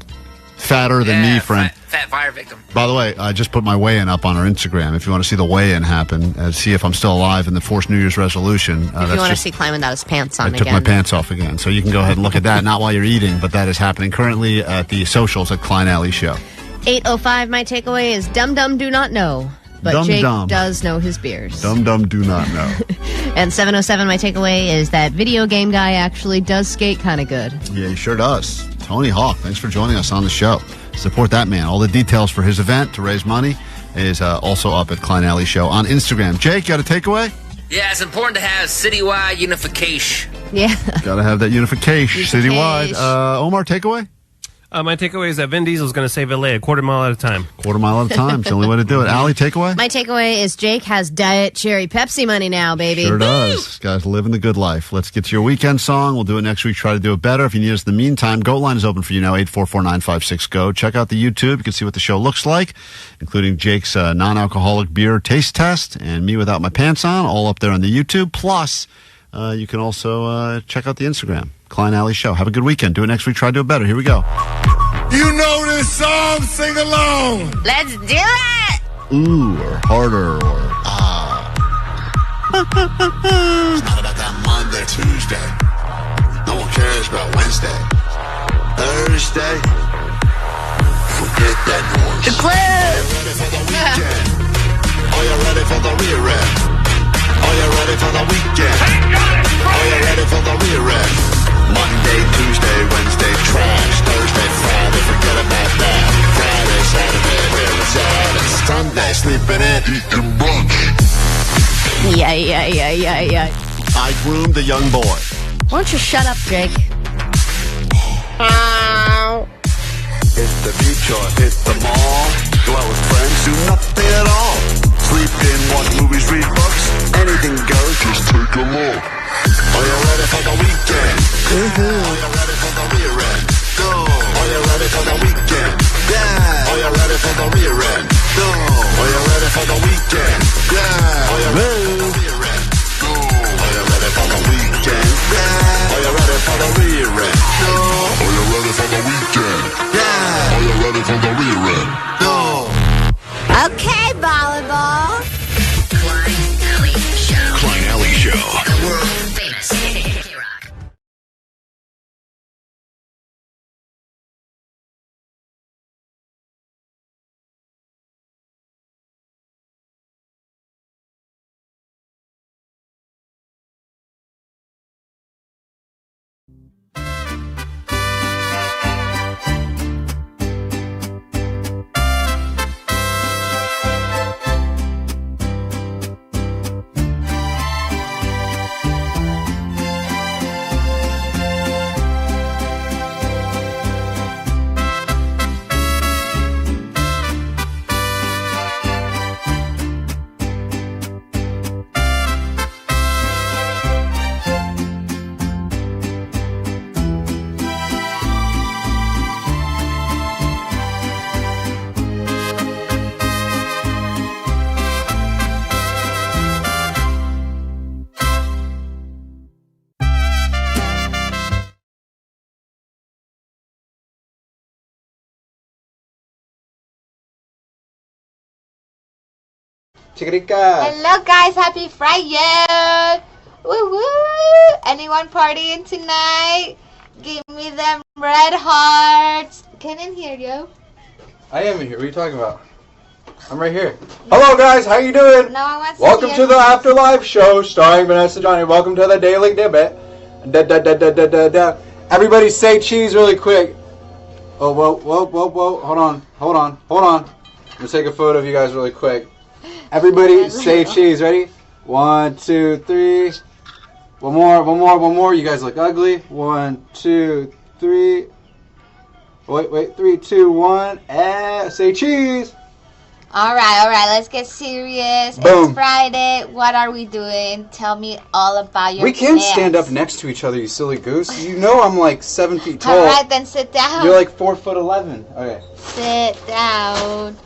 Fatter than me, friend. Fat fire victim. By the way, I just put my weigh-in up on our Instagram. If you want to see the weigh-in happen, see if I'm still alive in the forced New Year's resolution. If you want to see Klein without his pants on I took my pants off again. So you can go ahead and look at that. Not while you're eating, but that is happening currently at the socials at Klein Alley Show. 805, my takeaway is Dum Dum do not know, but Jake does know his beers. Dum Dum do not know. And 707, my takeaway is that video game guy actually does skate kind of good. Yeah, he sure does. Tony Hawk, thanks for joining us on the show. Support that man. All the details for his event to raise money is also up at Klein Alley Show on Instagram. Jake, got a takeaway? Yeah, it's important to have citywide unification. Yeah. Got to have that unification citywide. Omar, takeaway? My takeaway is that Vin Diesel's going to save LA a quarter mile at a time. Quarter mile at a time. It's the only way to do it. Allie, takeaway? My takeaway is Jake has Diet Cherry Pepsi money now, baby. Sure does. Guys, living the good life. Let's get to your weekend song. We'll do it next week. Try to do it better. If you need us in the meantime, Goat Line is open for you now, 844-956-GO. Check out the YouTube. You can see what the show looks like, including Jake's non-alcoholic beer taste test and me without my pants on, all up there on the YouTube. Plus, you can also check out the Instagram, Klein Alley Show. Have a good weekend. Do it next week. Try to do it better. Here we go. You know this song, sing along. Let's do it. Ooh, or harder, or It's not about that Monday, Tuesday. No one cares about Wednesday. Thursday. Forget that noise. The club. Ready for the weekend? Are you ready for the rear end? Are you ready for the weekend? Are you ready for the rear end? Monday, Tuesday, Wednesday, trash. Thursday, Friday, forget about that. Friday, Saturday, where it's at. And Sunday, sleeping in, eating brunch. Yeah. I groomed a young boy. Why don't you shut up, Jake? Hit the beach or hit the mall. Go out with friends, do nothing at all. Sleep in, watch movies, read books. Anything goes, just take a look. Are you ready for the weekend? Are you ready for the rear end? Go. Are you ready for the weekend? Yeah. Are you ready for the rear end? Go. Are you ready for the weekend? Yeah. Are you ready for the rear end? Go. Are you ready for the weekend? Yeah. Are you ready for the rear end? Go. Are you ready for the weekend? Yeah. Are you ready for the rear end? Go. Okay, volleyball. Klein Alley Show. Klein Alley Show. The world famous KROQ. Chiquirica. Hello, guys. Happy Friday. Woo woo. Anyone partying tonight? Give me them red hearts. Can't hear you. I am in here. What are you talking about? I'm right here. Hello, guys. How you doing? No, I want to Welcome to the Afterlife Show starring Vanessa Johnny. Welcome to the Daily Debit. Everybody say cheese really quick. Oh, whoa. Hold on. I'm going to take a photo of you guys really quick. Everybody say cheese. Ready? 1, 2, 3. One more. You guys look ugly. 1, 2, 3. Wait. 3, 2, 1. Say cheese. All right. Let's get serious. Boom. It's Friday. What are we doing? Tell me all about your We can't plans. stand up next to each other, you silly goose. You know I'm like 7 feet tall. All right, then sit down. You're like 4'11". Okay. Sit down.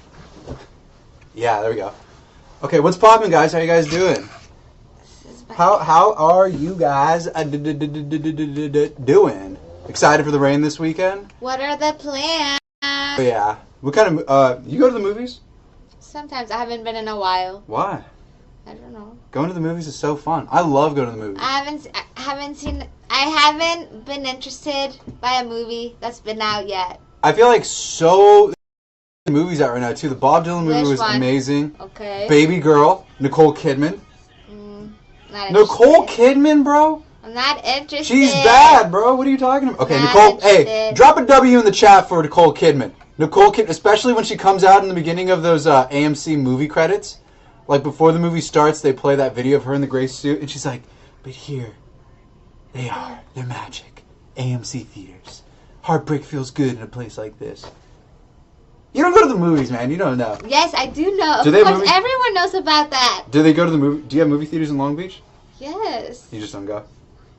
Yeah, there we go. Okay, what's poppin', guys? How you guys doing? How are you guys doing? Excited for the rain this weekend? What are the plans? Oh, yeah. What kind of you go to the movies? Sometimes. I haven't been in a while. Why? I don't know. Going to the movies is so fun. I love going to the movies. I haven't been interested by a movie that's been out yet. I feel like so movies out right now too. The Bob Dylan movie was amazing. Okay. Baby Girl, Nicole Kidman. Not Nicole Kidman, bro. I'm not interested. She's bad, bro. What are you talking about? Okay, Not Nicole. interested. Hey, drop a W in the chat for Nicole Kidman. Nicole Kidman, especially when she comes out in the beginning of those AMC movie credits. Like before the movie starts, they play that video of her in the gray suit, and she's like, "But here, they are. They're magic. AMC theaters. Heartbreak feels good in a place like this." You don't go to the movies, man. You don't know. Yes, I do know. Do of they course, movie- everyone knows about that. Do they go to the movie? Do you have movie theaters in Long Beach? Yes. You just don't go.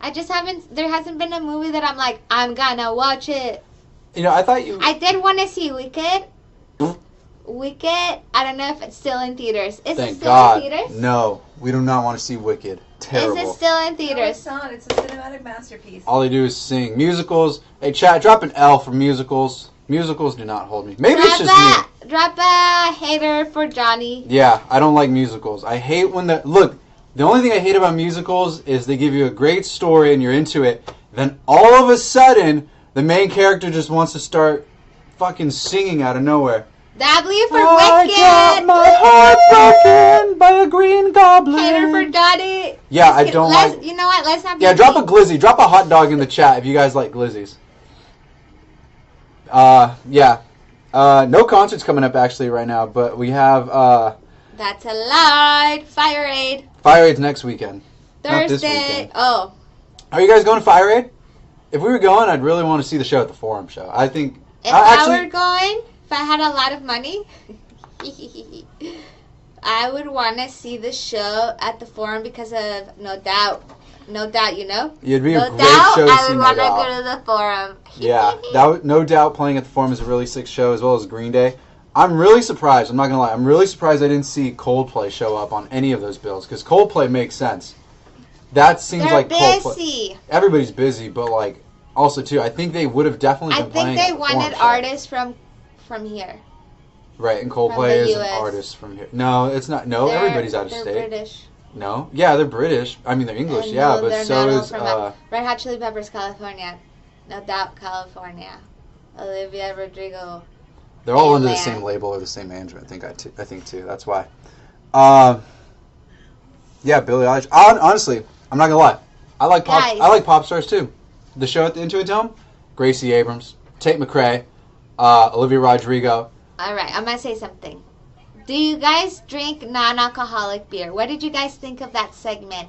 I just haven't. There hasn't been a movie that I'm like, I'm gonna watch it. You know, I thought you. I did want to see Wicked. Wicked. I don't know if it's still in theaters. Is it Thank still God. in theaters? No, we do not want to see Wicked. Terrible. Is it still in theaters? It's not. It's a cinematic masterpiece. All they do is sing. Musicals. Hey, chat, drop an L for musicals. Musicals do not hold me. Maybe it's just me. Drop a hater for Johnny. Yeah, I don't like musicals. I hate when the... Look, the only thing I hate about musicals is they give you a great story and you're into it. Then all of a sudden, the main character just wants to start fucking singing out of nowhere. W for I Wicked. got my heart broken by a green goblin. Hater for Johnny. Yeah, I don't like... You know what? Let's not be Yeah, drop a mean. glizzy. Drop a hot dog in the chat if you guys like glizzies. Yeah. No concerts coming up actually right now, but we have That's a lie. Fire Aid. Fire Aid's next weekend. Not this Thursday. weekend. Oh. Are you guys going to Fire Aid? If we were going, I'd really want to see the show at the Forum show. I think... If I were going, if I had a lot of money, I would want to see the show at the Forum because of No Doubt. No Doubt, you know? It'd be a No great Doubt, show to I see would No want to Doubt. go to the Forum. Yeah, no doubt playing at the Forum is a really sick show, as well as Green Day. I'm really surprised, I'm not going to lie, I'm really surprised I didn't see Coldplay show up on any of those bills, because Coldplay makes sense. That seems They're like busy. Coldplay. Everybody's busy, but like, also too, I think they would have definitely I been think playing they at the Forum wanted show. artists from here. Right, and from Coldplay the is an US. artist from here. No, it's not. No, everybody's out of they're state. British. No, yeah, they're British. I mean, they're English, And yeah, no, but they're so not all is from Red Hot Chili Peppers, California. No Doubt, California. Olivia Rodrigo. they're all under the Atlanta. same label or the same management. I think too. That's why. Yeah, Billie Eilish. Honestly, I'm not gonna lie. I like pop. Guys. I like pop stars too. The show at the Intuit Dome. Gracie Abrams, Tate McRae, Olivia Rodrigo. All right, I'm going to say something. Do you guys drink non-alcoholic beer? What did you guys think of that segment?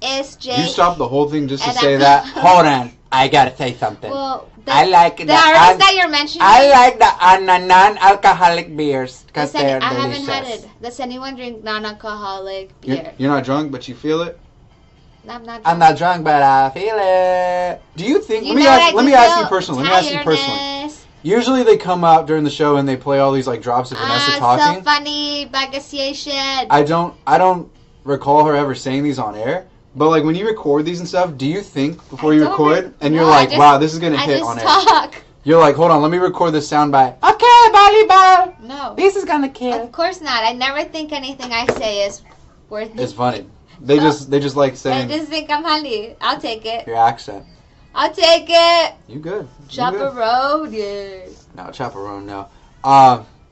Is Jake... You stopped the whole thing just to and say I'm- that. Hold on, I gotta say something. Well, I like the artists that you're mentioning... I like the non-alcoholic beers because they're I delicious. haven't had it. Does anyone drink non-alcoholic beer? You're not drunk, but you feel it. I'm not I'm not drunk, but I feel it. Do you think? You let me know what ask. I Let me do ask feel? you personally. Let me ask you personally. Tiredness. Usually they come out during the show and they play all these like drops of Vanessa talking. So funny, bagasiation. I don't recall her ever saying these on air. But like when you record these and stuff, do you think before you record and you're No, like, I just- wow, this is gonna hit I on just air? talk. You're like, hold on, let me record this soundbite. Okay, bye. volleyball. No. This is gonna kill. Of course not. I never think anything I say is worth it. It's funny. They just like I saying just think I'm funny. I'll take it. your accent. I'll take it. You good? You good. Chaperone, yeah. No, chaperone. No.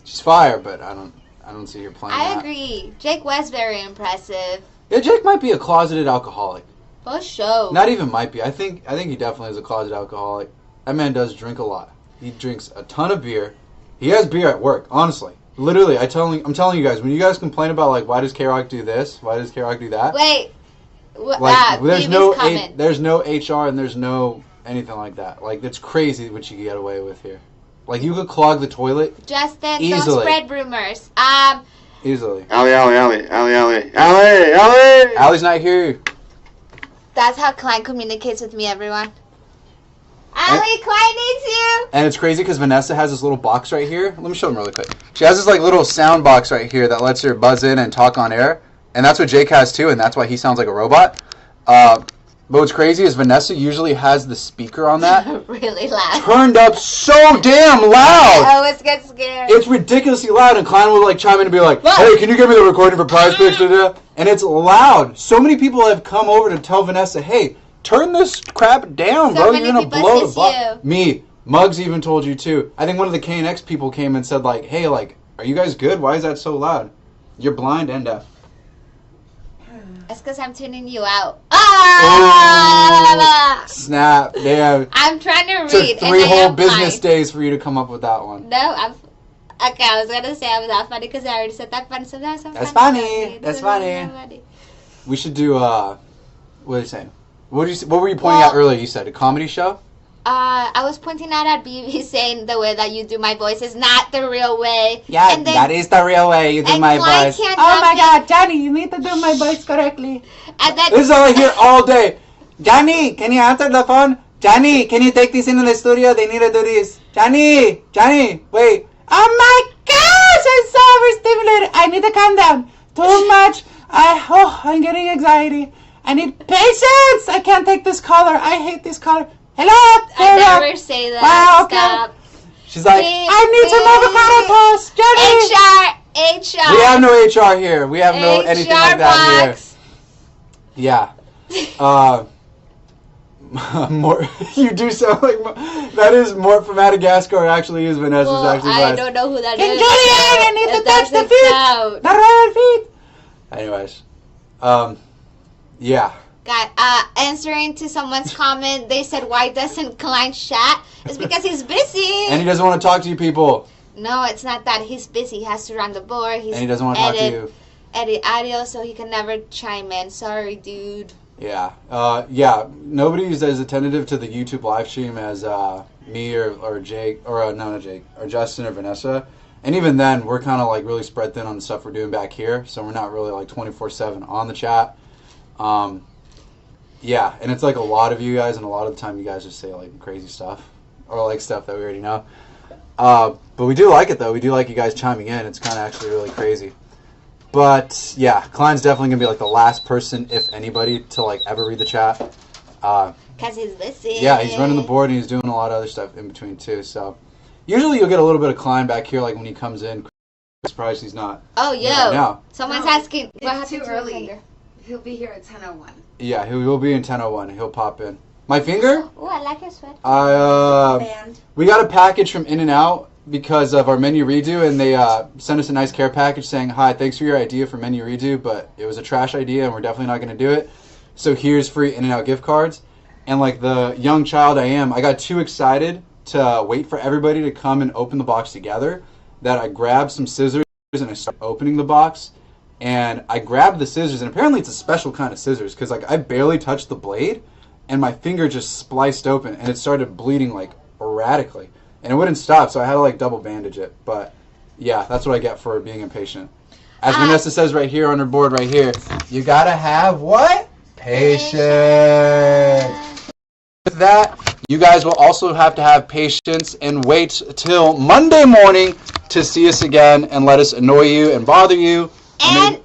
She's fire, but I don't see her playing. I that. agree. Jake was very impressive. Yeah, Jake might be a closeted alcoholic. For sure. Not even might be. I think he definitely is a closeted alcoholic. That man does drink a lot. He drinks a ton of beer. He has beer at work. Honestly, literally, I'm telling you guys. When you guys complain about like, why does KROQ do this? Why does KROQ do that? Wait. Like, there's no comment. there's no HR and there's no anything like that. Like, it's crazy what you can get away with here. Like, you could clog the toilet Justin, easily. don't spread rumors. Easily. Allie. Allie's not here. That's how Klein communicates with me, everyone. Allie, Klein needs you. And it's crazy because Vanessa has this little box right here. Let me show them really quick. She has this like little sound box right here that lets her buzz in and talk on air. And that's what Jake has too, and that's why he sounds like a robot. But what's crazy is Vanessa usually has the speaker on that Really loud. turned up so damn loud. I always get scared. It's ridiculously loud, and Klein will like chime in and be like, "Hey, can you give me the recording for Prize Picks?" And it's loud. So many people have come over to tell Vanessa, "Hey, turn this crap down, bro. You're gonna blow the butt." Me, Muggs even told you too. I think one of the KNX people came and said like, "Hey, like, are you guys good? Why is that so loud? You're blind and deaf." That's because I'm tuning you out. Ah! Snap! Damn. I'm trying to read. Took 3 and I whole am business blind. days for you to come up with that one. No, I'm. Okay, I was gonna say I'm not funny because I already said that funny. Sometimes I'm That's funny. funny. That's funny. We should do what are you saying? What were you pointing out earlier? You said a comedy show. I was pointing out at BB saying the way that you do my voice is not the real way. Yeah, and then, that is the real way you do and my Klein voice. can't Oh my jump God, Johnny, you need to do my voice correctly. And then, This is all I hear all day. Johnny, can you answer the phone? Johnny, can you take this into the studio? They need to do this. Johnny, wait. Oh my gosh, I'm so overstimulated. I need to calm down. Too much. I'm getting anxiety. I need patience. I can't take this caller. I hate this caller. Hello? I never say that. Wow, okay. Stop. She's like, I need some avocado toast. Johnny. HR. we have no HR here. We have no anything like that box. here. Yeah. Mort, you do sound like that is Mort from Madagascar. Actually, is Vanessa's actually. I last. don't know who that Julian, is. I need to touch the feet. Count. The royal feet. Anyways, yeah. Guy, answering to someone's comment, they said, "Why doesn't Klein chat?" It's because he's busy. And he doesn't want to talk to you people. No, it's not that. He's busy. He has to run the board. And he doesn't want to talk to you. Edit audio, so he can never chime in. Sorry, dude. Yeah. Yeah. Nobody's as attentive to the YouTube live stream as me or Jake or not Jake or Justin or Vanessa. And even then, we're kind of like really spread thin on the stuff we're doing back here, so we're not really like 24/7 on the chat. Yeah, and it's like a lot of you guys, and a lot of the time you guys just say like crazy stuff or like stuff that we already know. But we do like it though. We do like you guys chiming in. It's kind of actually really crazy. But yeah, Klein's definitely gonna be like the last person, if anybody, to like ever read the chat. Cause he's busy. Yeah, he's running the board and he's doing a lot of other stuff in between too. So usually you'll get a little bit of Klein back here, like when he comes in. Surprised he's not. Oh, yo. No. Someone's asking. What It's happened too to your early. finger? He'll be here at 10:01. Yeah, he will be in 10:01. He'll pop in. My finger? Oh, I like your sweater. We got a package from In-N-Out because of our menu redo, and they sent us a nice care package saying, "Hi, thanks for your idea for menu redo, but it was a trash idea, and we're definitely not going to do it. So here's free In-N-Out gift cards." And like the young child I am, I got too excited to wait for everybody to come and open the box together that I grabbed some scissors and I started opening the box. And I grabbed the scissors, and apparently it's a special kind of scissors because like I barely touched the blade, and my finger just spliced open, and it started bleeding like erratically, and it wouldn't stop, so I had to like double bandage it. But yeah, that's what I get for being impatient. As Vanessa says right here on her board, right here, you gotta have what? Patience. With that, you guys will also have to have patience and wait till Monday morning to see us again and let us annoy you and bother you. And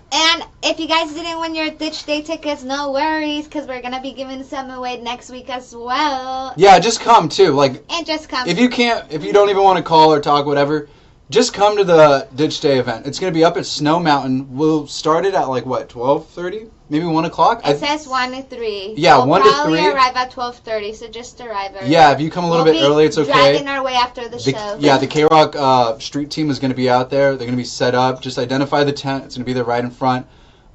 if you guys didn't win your Ditch Day tickets, no worries, because we're going to be giving some away next week as well. Yeah, just come too. Like, And just come. if you don't even want to call or talk, whatever, just come to the Ditch Day event. It's going to be up at Snow Mountain. We'll start it at like, what, 12:30? Maybe 1 o'clock? It says 1 to 3. Yeah, we'll 1 to 3. We'll probably arrive at 12:30, so just arrive early. Yeah, if you come a little bit early, it's okay. Dragging our way after the show. Yeah, the KROQ street team is going to be out there. They're going to be set up. Just identify the tent. It's going to be there right in front.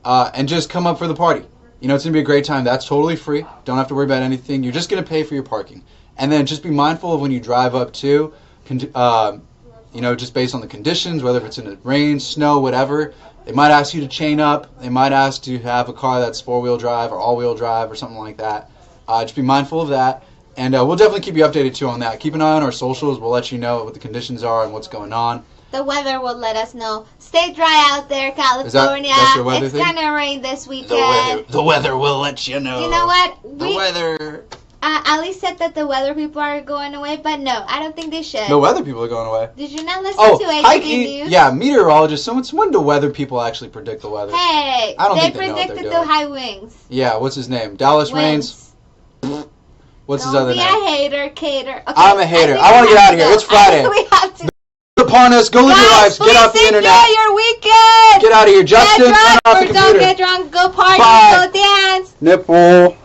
And just come up for the party. You know, it's going to be a great time. That's totally free. Don't have to worry about anything. You're just going to pay for your parking. And then just be mindful of when you drive up, too. You know, just based on the conditions, whether it's in the rain, snow, whatever. They might ask you to chain up. They might ask to have a car that's 4-wheel drive or all-wheel drive or something like that. Just be mindful of that. And we'll definitely keep you updated, too, on that. Keep an eye on our socials. We'll let you know what the conditions are and what's going on. The weather will let us know. Stay dry out there, California. That's your weather it's thing? gonna rain this weekend. The weather will let you know. You know what? The weather. Ali said that the weather people are going away, but no, I don't think they should. The weather people are going away. Did you not listen to ADD News? Yeah, meteorologists. So when do weather people actually predict the weather? Hey, I don't they think they know what they're predicted doing. the high winds. Yeah, what's his name? Dallas Rains? What's his other Don't name? be a hater, Cater. Okay, I'm a hater. I want to get out of here. It's Friday. We have to. Upon us, go live your lives. Get off the internet. Enjoy your weekend. Get out of here, Justin. Get drunk turn off the or computer. don't get drunk. Go party. Bye. Go dance. Nipple.